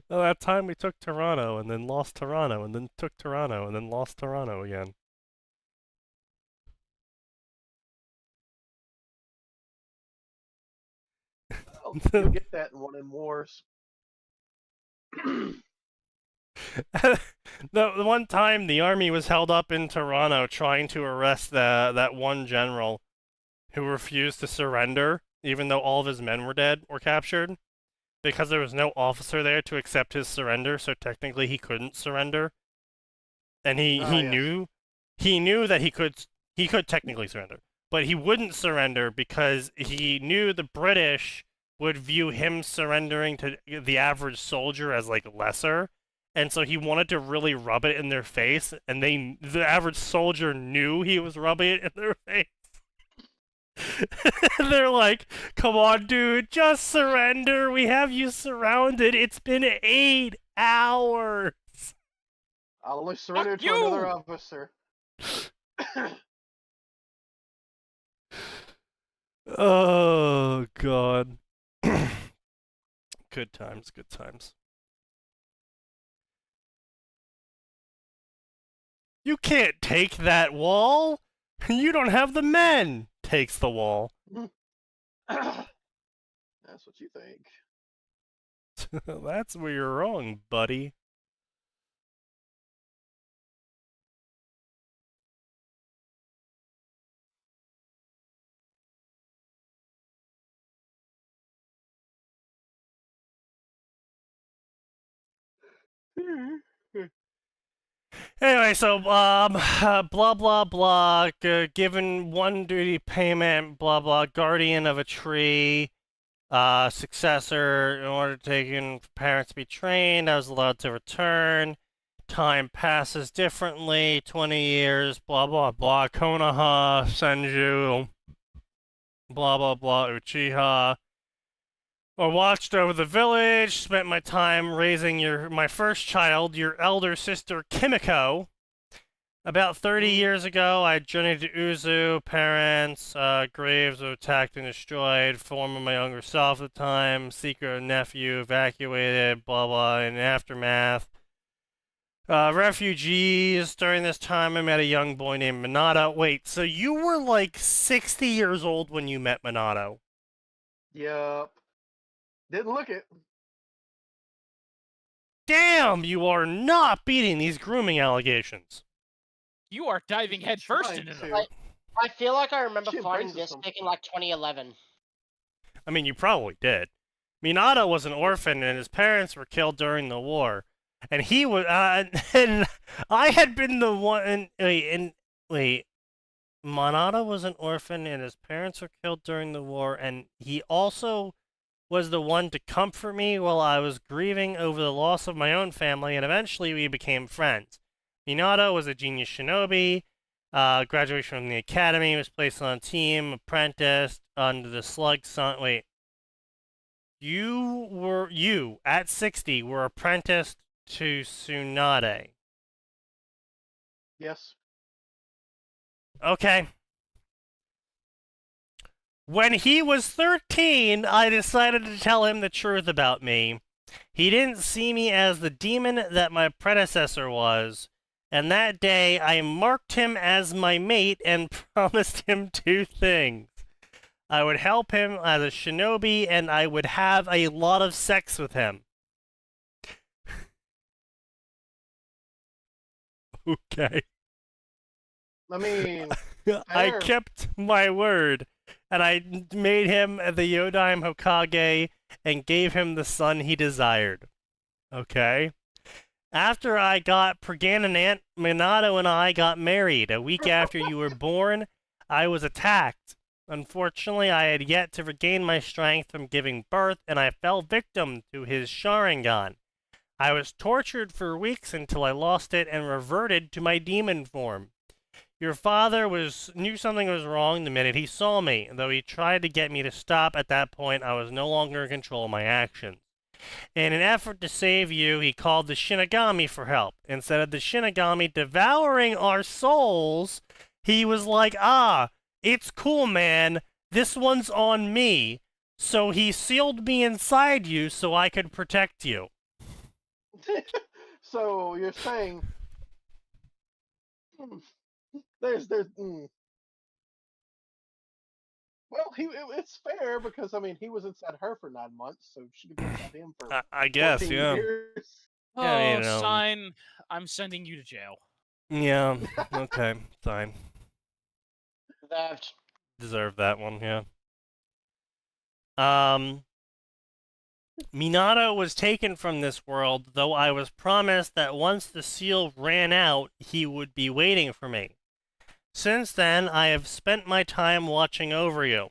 Well, that time we took Toronto, and then lost Toronto, and then took Toronto, and then lost Toronto again. Oh, you'll get that in one in wars. The one time the army was held up in Toronto trying to arrest that one general who refused to surrender, even though all of his men were dead or captured, because there was no officer there to accept his surrender, so technically he couldn't surrender. And he yes. knew that he could technically surrender, but he wouldn't surrender because he knew the British would view him surrendering to the average soldier as like lesser. And so he wanted to really rub it in their face, and the average soldier knew he was rubbing it in their face. They're like, "Come on, dude, just surrender. We have you surrounded. It's been 8 hours." I'll only surrender to you! another officer. Oh, God. Good times, good times. You can't take that wall. You don't have the men. Takes the wall. That's what you think. That's where you're wrong, buddy. Anyway, so, blah, blah, blah, given one duty payment, blah, blah, guardian of a tree, successor, in order to take in for parents to be trained, I was allowed to return. Time passes differently, 20 years, blah, blah, blah, Konoha, Senju, blah, blah, blah, Uchiha. Or watched over the village, spent my time raising my first child, your elder sister Kimiko. About 30 years ago, I journeyed to Uzu, parents, graves were attacked and destroyed, form of my younger self at the time, secret nephew evacuated, blah blah, in aftermath. Refugees, during this time I met a young boy named Minato. Wait, so you were like 60 years old when you met Minato? Yup. Didn't look it. Damn, you are not beating these grooming allegations. You are diving headfirst Trying into to. them. I feel like I remember She finding embraces this them. back in like 2011. I mean, you probably did. Minato was an orphan, and his parents were killed during the war. And he was, and I had been the one. Wait, Minato was an orphan, and his parents were killed during the war, and he also was the one to comfort me while I was grieving over the loss of my own family, and eventually we became friends. Minato was a genius shinobi. Graduation from the academy, was placed on a team, apprenticed under the Slug Sun. Wait. You, at 60, were apprenticed to Tsunade. Yes. Okay. When he was 13, I decided to tell him the truth about me. He didn't see me as the demon that my predecessor was, and that day I marked him as my mate and promised him 2 things. I would help him as a shinobi, and I would have a lot of sex with him. Okay. I mean, I fair. kept my word, and I made him the Yodaime Hokage and gave him the son he desired. Okay? After I got pregnant, Minato and I got married. A week after you were born, I was attacked. Unfortunately, I had yet to regain my strength from giving birth, and I fell victim to his Sharingan. I was tortured for weeks until I lost it and reverted to my demon form. Your father knew something was wrong the minute he saw me. Though he tried to get me to stop, at that point I was no longer in control of my actions. In an effort to save you, he called the Shinigami for help. Instead of the Shinigami devouring our souls, he was like, ah, it's cool, man. This one's on me. So he sealed me inside you so I could protect you. So you're saying there's well, it's fair because I mean he was inside her for 9 months, so she could be inside him for I guess, 14 yeah. years. Yeah, Oh, you know. sign. I'm sending you to jail. Yeah, okay, fine. Deserved. Deserve that one, yeah. Minato was taken from this world, though I was promised that once the seal ran out, he would be waiting for me. Since then, I have spent my time watching over you.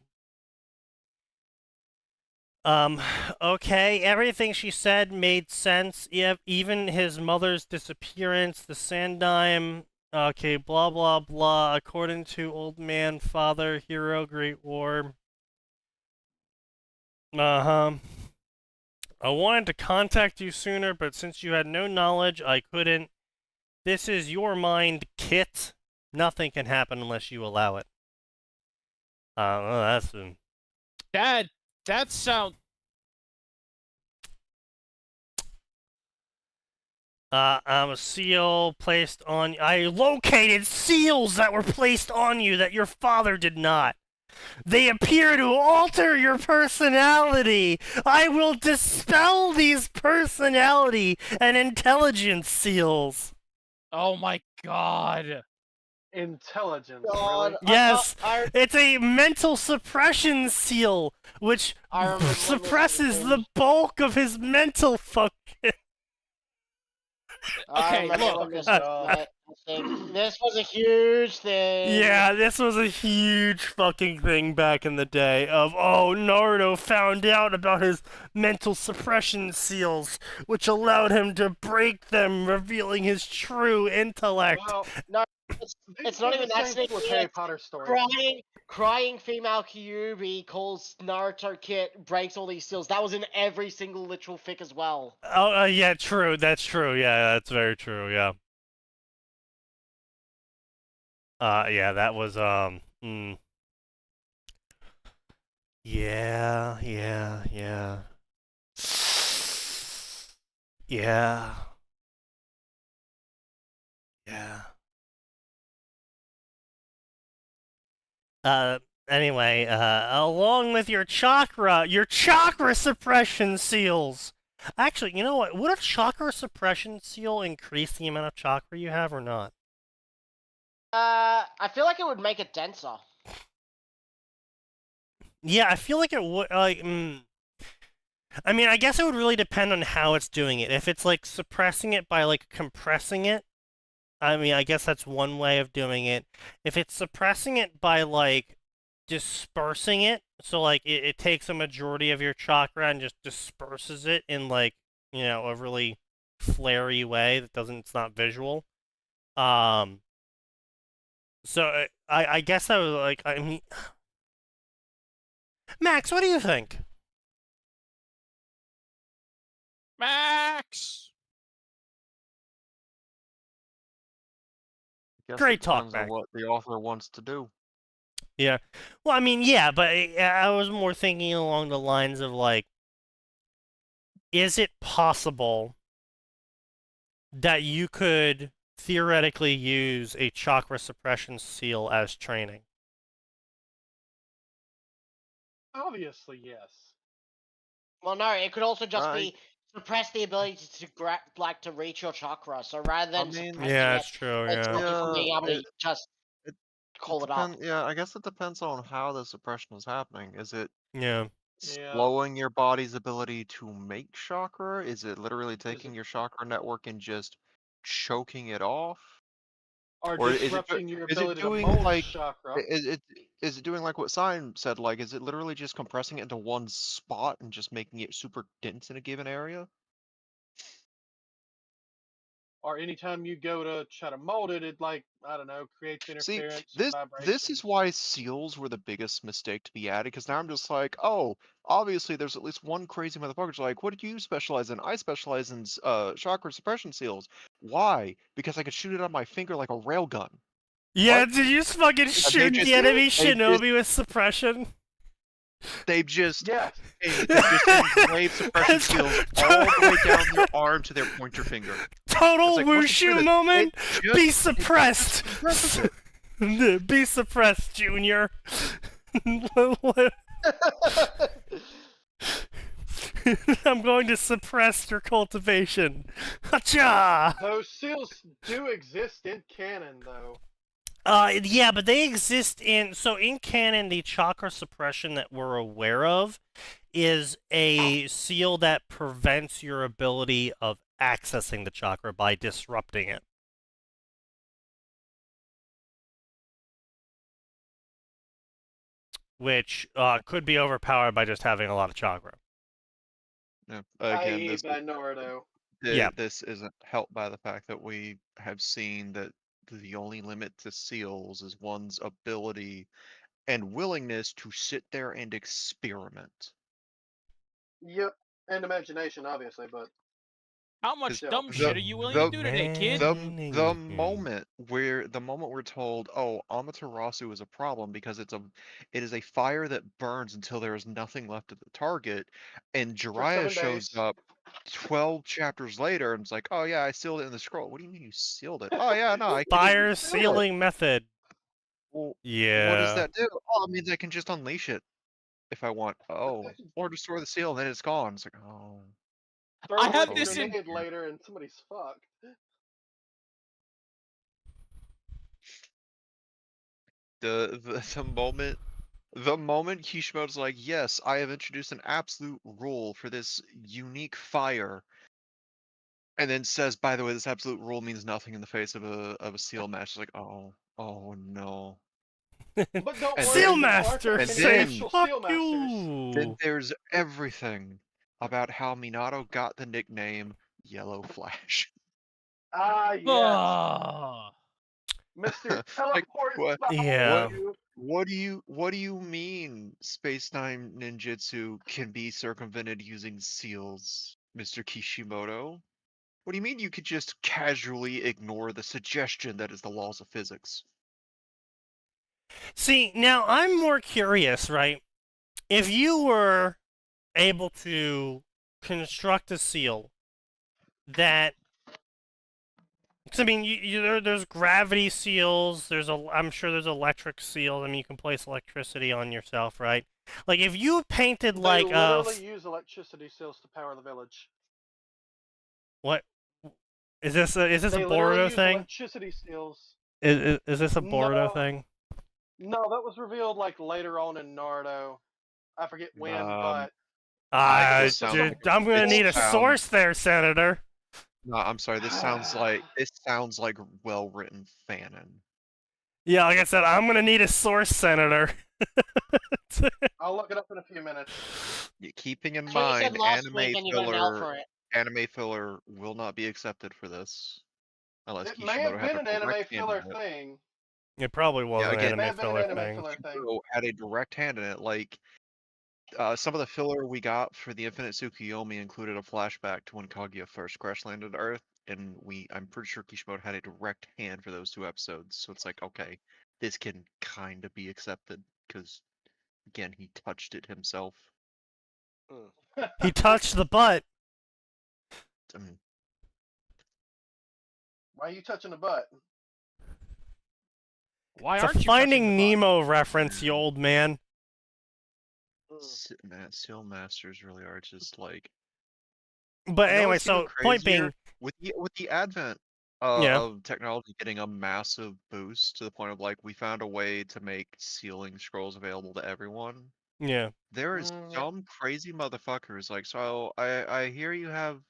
Okay, everything she said made sense, even his mother's disappearance, the Sandime, okay, blah blah blah, according to Old Man, Father, Hero, Great War. Uh-huh. I wanted to contact you sooner, but since you had no knowledge, I couldn't. This is your mind, Kit. Nothing can happen unless you allow it. Well, that's... That sound. I'm a seal placed on... I located seals that were placed on you that your father did not. They appear to alter your personality. I will dispel these personality and intelligence seals. Oh my god. Intelligence, God, really? Yes, I it's a mental suppression seal, which remember when this suppresses the happened. bulk of his mental function. I Okay, remember look. when this Oh, thing. This was a huge thing. Yeah, this was a huge fucking thing back in the day of, oh, Naruto found out about his mental suppression seals, which allowed him to break them, revealing his true intellect. Well, No, these it's not are even the that same sneaky. with Harry It's Potter stories. crying female Kyuubi calls Naruto Kit, breaks all these seals. That was in every single literal fic as well. Oh, yeah, true, that's true, yeah, that's very true, yeah. Yeah, that was, Yeah, yeah, yeah. Yeah. Yeah. Anyway, along with your chakra suppression seals. Actually, you know what? Would a chakra suppression seal increase the amount of chakra you have or not? I feel like it would make it denser. Yeah, I feel like it would, like, I mean, I guess it would really depend on how it's doing it. If it's, like, suppressing it by, like, compressing it, I mean, I guess that's one way of doing it. If it's suppressing it by, like, dispersing it, so, like, it takes a majority of your chakra and just disperses it in, like, you know, a really flary way that doesn't, it's not visual. So, I guess I was, like, I mean... Max, what do you think? Max. Guess Great it talk, depends on Mac. what the author wants to do. Yeah. Well, I mean, yeah, but I was more thinking along the lines of, like, is it possible that you could theoretically use a chakra suppression seal as training? Obviously, yes. Well, no, it could also just I- be suppress the ability to reach your chakra. So rather than mean- suppressing Yeah, it, that's true, it's yeah. not you from being able to it- just it call it up. Yeah, I guess it depends on how the suppression is happening. Is it Yeah. Yeah. slowing your body's ability to make chakra? Is it literally taking it- your chakra network and just choking it off? Or Or is it disrupting your is it ability to doing, mold like, chakra. is it doing like what Sign said? Like, is it literally just compressing it into one spot and just making it super dense in a given area? or anytime you go to try to mold it, it like I don't know creates See, interference, this vibration. is why seals were the biggest mistake to be added, because now I'm just like, oh, obviously there's at least one crazy motherfucker's like, what do you specialize in? I specialize in chakra suppression seals. Why? Because I could shoot it on my finger like a railgun. Yeah, What? did you just fucking shoot just- the enemy they shinobi with suppression? They've just Yes. engraved suppression seals all the way down their arm to their pointer finger. Total It's like, once you do wushu this, moment. it just- Be it suppressed. suppresses it. Be suppressed, Junior. I'm going to suppress your cultivation. Hacha! Those seals do exist in canon, though. Yeah, but they exist in canon. The chakra suppression that we're aware of is a seal that prevents your ability of accessing the chakra by disrupting it. Which could be overpowered by just having a lot of chakra. Yeah. Again, I.e. this, by Naruto. Yeah. this isn't helped by the fact that we have seen that the only limit to seals is one's ability and willingness to sit there and experiment. Yep, and imagination, obviously, but How much Still. dumb shit are you willing the to do today, kid? The moment we're told, oh, Amaterasu is a problem because it is a fire that burns until there is nothing left of the target, and Jiraiya 7 shows days. up 12 chapters later and it's like, oh yeah, I sealed it in the scroll. What do you mean you sealed it? Oh yeah, no, I can Fire just seal it. sealing method. Well, Yeah. what does that do? Oh, it means I can just unleash it if I want. Oh, or destroy the seal and then it's gone. It's like, oh. throw I it have like a this in- grenade later and somebody's fucked. The moment Kishimoto's like, yes, I have introduced an absolute rule for this unique fire, and then says, by the way, this absolute rule means nothing in the face of a seal match. It's like, oh no. But don't And worry, Seal then- there aren't Master any saying, official fuck seal masters. Then you. there's everything about how Minato got the nickname Yellow Flash. Ah, yes. Oh. Mr. Like, Teleport what- Style. Yeah. What do you mean space-time ninjutsu can be circumvented using seals, Mr. Kishimoto? What do you mean you could just casually ignore the suggestion that is the laws of physics? See, now I'm more curious, right? If you were able to construct a seal that, 'cause, I mean, there's gravity seals. I'm sure there's electric seals. I mean, you can place electricity on yourself, right? Like if you painted They like literally use electricity seals to power the village. what is this? Is this a They literally Boruto use thing? electricity seals. Is this a Boruto No. thing? No, that was revealed like later on in Naruto. I forget when, but I just sound Dude, like I'm gonna it's need a found- source there, Senator. No, I'm sorry. This sounds like well-written fanon. Yeah, like I said, I'm gonna need a source, Senator. I'll look it up in a few minutes. Keeping in That's what you said mind, last week and you got an L for it. anime filler will not be accepted for this, unless It may have Kishimoto had been a an anime direct hand filler in it. thing. It probably was an again, It may anime have been an filler anime thing. filler thing. Kishimoto had a direct hand in it. Like some of the filler we got for the Infinite Tsukuyomi included a flashback to when Kaguya first crash landed Earth, and I'm pretty sure Kishimoto had a direct hand for those 2 episodes. So it's like, okay, this can kind of be accepted because, again, he touched it himself. He touched the butt. I mean, Why are you touching the butt? Why It's aren't a you Finding touching the butt? Nemo reference, you old man. Seal Masters really are just like. But You know anyway, what's even so point crazier? being, With the advent Yeah. of technology getting a massive boost to the point of like we found a way to make sealing scrolls available to everyone. yeah. There is Yeah. some crazy motherfuckers like, so I hear you have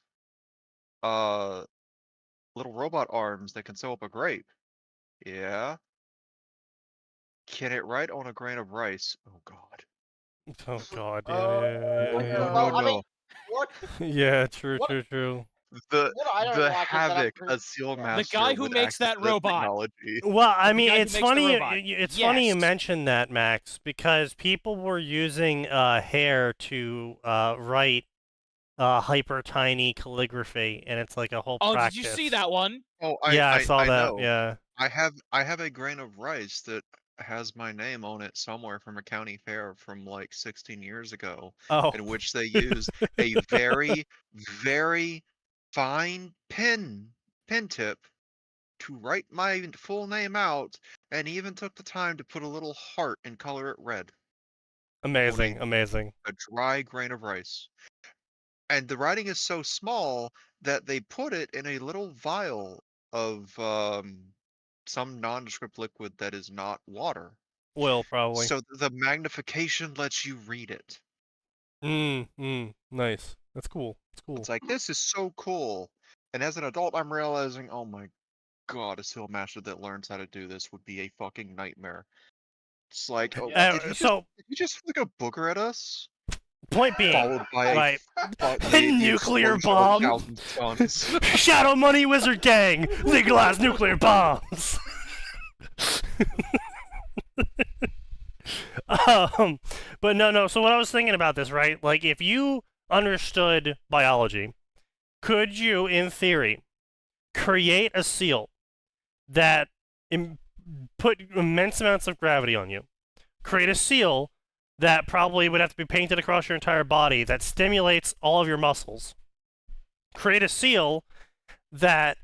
little robot arms that can sew up a grape. Yeah. Can it write on a grain of rice? Oh god. Oh god, Oh, yeah. Well, I mean, what? Yeah, true. What- True. The What I don't the like is that havoc I'm a seal yeah. master guy who with makes access that to this robot. technology. Well, I The mean, guy who it's makes the funny. robot. It's funny you Yes. mentioned that, Max, because people were using hair to write hyper tiny calligraphy, and it's like a whole Oh, practice. did you see that one? Oh, Yeah, I saw that. know. Yeah. I have a grain of rice that has my name on it somewhere from a county fair from like 16 years ago, Oh. in which they used a very, very fine pen tip to write my full name out, and even took the time to put a little heart and color it red. Amazing, Only amazing. a dry grain of rice. And the writing is so small that they put it in a little vial of some nondescript liquid that is not water. Will probably. So the magnification lets you read it. Nice. That's cool. It's cool. It's like, this is so cool. And as an adult, I'm realizing, oh my god, a seal master that learns how to do this would be a fucking nightmare. It's like, oh, Yeah. did you just flick a booger at us? Point being, Followed by right. the Nuclear explosion of bomb. 1,000 suns. Shadow Money Wizard Gang, legalize nuclear bombs. But no. So what I was thinking about this, right? Like, if you understood biology, could you, in theory, create a seal that put immense amounts of gravity on you? Create a seal that probably would have to be painted across your entire body that stimulates all of your muscles. Create a seal that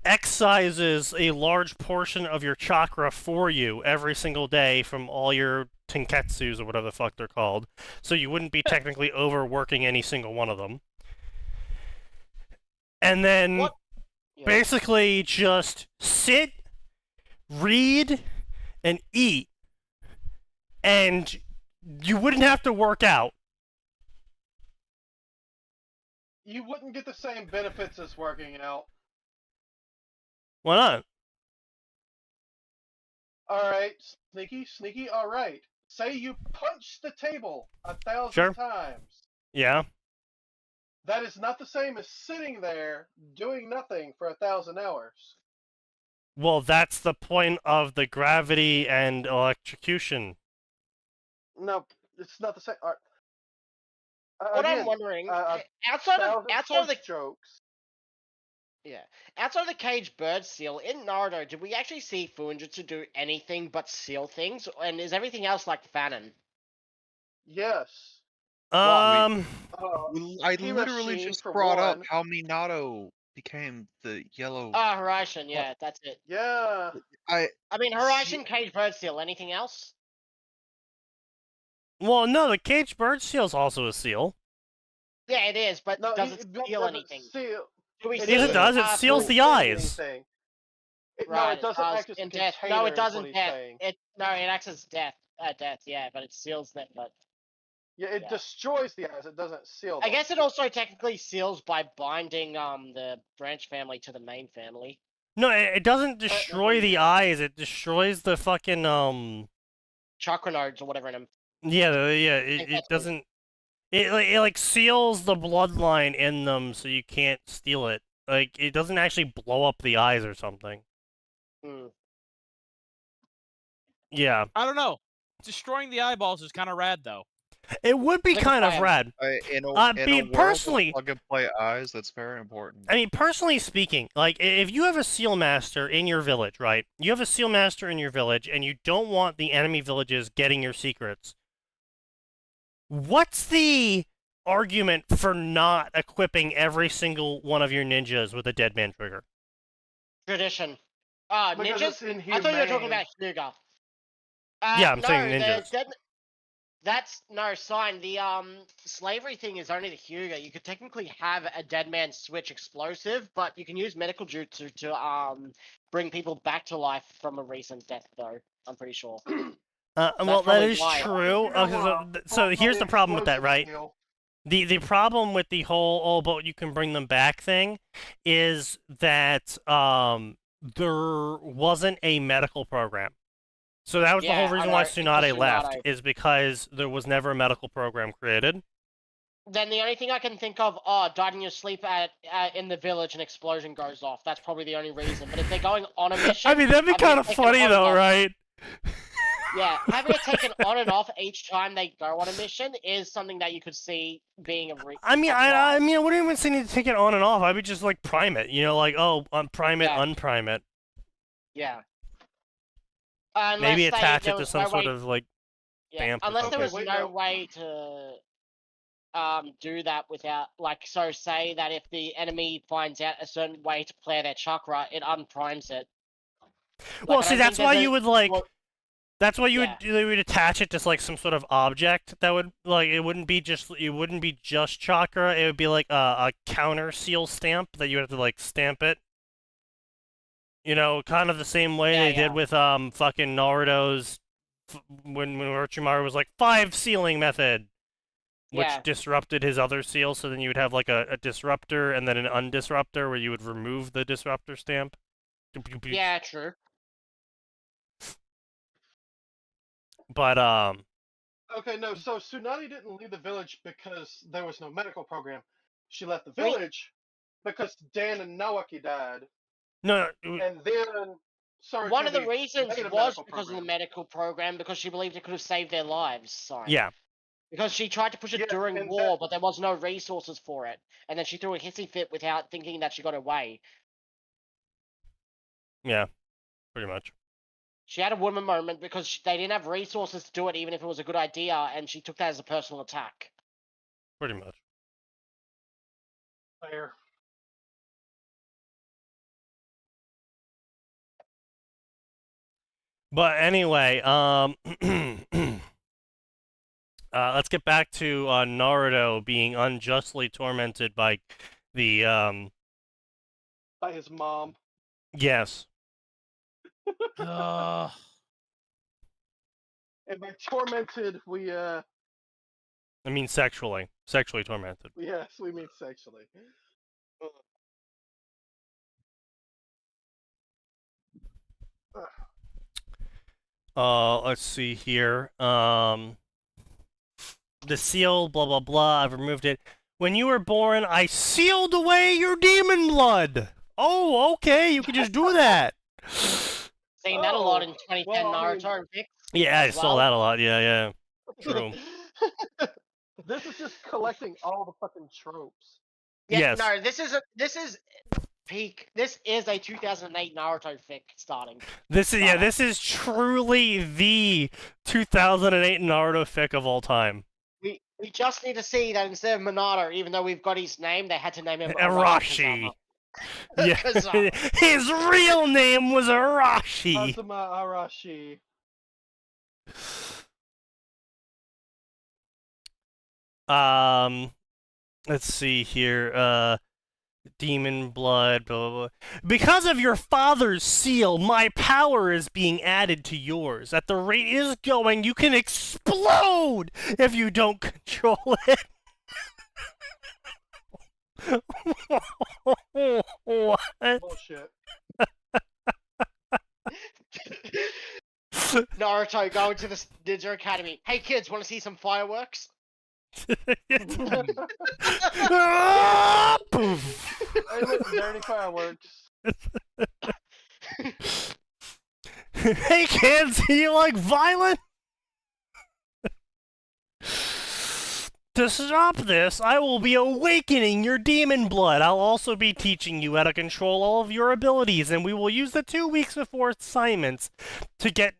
excises a large portion of your chakra for you every single day from all your tenketsus or whatever the fuck they're called, so you wouldn't be technically overworking any single one of them. And then What? Yeah. basically just sit, read, and eat, and you wouldn't have to work out. You wouldn't get the same benefits as working out. Why not? Alright, sneaky, alright. Say you punch the table 1,000 Sure. times. Yeah. That is not the same as sitting there doing nothing for 1,000 hours. Well, that's the point of the gravity and electrocution. No, it's not the same. What I'm wondering, outside of the jokes. Yeah. Outside of the caged bird seal, in Naruto, did we actually see Fuinjutsu do anything but seal things? And is everything else like Fanon? Yes. I Hiroshi, literally just for brought up one. how Minato became the yellow. Ah, Horizon, yeah, that's it. Yeah. I mean, Horizon, caged bird seal, anything else? Well, no, the caged bird seal is also a seal. Yeah, it is, but No, does it seal doesn't anything? Seal. Do we Yes, see it does. It past seals the eyes. Anything. No, Right, it doesn't act as a in death. container. No, it is what doesn't he's death. saying. It acts as death. Death, yeah, but it seals them. But Yeah, it yeah. destroys the eyes. It doesn't seal I them. guess it also technically seals by binding the branch family to the main family. No, it doesn't destroy the yeah. eyes. It destroys the fucking Chakra nodes or whatever in them. Yeah. think It that's doesn't. It like seals the bloodline in them, so you can't steal it. Like, it doesn't actually blow up the eyes or something. Hmm. Yeah. I don't know. Destroying the eyeballs is kind of rad, though. It would be Like a kind of fan. rad. In a being world personally- of plug-and-play eyes, that's very important. I mean, personally speaking, like, if you have a seal master in your village, right? You have a seal master in your village, and you don't want the enemy villages getting your secrets. What's the argument for not equipping every single one of your ninjas with a dead man trigger? Tradition. Because Ninjas? it's I thought you were talking inhumane. about Hyuga. Yeah, I'm saying no, ninjas. That's no sign. The slavery thing is only the Hyuga. You could technically have a dead man switch explosive, but you can use medical jutsu to bring people back to life from a recent death, though. I'm pretty sure. Well, that probably is why. true. So here's the problem with that, right? The problem with the whole but you can bring them back thing is that there wasn't a medical program. So that was the Yeah, whole reason I why know, Tsunade because left, Tsunade- is because there was never a medical program created. then the only thing I can think of, died in your sleep in the village, an explosion goes off. That's probably the only reason. But if they're going on a mission, I mean, that'd be having kind it of taken funny on and though, off- right? Yeah, having it taken on and off each time they go on a mission is something that you could see being a. I mean, I mean, I wouldn't even say need to take it on and off. I would just like prime it. You know, like prime it, Yeah. unprime it. Yeah. Maybe Unless attach there it to was some no sort way- of like Yeah, stamp or unless there was something. no Wait, no. way to do that without, like, so say that if the enemy finds out a certain way to play their chakra, it unprimes it. Well, Like, I see, don't that's think why there's you a- would like. well, That's why you yeah. would attach it to like some sort of object that would like it wouldn't be just chakra. It would be like a counter seal stamp that you have to like stamp it. You know, kind of the same way Yeah, they yeah. did with fucking Naruto's when Orochimaru was like 5 sealing method, which Yeah. disrupted his other seal. So then you would have like a disruptor and then an undisruptor where you would remove the disruptor stamp. Yeah, true. But Okay, no. So Tsunade didn't leave the village because there was no medical program. She left the Wait. village because Dan and Nawaki died, no, and then sorry. One of the reasons negative was medical because of the program. medical program, because she believed it could have saved their lives. Sorry. yeah. Because she tried to push it Yeah, during and war, but there was no resources for it. And then she threw a hissy fit without thinking that she got away. Yeah, pretty much. She had a woman moment because they didn't have resources to do it, even if it was a good idea, and she took that as a personal attack. Pretty much. Fair. But anyway, let's get back to Naruto being unjustly tormented by the By his mom. yes. Ugh. And by tormented, we I mean sexually tormented. yes, we mean sexually. Let's see here. The seal, blah blah blah. I've removed it. When you were born, I sealed away your demon blood. Oh, okay. You could just do that. Seen that a lot in 2010 well, I mean- Naruto and Vic. Yeah, I as saw well. that a lot. Yeah, yeah. True. This is just collecting all the fucking tropes. Yeah, Yes. no, this is peak. This is a 2008 Naruto fic starting. This is truly the 2008 Naruto fic of all time. We just need to see that instead of Minato, even though we've got his name, they had to name him Arashi. Yeah. Kazama. His real name was Arashi. Kazuma Arashi. Let's see here. Demon blood, blah, blah, blah. Because of your father's seal, my power is being added to yours. At the rate it is going, you can explode if you don't control it. What? Bullshit. Naruto going to the Ninja Academy. Hey kids, want to see some fireworks? Ah, poof. Hey, look, dirty fireworks. Hey kids, you like violent? To stop this, I will be awakening your demon blood. I'll also be teaching you how to control all of your abilities, and we will use the 2 weeks before assignments to get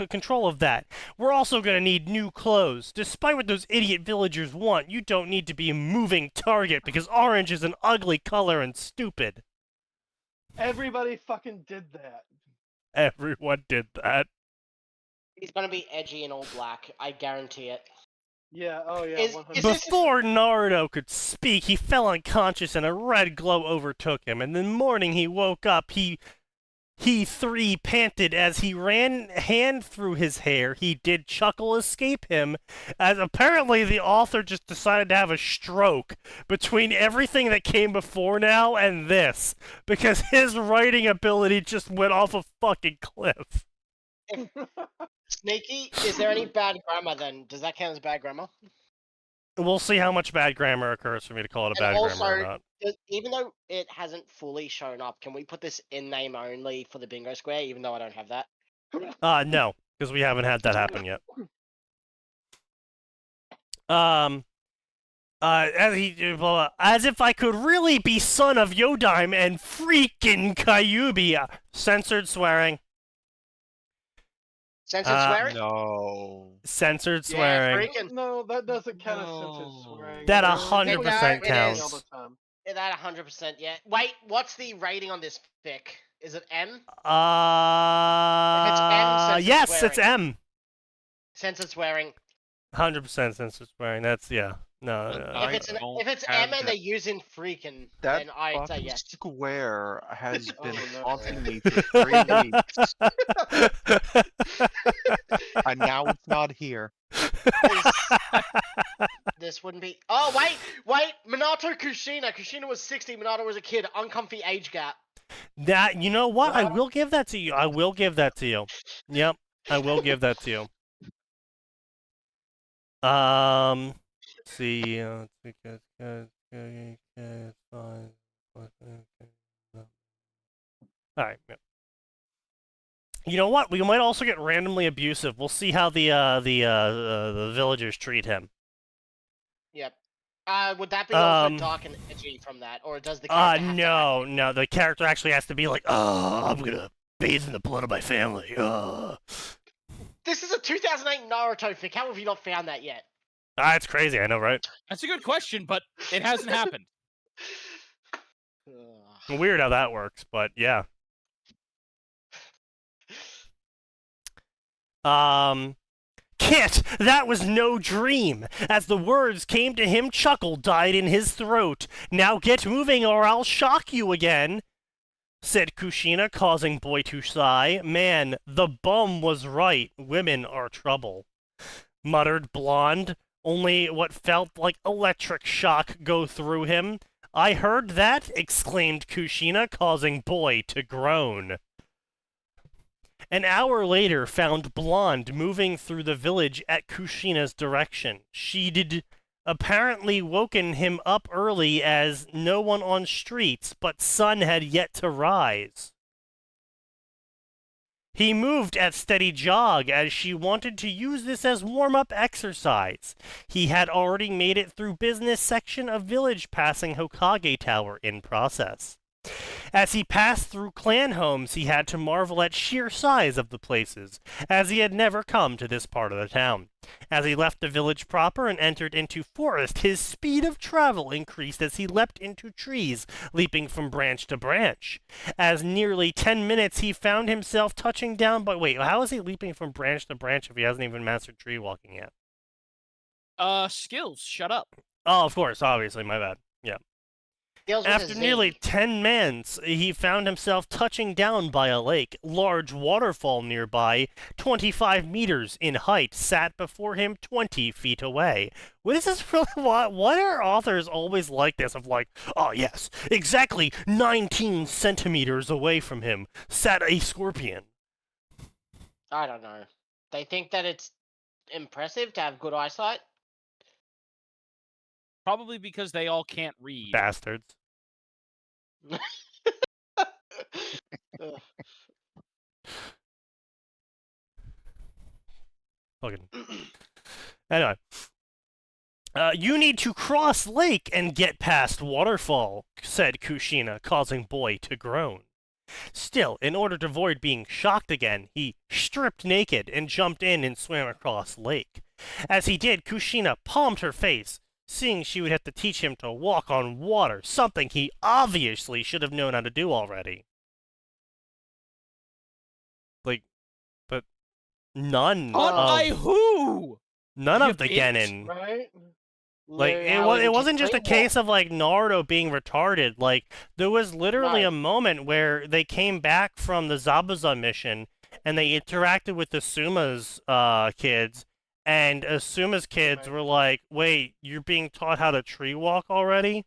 control of that. We're also going to need new clothes. Despite what those idiot villagers want, you don't need to be a moving target because orange is an ugly color and stupid. Everybody fucking did that. Everyone did that. He's gonna be edgy in all black. I guarantee it. Yeah, oh yeah, Is 100%. this- Before Naruto could speak, he fell unconscious and a red glow overtook him. And the morning he woke up, he panted as he ran hand through his hair. He did chuckle escape him, as apparently the author just decided to have a stroke between everything that came before now and this, because his writing ability just went off a fucking cliff. Sneaky, is there any bad grammar then? Does that count as bad grammar? We'll see how much bad grammar occurs for me to call it a bad And grammar or also, not. even though it hasn't fully shown up, can we put this in name only for the bingo square, even though I don't have that? No, because we haven't had that happen yet. As if I could really be son of Yodime and freaking Kyubi. Censored swearing. Censored swearing? No. Censored Yeah, swearing. freaking. No, that doesn't count as censored swearing. That It's 100% it counts. all the time. Yeah, that 100%, yeah. Wait, what's the rating on this fic? Is it M? censored Yes, it's swearing. M. Censored swearing. 100% censored swearing. That's, yeah. No. I If it's don't have M and that. they're using freaking, That then I'd say fucking yes. square has Oh, been no. haunting me for 3 weeks, and now it's not here. This wouldn't be. Oh wait! Minato Kushina. Kushina was 60. Minato was a kid. Uncomfy age gap. That, you know what? I Wow. will give that to you. I will give that to you. Yep, I will give that to you. Let's see. Alright. You know what? We might also get randomly abusive. We'll see how the villagers treat him. Yep. Would that be also Um, dark and edgy from that, or does the character have to act? No. The character actually has to be like, I'm gonna bathe in the blood of my family. This is a 2008 Naruto fic. How have you not found that yet? It's crazy. I know, right? That's a good question, but it hasn't happened. Ugh. Weird how that works, but yeah. Kit, that was no dream. As the words came to him, chuckle died in his throat. Now get moving or I'll shock you again, said Kushina, causing Boy to sigh. Man, the bum was right. Women are trouble, muttered Blonde, only what felt like electric shock go through him. I heard that, exclaimed Kushina, causing Boy to groan. An hour later found Blonde moving through the village at Kushina's direction. She'd apparently woken him up early as no one on streets, but sun had yet to rise. He moved at steady jog as she wanted to use this as warm-up exercise. He had already made it through business section of village, passing Hokage Tower in process. As he passed through clan homes, he had to marvel at sheer size of the places, as he had never come to this part of the town. As he left the village proper and entered into forest, his speed of travel increased as he leapt into trees, leaping from branch to branch. As nearly 10 minutes, he found himself touching down by... Wait, how is he leaping from branch to branch if he hasn't even mastered tree walking yet? Skills. Shut up. Oh, of course, obviously, my bad. Yeah. Deals with a After Z. nearly 10 minutes, he found himself touching down by a lake. Large waterfall nearby, 25 meters in height, sat before him 20 feet away. What is this really? What are authors always like this? Of like, oh yes, exactly 19 centimeters away from him sat a scorpion. I don't know. They think that it's impressive to have good eyesight. Probably because they all can't read. Bastards. Ugh. Fucking. Anyway. You need to cross lake and get past waterfall, said Kushina, causing Boy to groan. Still, in order to avoid being shocked again, he stripped naked and jumped in and swam across lake. As he did, Kushina palmed her face, seeing she would have to teach him to walk on water, something he obviously should have known how to do already. Like, but none By of who? none You of the bitch. Genin. Right? Like it wasn't just a case of like Naruto being retarded. Like there was literally No. a moment where they came back from the Zabuza mission and they interacted with the Suma's kids, and Suma's kids Right. were like, "Wait, you're being taught how to tree walk already?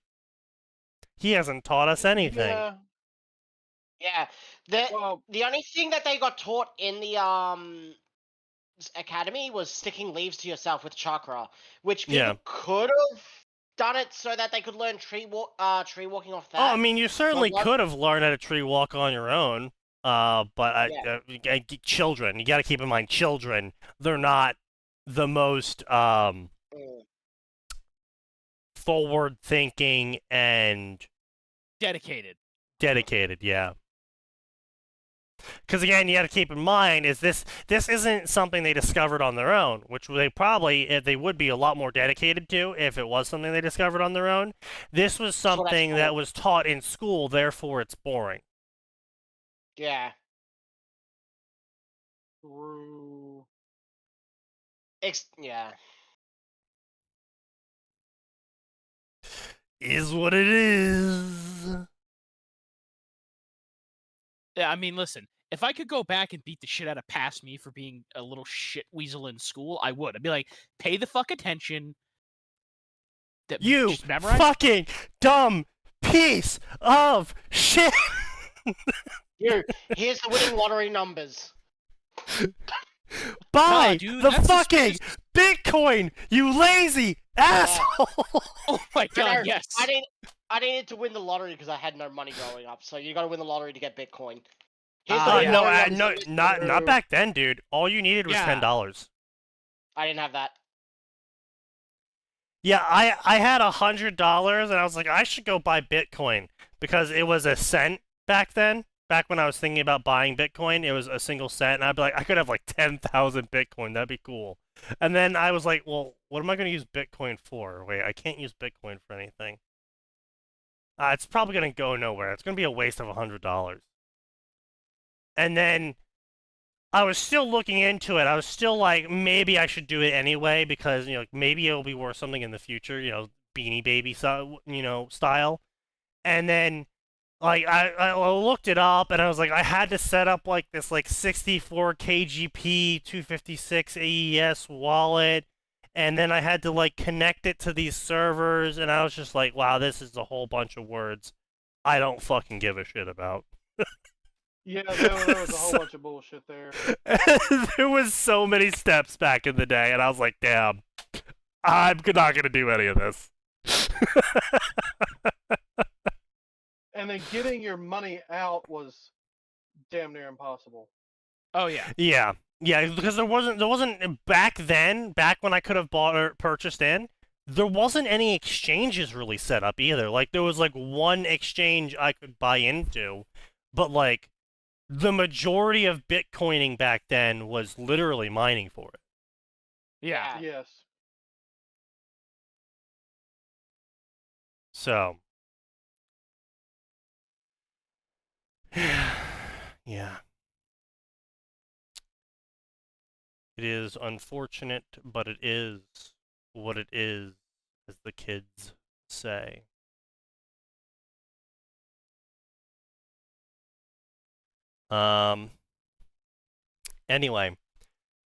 He hasn't taught us anything." Yeah. Yeah. The Well, the only thing that they got taught in the academy was sticking leaves to yourself with chakra, which people Yeah. could have done it so that they could learn tree walking off that. Oh, I mean, you certainly what- could have learned how to tree walk on your own. But children, you got to keep in mind, children, they're not the most Mm. forward-thinking and Dedicated. dedicated. Yeah. Because again, you got to keep in mind is this isn't something they discovered on their own, which they would be a lot more dedicated to if it was something they discovered on their own. This was So that's something that cool. was taught in school, therefore it's boring. Yeah. True. Yeah. Is what it is. Yeah, I mean, listen. If I could go back and beat the shit out of past me for being a little shit weasel in school, I would. I'd be like, pay the fuck attention. You just memorize. fucking dumb piece of shit. Here's the winning lottery numbers. Buy Nah, dude, the that's fucking Bitcoin, you lazy asshole. Oh my god, yes. I needed to win the lottery because I had no money growing up. So you got to win the lottery to get Bitcoin. Here's the winning No, lottery no, numbers. not back then, dude. All you needed was Yeah. $10. I didn't have that. Yeah, I had $100 and I was like, I should go buy Bitcoin because it was a cent back then. Back when I was thinking about buying Bitcoin, it was a single cent, and I'd be like, I could have like 10,000 Bitcoin. That'd be cool. And then I was like, well, what am I going to use Bitcoin for? Wait, I can't use Bitcoin for anything. It's probably going to go nowhere. It's going to be a waste of $100. And then I was still looking into it. I was still like, maybe I should do it anyway because, maybe it'll be worth something in the future, Beanie Baby style. And then like I looked it up and I was like, I had to set up like this like 64 KGP 256 AES wallet, and then I had to like connect it to these servers, and I was just like, wow, this is a whole bunch of words I don't fucking give a shit about. Yeah, there was a whole bunch of bullshit there. There was so many steps back in the day, and I was like, damn, I'm not gonna do any of this. And then getting your money out was damn near impossible. Oh yeah. Yeah, because there wasn't back then, back when I could have bought or purchased in, there wasn't any exchanges really set up either. Like there was like one exchange I could buy into, but like the majority of Bitcoining back then was literally mining for it. Yeah. Yes. So yeah. It is unfortunate, but it is what it is, as the kids say. Anyway.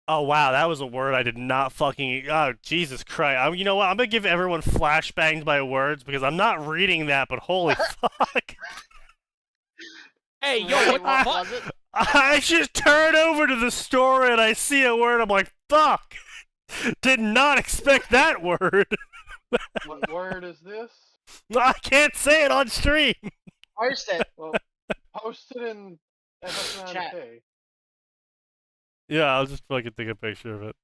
Oh, wow, that was a word I did not fucking... Oh, Jesus Christ. You know what? I'm gonna give everyone flashbangs by words, because I'm not reading that, but holy fuck. Hey, yo, Wait, what was it? I just turn over to the store and I see a word, I'm like, fuck! Did not expect that word! What word is this? I can't say it on stream! Post it. Well, post it in FS9K. Yeah, I'll just fucking take a picture of it.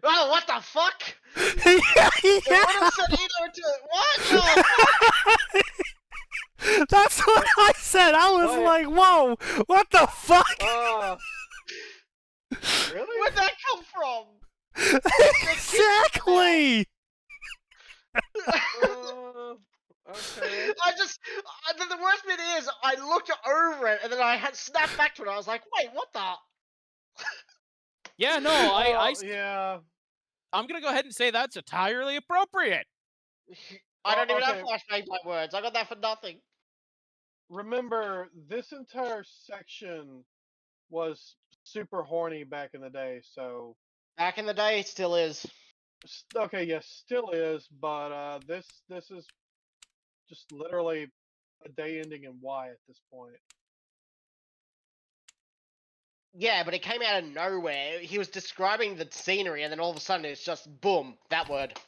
Oh, what the fuck? Yeah. What else said Eno to what? The fuck? That's what I said! I was What? like, whoa! What the fuck? Really? Where'd that come from? Exactly! Okay. The worst bit is, I looked over it and then I had snapped back to it. I was like, wait, what the? Yeah, no, Yeah. I'm gonna go ahead and say that's entirely appropriate. I don't even have Okay. flashbang by words. I got that for nothing. Remember, this entire section was super horny back in the day, so... Back in the day, it still is. Okay, yes, still is, but this is just literally a day ending in Y at this point. Yeah, but it came out of nowhere. He was describing the scenery, and then all of a sudden it's just boom, that word.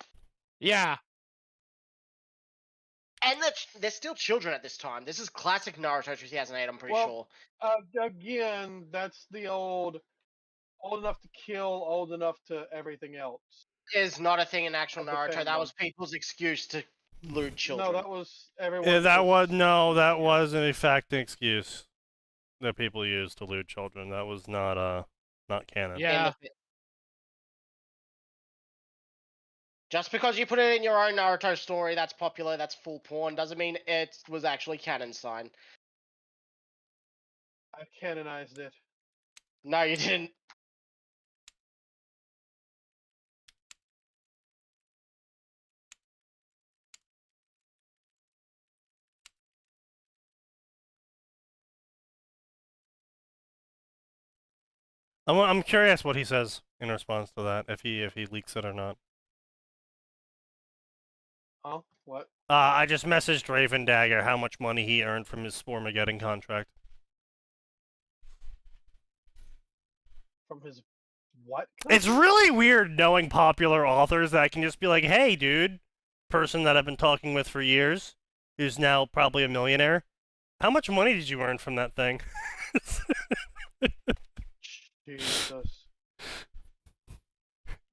Yeah. And they're still children at this time. This is classic Naruto 2008, I'm pretty Well, sure. Again, that's the old enough to kill, old enough to everything else. Is not a thing in actual Of the Naruto. That fandom. was people's excuse to lewd children. No, that was everyone. Yeah, that was just no, that using it. was in fact an excuse that people used to lewd children. That was not canon. Yeah. Just because you put it in your own Naruto story that's popular, that's full porn, doesn't mean it was actually canon, sign. I canonized it. No, you didn't. I'm curious what he says in response to that, if he leaks it or not. Huh? What? I just messaged Raven Dagger how much money he earned from his Spormageddon contract. From his what? It's really weird knowing popular authors that I can just be like, hey, dude, person that I've been talking with for years, who's now probably a millionaire, how much money did you earn from that thing? Jesus.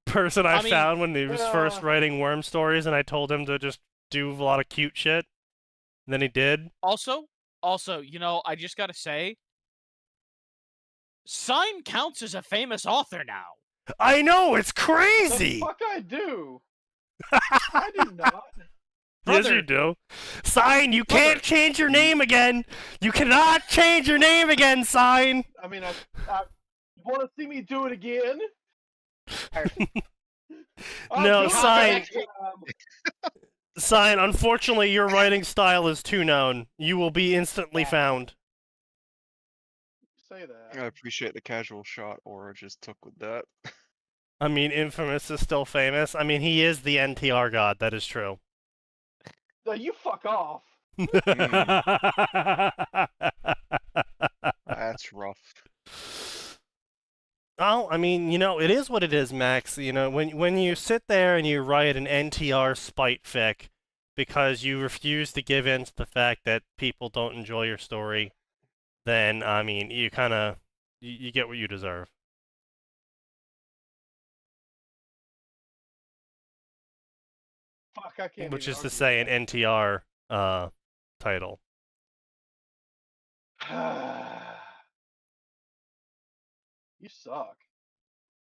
Person I mean, found when he was first writing worm stories, and I told him to just do a lot of cute shit. And then he did. Also, you know, I just gotta say, Sign counts as a famous author now. I know, it's crazy! The fuck I do? I do not. Yes, Brother. you do. Sign, you can't change your name again! You cannot change your name again, Sign! I mean, I want to see me do it again? No, do it Sign. next time. Sign, unfortunately, your writing style is too known. You will be instantly found. Say that. I appreciate the casual shot Aura just took with that. I mean, Infamous is still famous. I mean, he is the NTR god, that is true. No, you fuck off. That's rough. Oh, I mean, you know, it is what it is, Max. You know, when you sit there and you write an NTR spite fic because you refuse to give in to the fact that people don't enjoy your story, then, I mean, you kind of, you get what you deserve. Fuck, I can't. Which even is to argue say with an NTR title. that. You suck.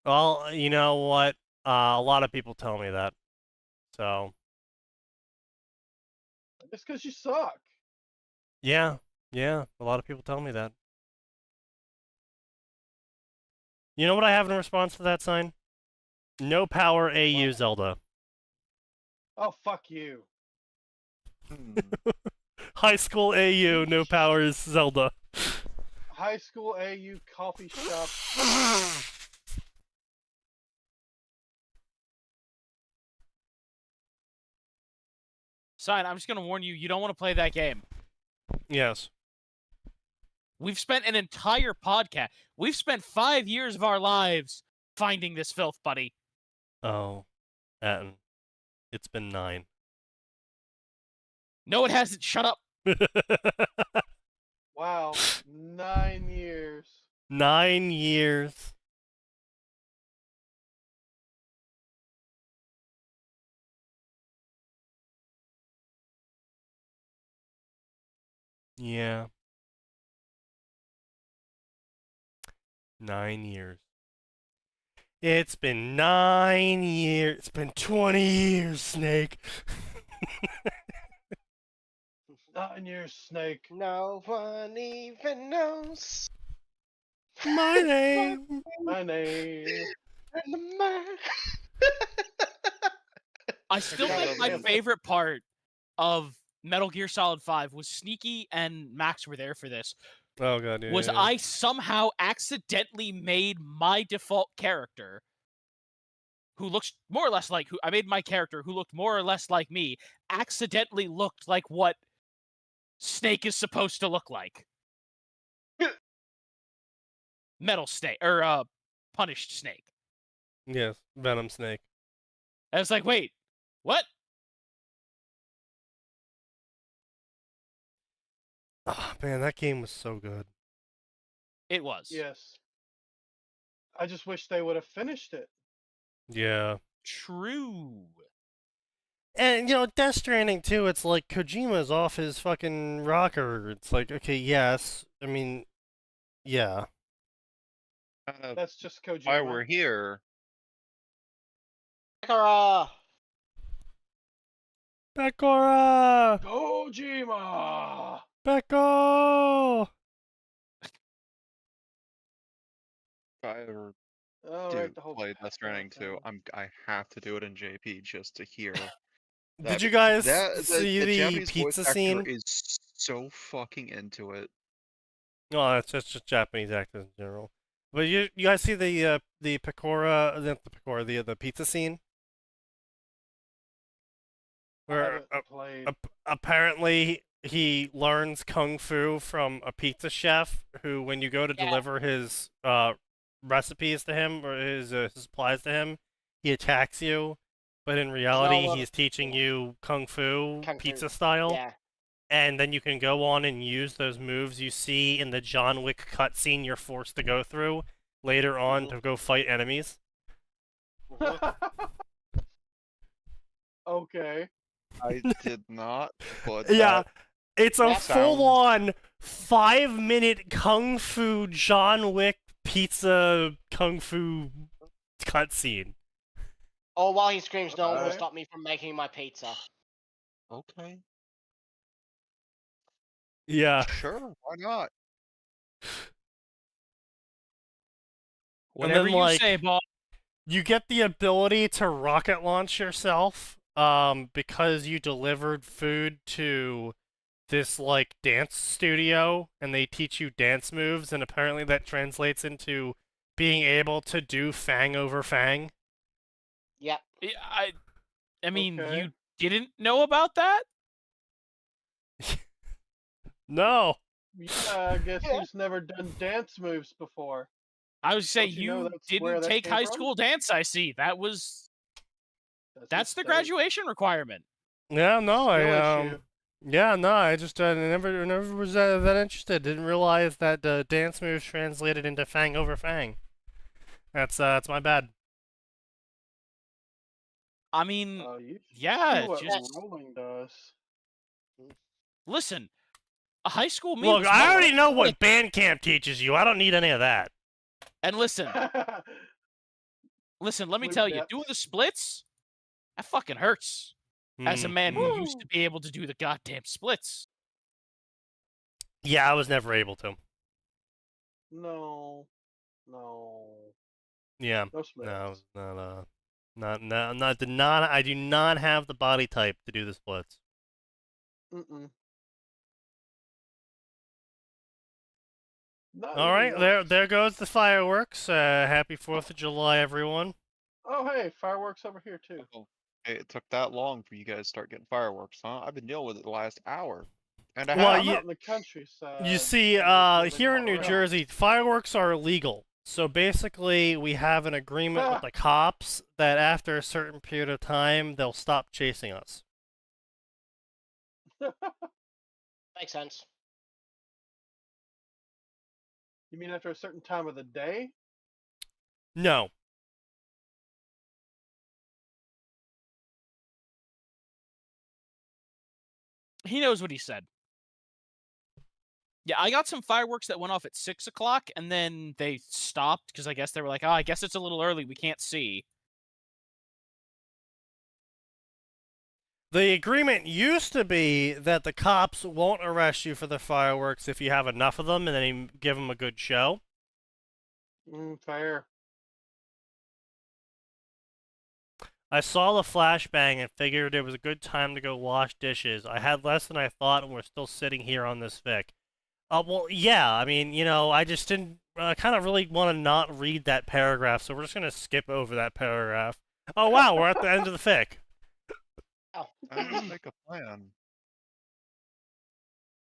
Well, you know what? A lot of people tell me that. So, It's because you suck. yeah, a lot of people tell me that. You know what I have in response to that, Sign? No power AU What? Zelda. Oh, fuck you. High school AU, no powers Zelda. High school AU coffee shop. Sign, I'm just gonna warn you, you don't want to play that game. Yes. We've spent an entire podcast. We've spent 5 years of our lives finding this filth, buddy. Oh, Atin. It's been 9. No, it hasn't. Shut up. Wow, 9 years. 9 years. Yeah. 9 years. It's been 9 years. It's been 20 years, Snake. 9 years, Snake. No one even knows. My name. My name. I still Yeah, think my yeah. favorite part of Metal Gear Solid 5 was Sneaky and Max were there for this. Oh god, yeah. Was yeah. I somehow accidentally made my default character, who looks more or less like I made my character who looked more or less like me, accidentally looked like what Snake is supposed to look like. Metal Snake, or Punished Snake. Yes, Venom Snake. I was like, wait, what? Oh, man, that game was so good. It was. Yes. I just wish they would have finished it. Yeah. True. And, Death Stranding, too, it's like Kojima's off his fucking rocker. It's like, okay, yes. I mean, yeah. That's just Kojima. Why we're here. Sakura! Bekora! Kojima! Beko! If I ever Oh, do right, the whole play Death Stranding 2, thing. I have to do it in JP just to hear. Did you guys the see the Japanese pizza voice actor scene? is so fucking into it. No, that's just Japanese actors in general. But you guys see the Pecora, the pizza scene? I Where haven't played. apparently he learns kung fu from a pizza chef who, when you go to Yeah. deliver his recipes to him or his supplies to him, he attacks you. But in reality, what- he's teaching you kung fu Kung fu. pizza style. Yeah. And then you can go on and use those moves you see in the John Wick cutscene you're forced to go through later on Mhm. to go fight enemies. Okay. I did not, but Yeah, it's a that full-on 5-minute kung fu John Wick pizza kung fu cutscene. Or while he screams, no one will Okay. stop me from making my pizza. okay, Yeah. sure, why not? Whatever then, you like, say, Bob. You get the ability to rocket launch yourself, because you delivered food to this, like, dance studio, and they teach you dance moves, and apparently that translates into being able to do fang over fang. Yep. I mean, Okay. you didn't know about that? No! Yeah, I guess Yeah. he's never done dance moves before. I would say Don't you know you that's where didn't that take came high from? school dance, I see. That's his the thing. graduation requirement. Yeah, no, Skill issue. Yeah, no, I just never was that interested. Didn't realize that dance moves translated into fang over fang. That's my bad. I mean, Oh, you yeah, see what just rolling does. listen. A high school me Look, was I not already know like- what Bandcamp teaches you. I don't need any of that. And listen, let me Loop tell you, depths. doing the splits, that fucking hurts. As a man who used Woo. to be able to do the goddamn splits. Yeah, I was never able to. No. Yeah, No splits. no, I do not have the body type to do the splits. Mm-mm. Not All even right, once. there goes the fireworks. Happy 4th of July, everyone. Oh, hey, fireworks over here too. Oh, hey, it took that long for you guys to start getting fireworks, huh? I've been dealing with it the last hour and a Well, half. I'm you- out in the countryside. You see, and there's nothing here in New going on. Jersey, fireworks are illegal. So basically, we have an agreement with the cops that after a certain period of time, they'll stop chasing us. Makes sense. You mean after a certain time of the day? No. He knows what he said. Yeah, I got some fireworks that went off at 6 o'clock, and then they stopped because I guess they were like, "Oh, I guess it's a little early. We can't see." The agreement used to be that the cops won't arrest you for the fireworks if you have enough of them and then you give them a good show. Fair. I saw the flashbang and figured it was a good time to go wash dishes. I had less than I thought, and we're still sitting here on this fic. Well, yeah, I mean, I just didn't kind of really want to not read that paragraph, so we're just going to skip over that paragraph. Oh, wow, we're at the end of the fic. Oh. Let's make a plan.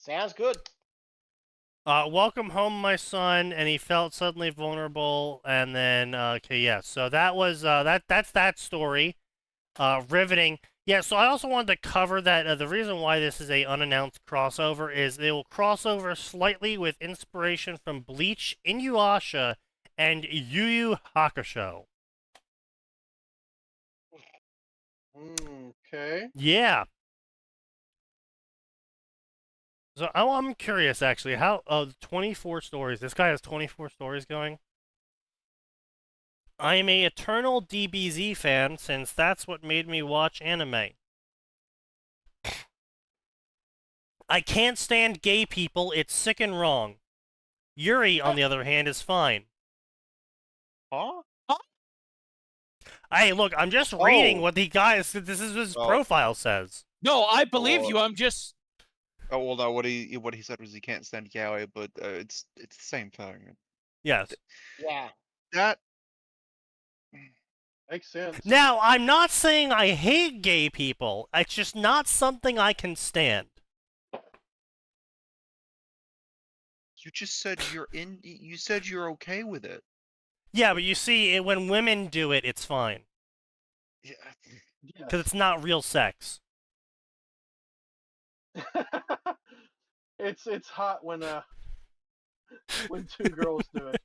Sounds good. Welcome home, my son, and he felt suddenly vulnerable, and then okay, yeah. So that was that's that story. Riveting. Yeah. So I also wanted to cover that. The reason why this is a unannounced crossover is they will cross over slightly with inspiration from Bleach, Inuyasha, and Yu Yu Hakusho. Okay. Yeah. So I'm curious, actually, how 24 stories. This guy has 24 stories going. I am a eternal DBZ fan since that's what made me watch anime. I can't stand gay people. It's sick and wrong. Yuri, on the other hand, is fine. Huh? Hey, look, I'm just reading Oh. what the guy. This is his Oh. profile says. No, I believe Oh. you. I'm just. Oh well, no. What he said was he can't stand yaoi, but it's the same thing. Yes. Yeah. That Makes sense. Now, I'm not saying I hate gay people. It's just not something I can stand. you just said you're in. You said you're okay with it. Yeah, but you see, when women do it, it's fine. Yeah. Because it's not real sex. It's hot when two girls do it.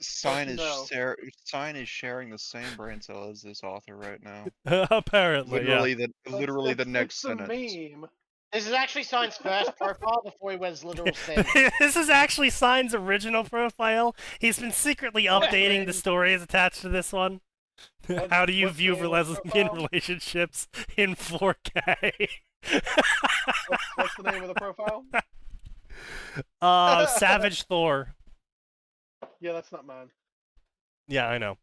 Sign is No. Sign is sharing the same brain cell as this author right now. Apparently, Literally the It's next a sentence. meme. This is actually Sign's first profile before he went literal sin. yeah. This is actually Sign's original profile. He's been secretly What's the updating name? the stories attached to this one. What's- How do you what's the view name of the lesbian profile? relationships in 4K? What's the name of the profile? Savage Thor. Yeah, that's not mine. Yeah, I know.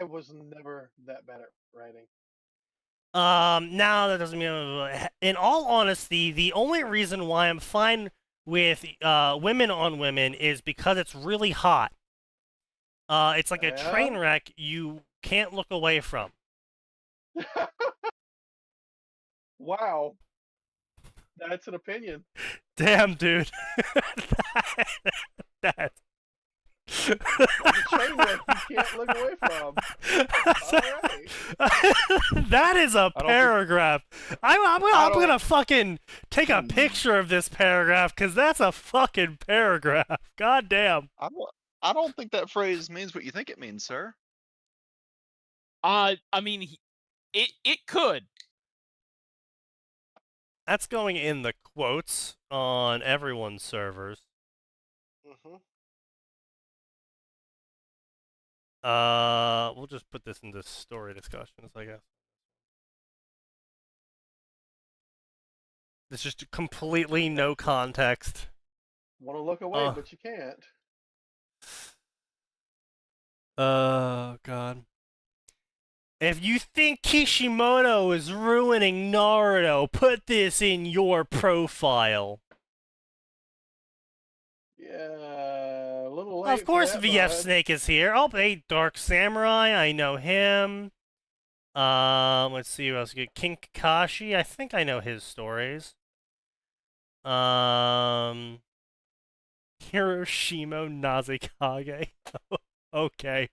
I was never that bad at writing. Now that doesn't mean. In all honesty, the only reason why I'm fine with women on women is because it's really hot. It's like a Yeah? train wreck you can't look away from. Wow. That's an opinion. Damn, dude. that. It's a train wreck you can't look away from. Alright. That is a I don't think- paragraph. I'm don't- gonna fucking take a Hmm. picture of this paragraph because that's a fucking paragraph. God damn. I don't think that phrase means what you think it means, sir. I mean, it could. That's going in the quotes on everyone's servers. Mm-hmm. We'll just put this into story discussions, I guess. It's just completely no context. Want to look away, Oh. but you can't. Oh, God. If you think Kishimoto is ruining Naruto, put this in your profile. Yeah, a little late. Of course, for that, VF bud. Snake is here. Oh, hey, Dark Samurai, I know him. Let's see who else. King Kakashi, I think I know his stories. Hiroshima Nazekage. Okay.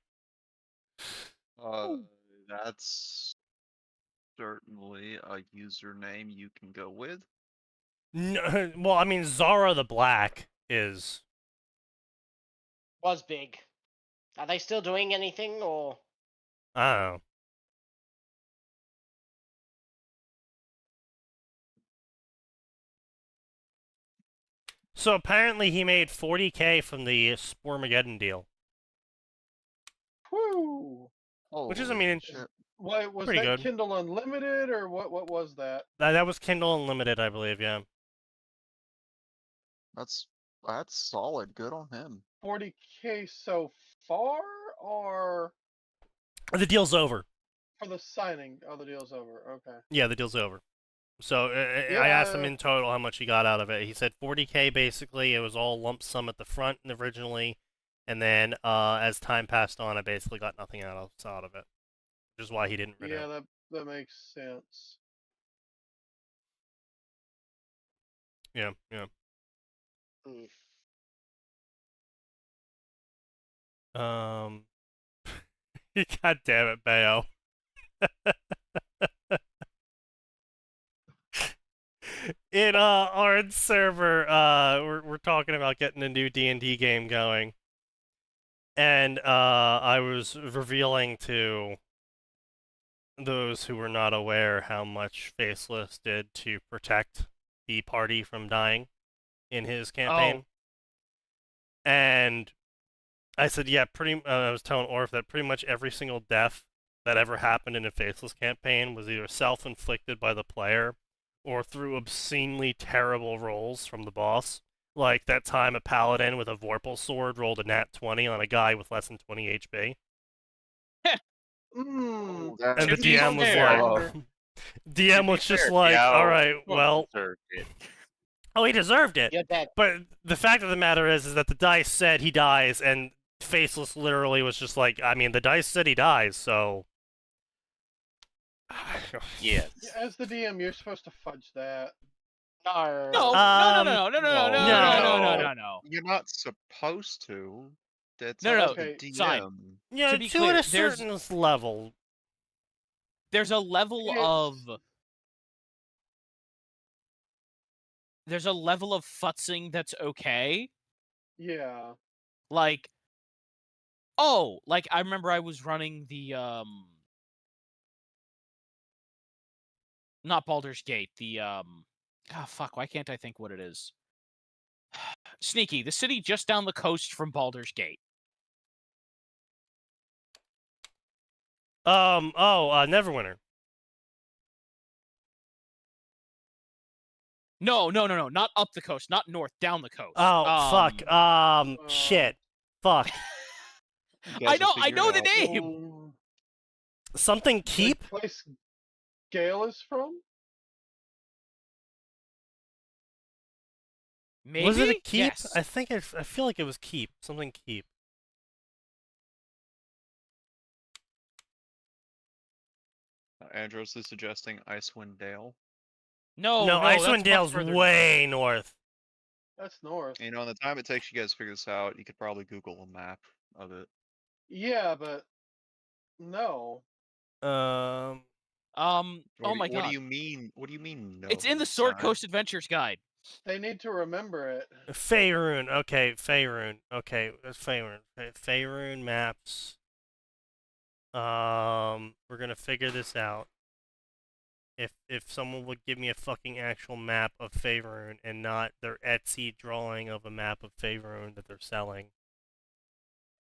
That's certainly a username you can go with. No, well, I mean, Zara the Black is. Was big. Are they still doing anything, or I don't know. So apparently he made 40K from the Spormageddon deal. Whew. Which is, I mean, Shit. Wait, was Pretty that good. Kindle Unlimited or what? What was that? That was Kindle Unlimited, I believe, yeah. That's solid. Good on him. 40K so far, or The deal's over. for the signing? Oh, the deal's over. Okay. Yeah, the deal's over. So I asked him Yeah. in total how much he got out of it. He said 40K basically. It was all lump sum at the front originally, and then as time passed on, I basically got nothing out of it, which is why he didn't renew. Yeah, that makes sense. Yeah, yeah. Mm. God damn it, Bayo. In our server, we're talking about getting a new D&D game going, and I was revealing to those who were not aware how much Faceless did to protect the party from dying in his campaign. And I said, yeah, I was telling Orf that pretty much every single death that ever happened in a Faceless campaign was either self-inflicted by the player or through obscenely terrible rolls from the boss. Like that time a paladin with a Vorpal sword rolled a nat 20 on a guy with less than 20 HP. Mm. And the To be DM was fair- like, DM was just fair, like, Diao all right, well, deserved it. oh, he deserved it. You're dead. But the fact of the matter is that the dice said he dies, and Faceless literally was just like, I mean, the dice said he dies, so. Yes. As the DM, you're supposed to fudge that. No. No. You're not supposed to. That's No, up to no, the DM. fine. Yeah, To be to clear, a certain level. There's a level of futzing that's okay. Yeah. Like, like I remember I was running the not Baldur's Gate, the fuck, why can't I think what it is? Sneaky, the city just down the coast from Baldur's Gate. Neverwinter. No, not up the coast, not north, down the coast. Oh, fuck. Shit. Fuck. You guys will I figure know it the out. name. Mm, Something keep? The place Gale is from? Maybe? Was it a keep? Yes. I feel like it was keep. Something keep. Andros is suggesting Icewind Dale. No, Icewind that's much Dale's further way north. That's north. You know, in the time it takes you guys to figure this out, you could probably Google a map of it. Yeah, but no. Um, oh my What god. do you mean? What do you mean? No. It's in the Sword Sad? Coast Adventures Guide. They need to remember it. Faerun. Okay, Faerun. Okay, that's Faerun. Faerun maps. We're gonna figure this out. If someone would give me a fucking actual map of Faerun and not their Etsy drawing of a map of Faerun that they're selling.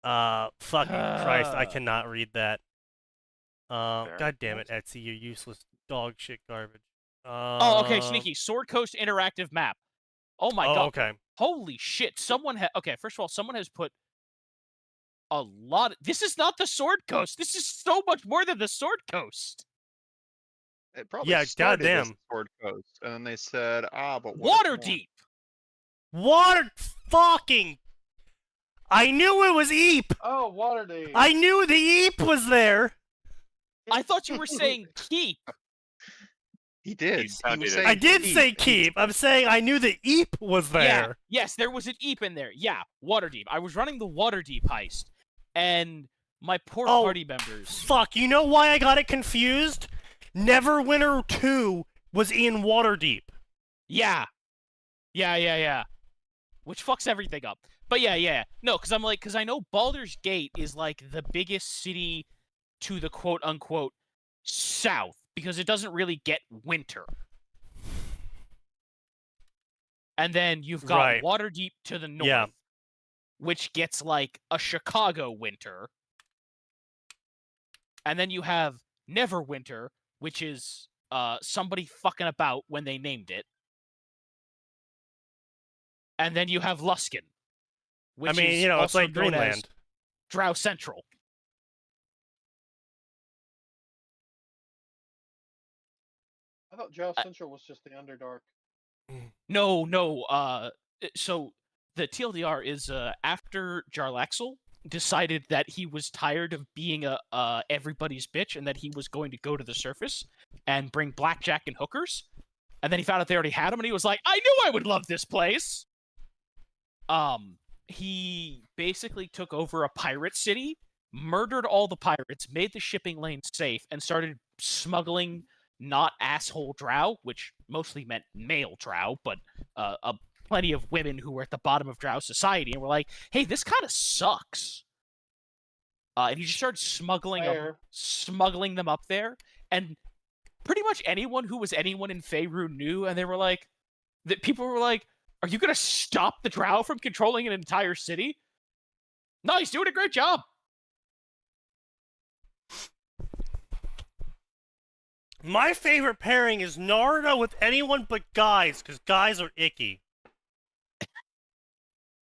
Fucking Christ, I cannot read that. God damn it, Etsy, you useless dog shit garbage. Okay, Sneaky. Sword Coast interactive map. Oh my god. Okay. Holy shit. Okay, first of all, someone has put a lot. This is not the Sword Coast. This is so much more than the Sword Coast. It probably Yeah, started as goddamn. Sword Coast, and then they said, but what if more?" Waterdeep. Water fucking. I knew it was Eep. Oh, Waterdeep. I knew the Eep was there. I thought you were saying keep. He did. He sounded was it. saying I did keep. say keep. I'm saying I knew the Eep was there. Yeah. Yes, there was an Eep in there. Yeah, Waterdeep. I was running the Waterdeep heist, and my poor Oh, party members. Fuck, you know why I got it confused? Neverwinter 2 was in Waterdeep. Yeah. Which fucks everything up. But yeah. No, because I know Baldur's Gate is like the biggest city to the quote unquote south because it doesn't really get winter. And then you've got Right. Waterdeep to the north, Yeah. which gets like a Chicago winter. And then you have Neverwinter, which is somebody fucking about when they named it. And then you have Luskin, which I mean, is you know, it's also like known as Greenland. Drow Central. I thought Drow Central was just the Underdark. No. So the TLDR is after Jarlaxle decided that he was tired of being everybody's bitch and that he was going to go to the surface and bring blackjack and hookers. And then he found out they already had him, and he was like, I knew I would love this place. He basically took over a pirate city, murdered all the pirates, made the shipping lanes safe, and started smuggling not asshole drow, which mostly meant male drow, but plenty of women who were at the bottom of drow society, and were like, hey, this kind of sucks. And he just started smuggling them up there, and pretty much anyone who was anyone in Faerun knew, and they were like, that people were like, are you gonna stop the drow from controlling an entire city? No, he's doing a great job. My favorite pairing is Naruto with anyone but guys, because guys are icky.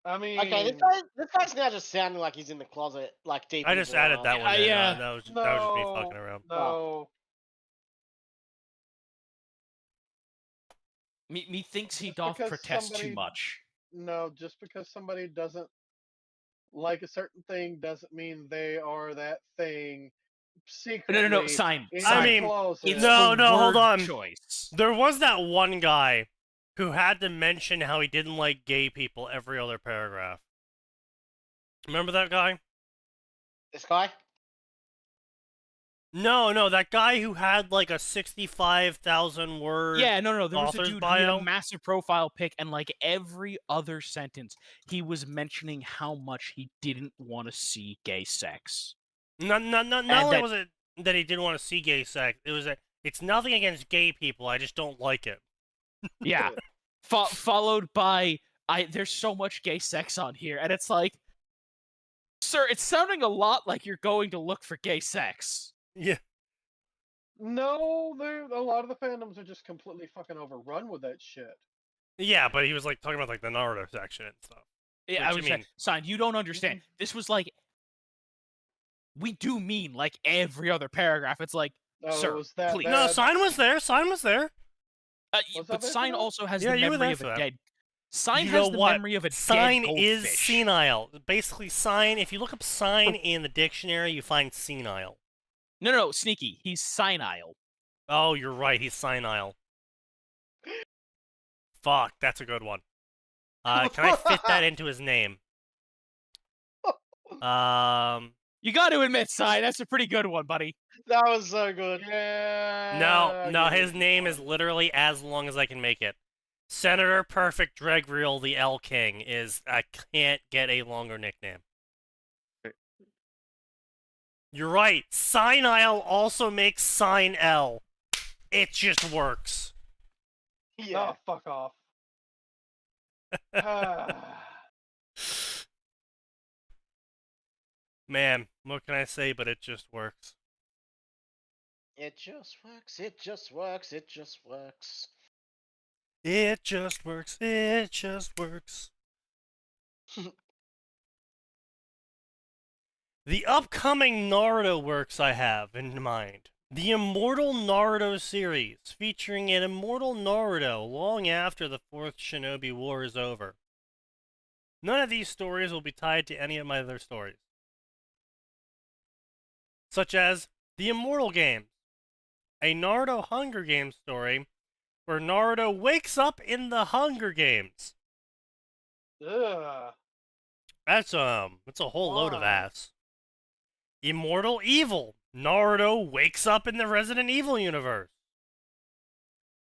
I mean, Okay, this guy's now just sounding like he's in the closet, like deep. I just added that one in. Yeah. That was just me fucking around. No. Me thinks he Just doth because protest too somebody- much. No, just because somebody doesn't like a certain thing doesn't mean they are that thing secretly. No, sign. in I the mean, closet. It's No, the hold word on. choice. There was that one guy who had to mention how he didn't like gay people every other paragraph. Remember that guy? This guy? No, that guy who had like a 65,000 word. Yeah, no. There was a author's dude who had bio? a massive profile pic, and like every other sentence, he was mentioning how much he didn't want to see gay sex. Not only that- was it that he didn't want to see gay sex, it was it's nothing against gay people, I just don't like it. Yeah. Followed by, there's so much gay sex on here, and it's like, sir, it's sounding a lot like you're going to look for gay sex. Yeah. No, a lot of the fandoms are just completely fucking overrun with that shit. Yeah, but he was like talking about like the Naruto section and stuff. Yeah, I Which, was I saying, Sign, you don't understand. This was like, we do mean like every other paragraph. It's like, Oh, sir, it was that please. No, bad? Sign was there. Was But that Sign bad? also has Yeah, the you were memory there of for a that. dead. Sign You has know the what? memory of a Sign dead is goldfish. senile. Basically, sign. If you look up sign in the dictionary, you find senile. No, Sneaky. He's senile. Oh, you're right. He's senile. Fuck, that's a good one. Can I fit that into his name? You got to admit, Sign, that's a pretty good one, buddy. That was so good. Yeah. No, I get his it. name is literally as long as I can make it. Senator Perfect Dregreal the L King is. I can't get a longer nickname. You're right. Senile also makes Sign L. It just works. Yeah. Oh, fuck off. Ah. Man, what can I say? But it just works. It just works. It just works. It just works. It just works. It just works. The upcoming Naruto works I have in mind. The Immortal Naruto series, featuring an immortal Naruto long after the Fourth Shinobi War is over. None of these stories will be tied to any of my other stories. Such as The Immortal Games, a Naruto Hunger Games story where Naruto wakes up in the Hunger Games. Ugh. That's a whole load of Why? ass. Immortal Evil. Naruto wakes up in the Resident Evil universe,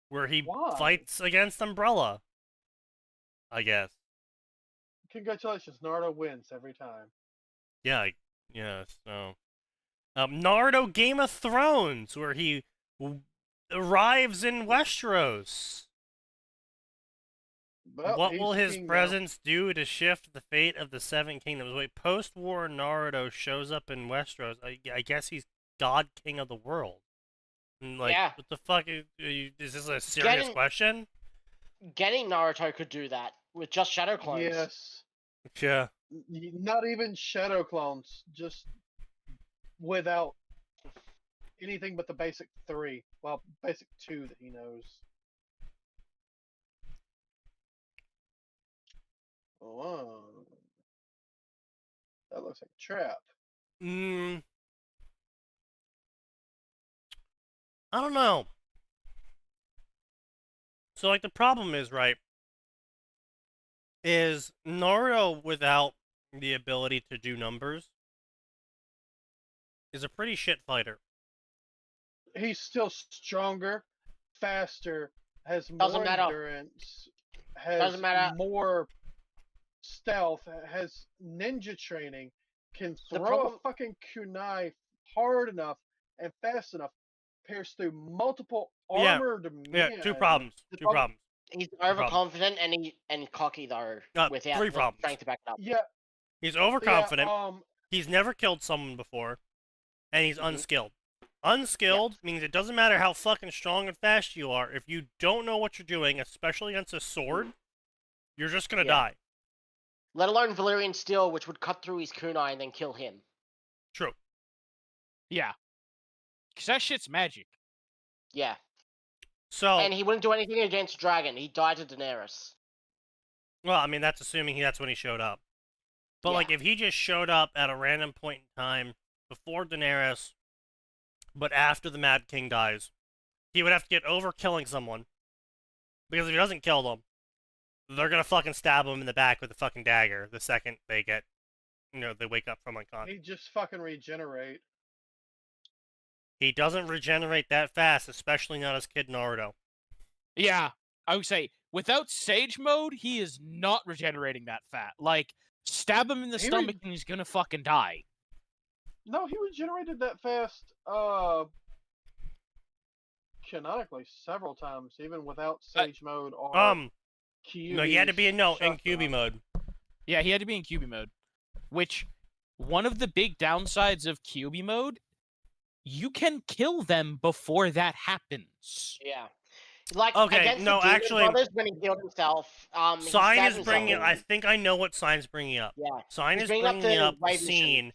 where he Why? fights against Umbrella. I guess. Congratulations, Naruto wins every time. Yeah. So, Naruto Game of Thrones, where he arrives in Westeros. Well, What he's will his king now. presence do to shift the fate of the Seven Kingdoms? Wait, post-war Naruto shows up in Westeros. I guess he's God King of the world. And, like, Yeah. what the fuck? Is this a serious question? Getting Naruto could do that with just shadow clones. Yes. Yeah. Not even shadow clones, just without anything but the basic 3. Well, basic 2 that he knows. Oh. That looks like a trap. I don't know. So, like, the problem is, right, is Naruto without the ability to do numbers is a pretty shit fighter. He's still stronger, faster, has Doesn't more matter. endurance, has Doesn't matter. more stealth, has ninja training, can The throw problem- a fucking kunai hard enough and fast enough, pierce through multiple Yeah. armored Yeah, men. two problems. The Two problem- problems. He's problem. overconfident and cocky though, without three the problems. strength to back it up. Yeah, He's overconfident. Yeah, He's never killed someone before. And he's Mhm. unskilled. Unskilled means it doesn't matter how fucking strong and fast you are. If you don't know what you're doing, especially against a sword, you're just gonna Yeah. die. Let alone Valyrian steel, which would cut through his kunai and then kill him. True. Yeah. Because that shit's magic. Yeah. So, And he wouldn't do anything against Dragon. He died to Daenerys. well, I mean, that's assuming that's when he showed up. But, Yeah. like, if he just showed up at a random point in time before Daenerys, but after the Mad King dies, he would have to get over killing someone. Because if he doesn't kill them, they're gonna fucking stab him in the back with a fucking dagger the second they get, they wake up from unconscious. he just fucking regenerate. He doesn't regenerate that fast, especially not as Kid Naruto. Yeah. I would say, without Sage Mode, he is not regenerating that fat. Like, stab him in the He stomach and he's gonna fucking die. No, he regenerated that fast. Canonically, several times, even without Sage Mode or No, he had to be in shotgun. QB mode. Yeah, he had to be in QB mode. Which, one of the big downsides of QB mode, you can kill them before that happens. Yeah. Like, Okay, against no, the Demon actually- Brothers, when he healed himself, he Sign stabbed is himself bringing. in- I think I know what Sign's bringing up. Yeah. Sign He's is bringing up bringing the up the Raven Shoot. scene.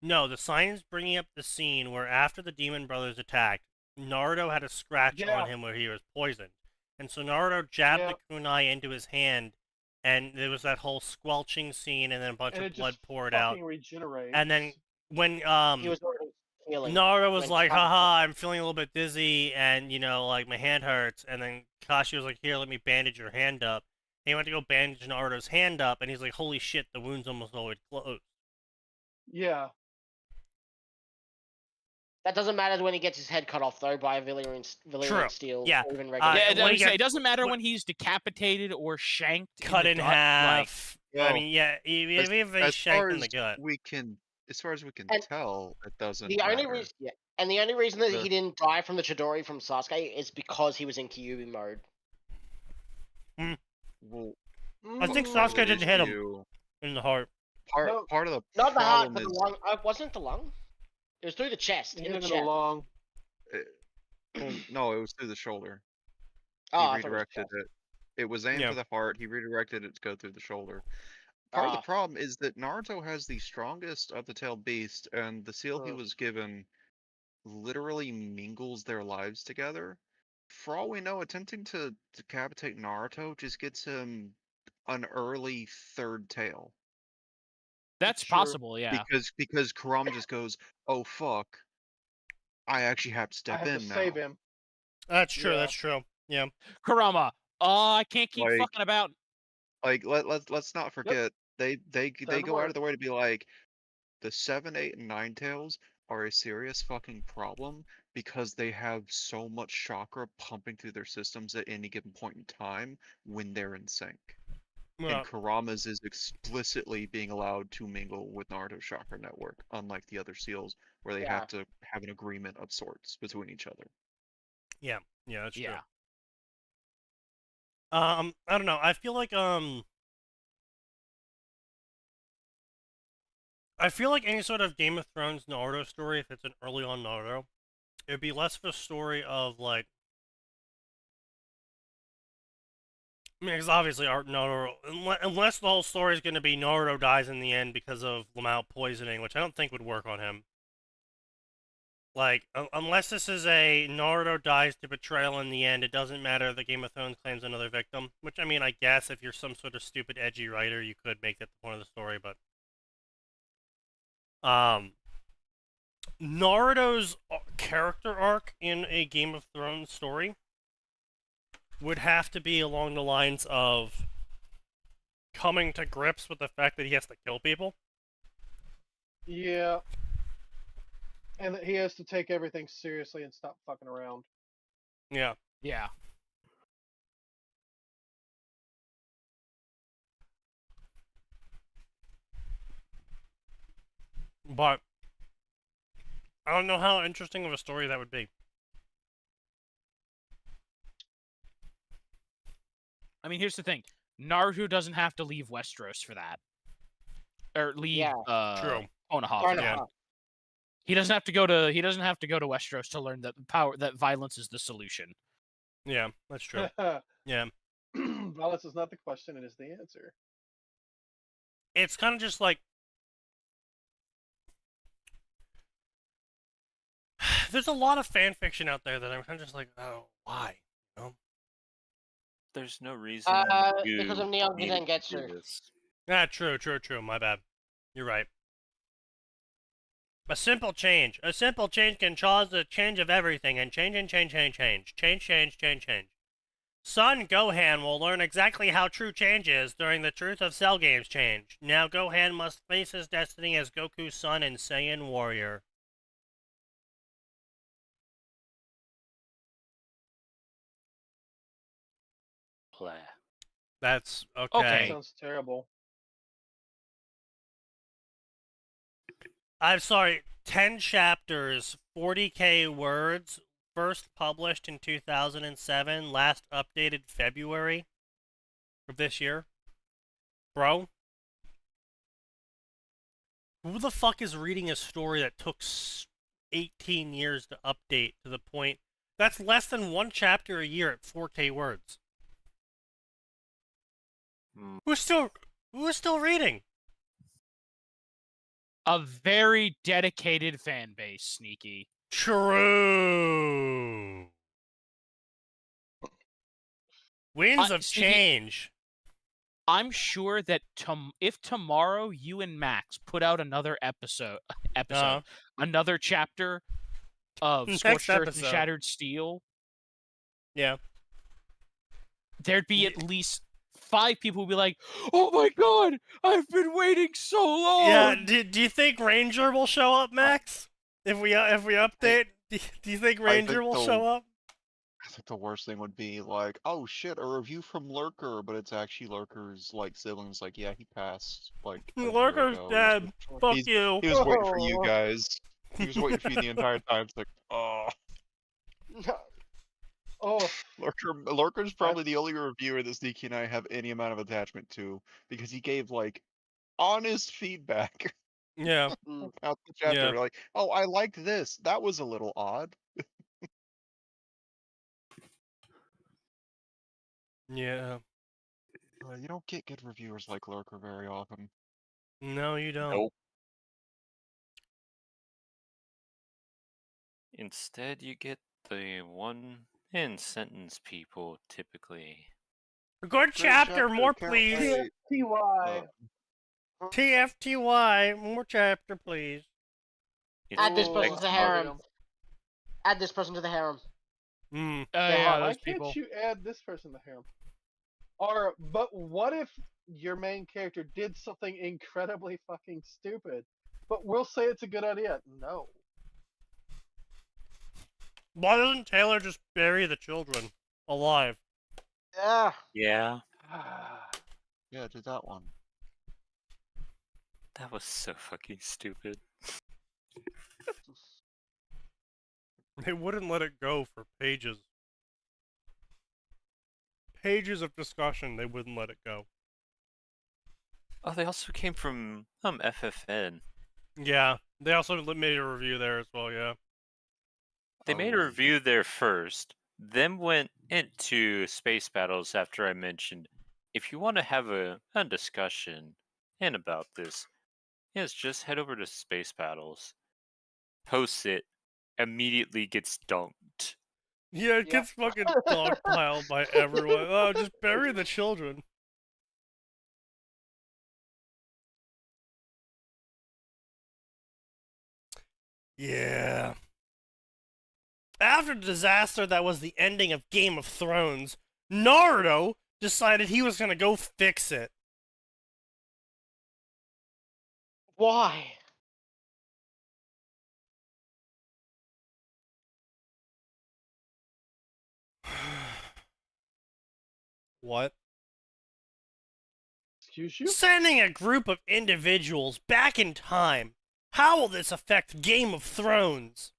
No, the Sign is bringing up the scene where after the Demon Brothers attacked, Naruto had a scratch Yeah. on him where he was poisoned, and so Naruto jabbed the kunai into his hand, and there was that whole squelching scene, and then a bunch And of it blood just poured out, fucking regenerates. and then when He was already healing. Naruto was when like, Kakashi- haha, I'm feeling a little bit dizzy, and, like, my hand hurts. And then Kakashi was like, here, let me bandage your hand up. And he went to go bandage Naruto's hand up, and he's like, holy shit, the wound's almost always closed. Yeah, That doesn't matter when he gets his head cut off, though, by a Valyrian True. steel. Yeah. Or even Uh, regular. Yeah, when I would he say, gets- it doesn't matter when- when he's decapitated or shanked. Cut the in gut, like- half. I Well, mean, yeah, even if he's as far shanked in the as gut. as far as we can And tell, it doesn't The only matter. reason, and the only reason that The- he didn't die from the Chidori from Sasuke is because he was in Kyuubi mode. Well, I think Mm, Sasuke didn't hit him you- in the heart. No. Part of the Not the heart, problem but the is lung. Wasn't it the lung? It was through the chest. he In the hit it chest. along. no, it was through the shoulder. Oh, He I thought it was redirected chest. it. It was aimed Yeah. for the heart. He redirected it to go through the shoulder. Part of the Ah. problem is that Naruto has the strongest of the tailed beast, and the seal he Oh. was given literally mingles their lives together. For all we know, attempting to decapitate Naruto just gets him an early third tail. That's Sure. possible, yeah. Because Kurama just goes, oh fuck, I actually have to I step have to in now. save him. That's true, Yeah. that's true. Yeah. Kurama, I can't keep Like- fucking about. Like let's not forget they Said go out word. of their way to be like the 7, 8, and 9 tails are a serious fucking problem because they have so much chakra pumping through their systems at any given point in time when they're in sync. Well, And Kurama's is explicitly being allowed to mingle with Naruto's chakra network, unlike the other seals where they Yeah. have to have an agreement of sorts between each other. yeah, that's true. Yeah. I don't know. I feel like any sort of Game of Thrones Naruto story, if it's an early on Naruto, it'd be less of a story of like. I mean, because obviously Naruto, unless the whole story is going to be Naruto dies in the end because of Lamau poisoning, which I don't think would work on him. Like, unless this is a Naruto dies to betrayal in the end, it doesn't matter that Game of Thrones claims another victim. Which, I mean, I guess if you're some sort of stupid, edgy writer, you could make that the point of the story, but... Naruto's character arc in a Game of Thrones story would have to be along the lines of coming to grips with the fact that he has to kill people. Yeah. And that he has to take everything seriously and stop fucking around. Yeah. Yeah. But I don't know how interesting of a story that would be. I mean, here's the thing: Naruto doesn't have to leave Westeros for that, or leave Yeah. True. Konoha. Fair for yeah. that. He doesn't have to go to. He doesn't have to go to Westeros to learn that violence is the solution. Yeah, that's true. Yeah. Violence is not the question; it is the answer. It's kind of just like there's a lot of fan fiction out there that I'm kind of just like, oh, why? You know? There's no reason Because of Neon Gengetsu. Ah, true. My bad. You're right. A simple change can cause the change of everything, and change. Son Gohan will learn exactly how true change is during the Truth of Cell Games change. Now Gohan must face his destiny as Goku's son and Saiyan warrior. Play. That's That okay. sounds terrible. I'm sorry, 10 chapters, 40k words, first published in 2007, last updated February of this year. Bro? Who the fuck is reading a story that took 18 years to update to the point? That's less than one chapter a year at 4k words. Who's still reading? A very dedicated fan base, Sneaky. True. Winds of Sneaky, change. I'm sure that if tomorrow you and Max put out another another chapter of Next Scorched Earth and episode. Shattered Steel, Yeah. there'd be at least 5 people who'd be like, "Oh my god, I've been waiting so long." Yeah. Do you think Ranger will show up, Max? If we update, do you think Ranger will show up? I think the worst thing would be like, oh shit, a review from Lurker, but it's actually Lurker's like siblings. Like, yeah, he passed like a year Lurker's ago. dead. Fuck you. He was waiting for you guys. He was waiting for you the entire time. It's like, oh, Oh, Lurker's probably the only reviewer that Sneaky and I have any amount of attachment to because he gave like honest feedback Yeah. about the chapter. Yeah. Like, oh, I liked this. That was a little odd. Yeah. You don't get good reviewers like Lurker very often. No, you don't. Nope. Instead, you get the one in sentence people typically. A good chapter, more please. TFTY. TFTY, more chapter, please. Add this person It's to the harem. Add this person to the harem. Hmm. Yeah, Why those can't people. you add this person to harem? But what if your main character did something incredibly fucking stupid? But we'll say it's a good idea. No. Why doesn't Taylor just bury the children alive? Yeah. Yeah, Yeah, do that one. that was so fucking stupid. They wouldn't let it go for pages. Pages of discussion, they wouldn't let it go. Oh, they also came from FFN. Yeah, they also made a review there as well, yeah. They made a review there first, then went into Space Battles after I mentioned, if you want to have a discussion and about this, yes, just head over to Space Battles. Post it, immediately gets dunked. Yeah, it gets fucking dogpiled by everyone. Oh, just bury the children. Yeah. After the disaster that was the ending of Game of Thrones, Naruto decided he was gonna go fix it. Why? What? Excuse you? Sending a group of individuals back in time. How will this affect Game of Thrones?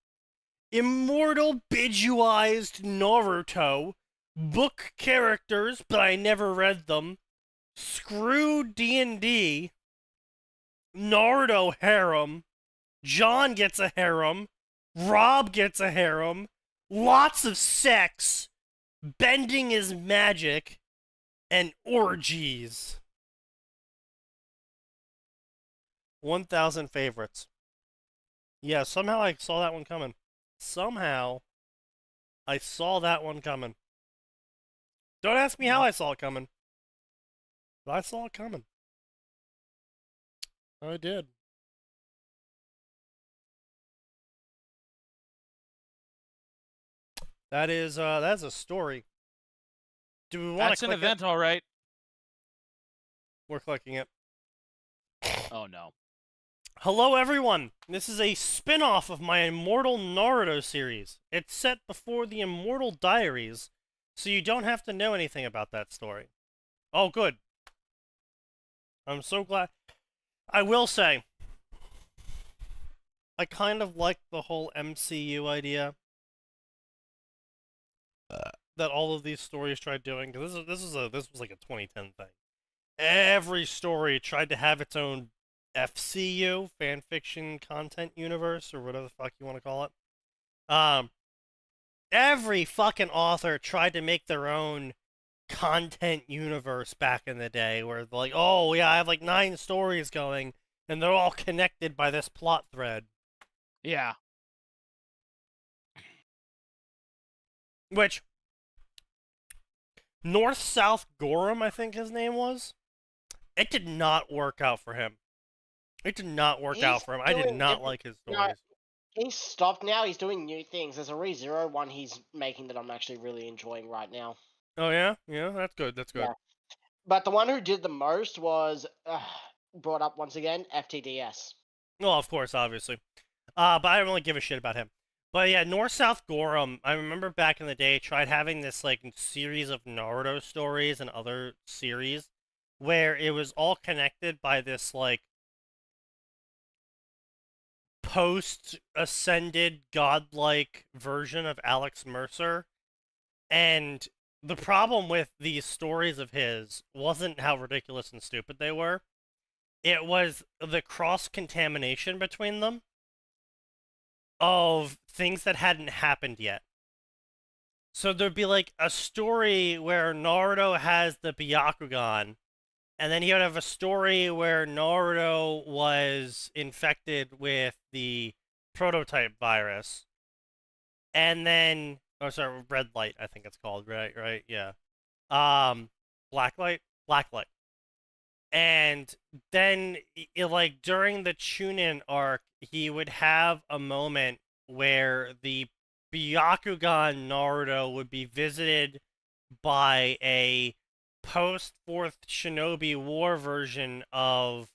Immortal Bijuized Naruto. Book characters, but I never read them. Screw D&D. Naruto harem. John gets a harem. Rob gets a harem. Lots of sex. Bending is magic. And orgies. 1,000 favorites. Yeah, somehow I saw that one coming. Somehow I saw that one coming. Don't ask me how I saw it coming. But I saw it coming. I did. That's a story. Do we want to That's click an event, all right. it? We're clicking it. Oh no. Hello everyone! This is a spin-off of my Immortal Naruto series. It's set before the Immortal Diaries, so you don't have to know anything about that story. Oh, good. I'm so glad. I will say, I kind of like the whole MCU idea that all of these stories tried doing, because this was like a 2010 thing. Every story tried to have its own FCU, fanfiction content universe, or whatever the fuck you want to call it. Every fucking author tried to make their own content universe back in the day, where they're like, oh yeah, I have like 9 stories going, and they're all connected by this plot thread. Yeah. Which, North-South Gorham, I think his name was, it did not work out for him. It did not work out for him. I did not like his stories. He's stopped now. He's doing new things. There's a ReZero one he's making that I'm actually really enjoying right now. Oh yeah? Yeah, that's good. That's good. Yeah. But the one who did the most was brought up once again, FTDS. Well, of course, obviously. But I don't really give a shit about him. But yeah, North-South Gorham, I remember back in the day, tried having this like series of Naruto stories and other series where it was all connected by this like post-ascended godlike version of Alex Mercer. And the problem with these stories of his wasn't how ridiculous and stupid they were. It was the cross-contamination between them of things that hadn't happened yet. So there'd be like a story where Naruto has the Byakugan, and then he would have a story where Naruto was infected with the prototype virus. And then, oh sorry, red light, I think it's called, right, yeah. Black light? Black light. And then, like, during the Chunin arc, he would have a moment where the Byakugan Naruto would be visited by a post-Fourth Shinobi War version of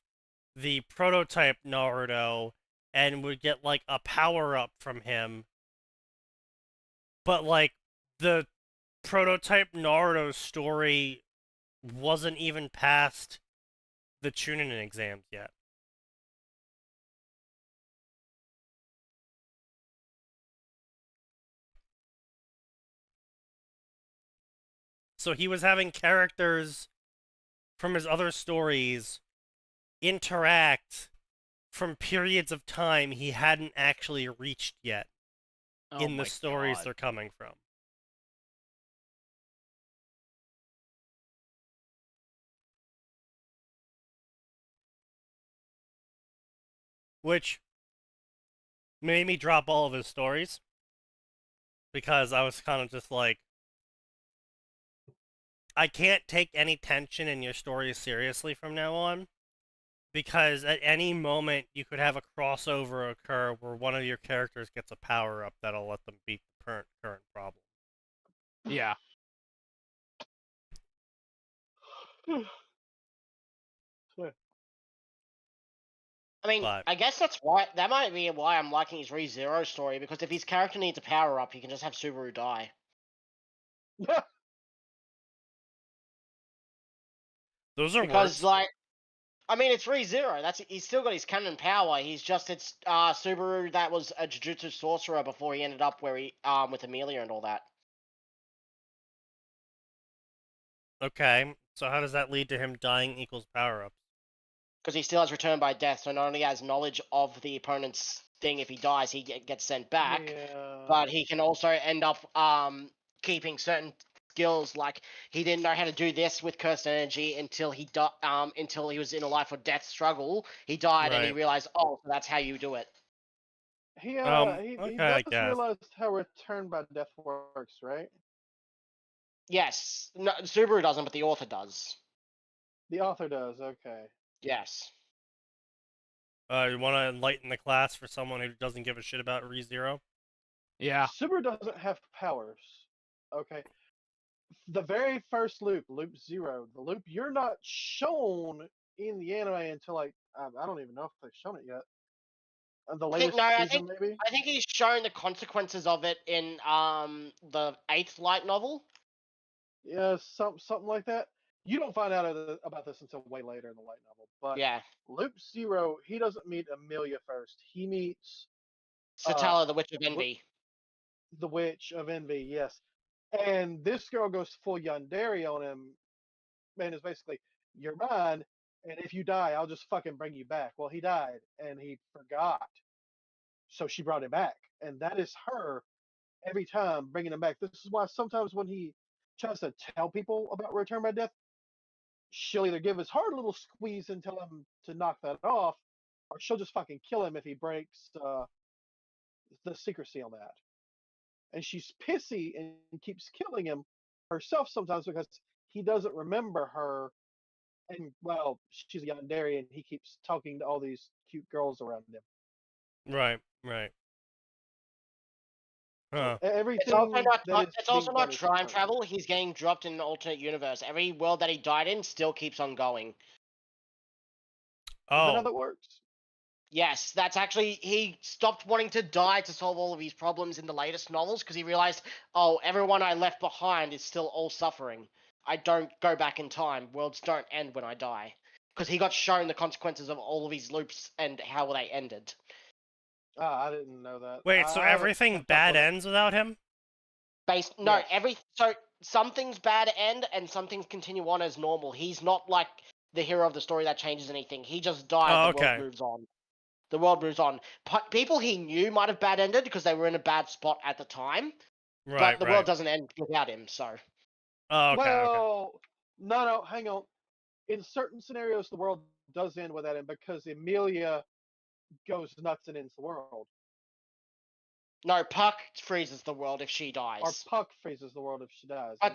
the prototype Naruto and would get, like, a power-up from him. But, like, the prototype Naruto story wasn't even past the Chunin exams yet. So he was having characters from his other stories interact from periods of time he hadn't actually reached yet in the stories they're coming from. Which made me drop all of his stories because I was kind of just like, I can't take any tension in your stories seriously from now on, because at any moment you could have a crossover occur where one of your characters gets a power-up that'll let them beat the current problem. Yeah. I mean, But I guess that might be why I'm liking his ReZero story, because if his character needs a power up, he can just have Subaru die. those are Because words. I mean, it's ReZero. He's still got his cannon power. It's Subaru that was a Jujutsu sorcerer before he ended up where he with Amelia and all that. Okay, so how does that lead to him dying equals power ups? Because he still has return by death, so not only has knowledge of the opponent's thing, if he dies, he gets sent back, Yeah. but he can also end up keeping certain skills. Like he didn't know how to do this with cursed energy until he was in a life or death struggle. He died and he Right. realized, oh, so that's how you do it. He Okay, I does guess. realize how return by death works, right? Yes, no, Subaru doesn't, but the author does. The author does. Okay. Yes. You want to enlighten the class for someone who doesn't give a shit about ReZero? Yeah. Subaru doesn't have powers. Okay. The very first loop 0, the loop you're not shown in the anime until like I don't even know if they've shown it yet. The latest season, maybe. I think he's shown the consequences of it in the 8th light novel. Yeah, something like that. You don't find out about this until way later in the light novel. But Yeah. Loop 0, he doesn't meet Amelia first. He meets Satala, the Witch of Envy. the Witch of Envy, yes. And this girl goes full yandere on him, and is basically, you're mine, and if you die, I'll just fucking bring you back. Well, he died, and he forgot. So she brought him back. And that is her every time bringing him back. This is why sometimes when he tries to tell people about return by death, she'll either give his heart a little squeeze and tell him to knock that off, or she'll just fucking kill him if he breaks the secrecy on that. And she's pissy and keeps killing him herself sometimes because he doesn't remember her. And well, she's a yandere, and he keeps talking to all these cute girls around him. Right, right. Huh. Everything. It's also not time travel. He's getting dropped in an alternate universe. Every world that he died in still keeps on going. Is that how Oh, that works? Yes, that's actually, he stopped wanting to die to solve all of his problems in the latest novels because he realized, oh, everyone I left behind is still all suffering. I don't go back in time. Worlds don't end when I die. Because he got shown the consequences of all of his loops and how they ended. Ah, I didn't know that. wait, so I haven't everything kept up bad with it. ends without him? No, so some things bad end and some things continue on as normal. He's not like the hero of the story that changes anything. He just died. Oh, The okay. world moves on. The world moves on. People he knew might have bad ended because they were in a bad spot at the time. Right, But the right. world doesn't end without him. So Oh, okay, okay. Well, no, hang on. In certain scenarios, the world does end without him because Emilia goes nuts and ends the world. no, Puck freezes the world if she dies. Or Puck freezes the world if she dies. But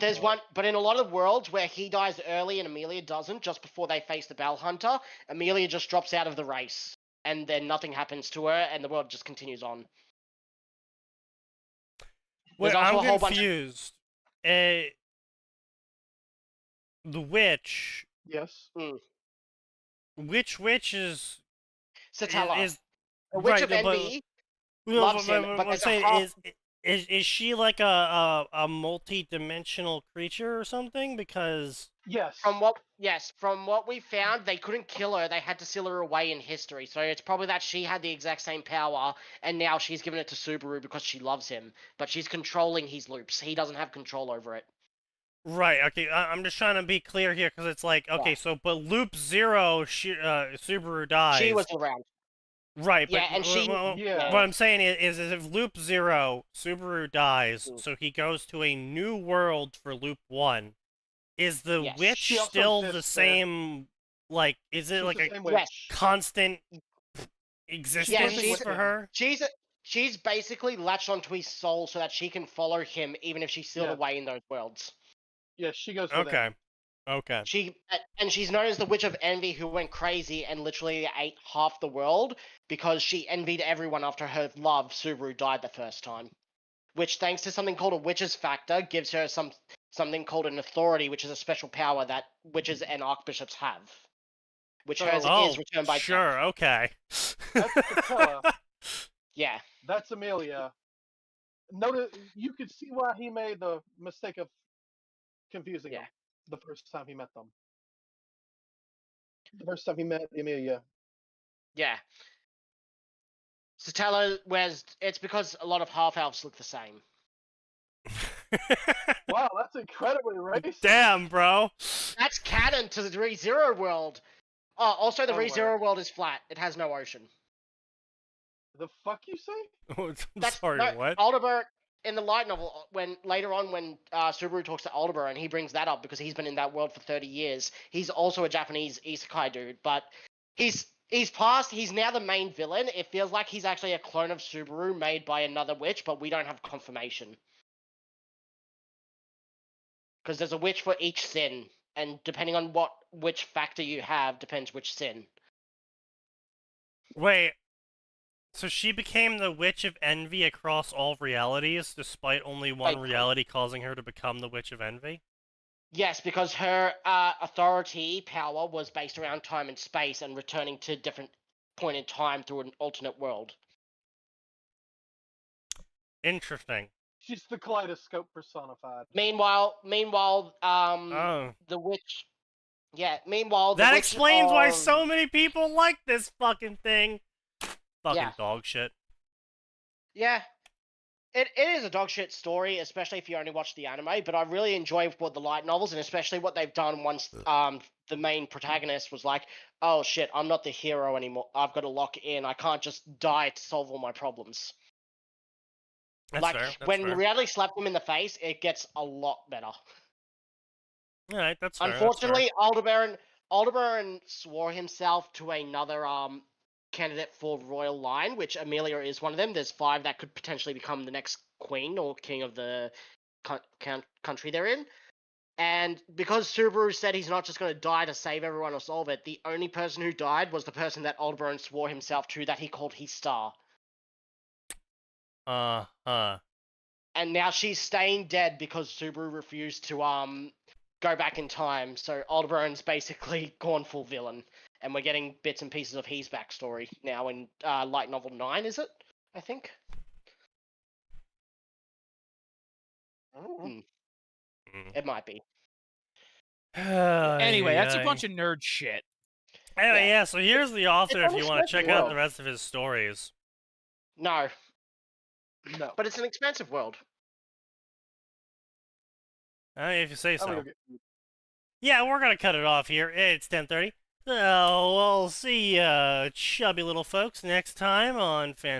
But in a lot of worlds where he dies early and Amelia doesn't, just before they face the Bell Hunter, Amelia just drops out of the race, and then nothing happens to her, and the world just continues on. Wait, also I'm a whole bunch of- confused. The witch. Yes. Which witch is Satella. is The Witch right, of no, but- Envy no, loves him, but I'm there's a saying half- is she like a multi-dimensional creature or something? Because Yes. From what we found, they couldn't kill her. They had to seal her away in history. So it's probably that she had the exact same power, and now she's given it to Subaru because she loves him. But she's controlling his loops. He doesn't have control over it. right, okay, I'm just trying to be clear here because it's like okay, Yeah. so but Loop 0, Subaru dies. She was around. Right, Yeah, but and she- Yeah. what I'm saying is if Loop 0, Subaru dies, Mm. so he goes to a new world for Loop 1, is the Yes. witch She also still the exists there. same, like, is it She's like the a same Yes. witch. constant existence she's- for her? She's basically latched onto his soul so that she can follow him even if she's sealed Yeah. away in those worlds. Yes, she goes with him. Okay. She's known as the Witch of Envy who went crazy and literally ate half the world because she envied everyone after her love, Subaru, died the first time. Which, thanks to something called a Witch's Factor, gives her some something called an authority, which is a special power that witches and archbishops have. Which So- hers Oh, is returned by death. sure, okay. That's Catella. Yeah. That's Amelia. Notice you could see why he made the mistake of confusing Yeah. them the first time he met them. The first time he met Amelia. Yeah. Satella wears. It's because a lot of half elves look the same. Wow, that's incredibly racist. Damn, bro. That's canon to the ReZero world. Oh, also the Oh, wow. ReZero world is flat. It has no ocean. The fuck you say? I'm That's sorry, no, what? Aldebaran in the light novel, when later on when Subaru talks to Aldebaran, he brings that up because he's been in that world for 30 years. He's also a Japanese isekai dude, but he's past. He's now the main villain. It feels like he's actually a clone of Subaru made by another witch, but we don't have confirmation because there's a witch for each sin, and depending on what which factor you have, depends which sin. Wait. So she became the Witch of Envy across all realities, despite only one Basically. reality causing her to become the Witch of Envy? Yes, because her authority power was based around time and space and returning to different point in time through an alternate world. Interesting. She's the kaleidoscope personified. Meanwhile, Oh. the witch. Yeah. Meanwhile, the That witch explains why of- so many people like this fucking thing. Fucking Yeah. dog shit. Yeah. It is a dog shit story, especially if you only watch the anime. But I really enjoy what the light novels, and especially what they've done once the main protagonist was like, "Oh shit, I'm not the hero anymore. I've got to lock in. I can't just die to solve all my problems." That's like fair. That's when fair. reality slapped him in the face, it gets a lot better. Alright, that's fair. Unfortunately, Aldebaran swore himself to another candidate for royal line, which Amelia is one of them. There's 5 that could potentially become the next queen or king of the country they're in. And because Subaru said he's not just going to die to save everyone or solve it, the only person who died was the person that Aldebaran swore himself to that he called his star. Uh-huh. And now she's staying dead because Subaru refused to go back in time. So Aldebaran's basically gone full villain, and we're getting bits and pieces of his backstory now in light novel 9. Is it? I think. Mm. It might be. Anyway, that's a Ay, bunch of nerd shit. Anyway, Yeah. yeah, so here's the author if you want to check unexpected out world. the rest of his stories. No, No. but it's an expansive world. If you say I'm gonna so. go get food. Yeah, we're gonna cut it off here. It's 10:30. So we'll see chubby little folks next time on Fan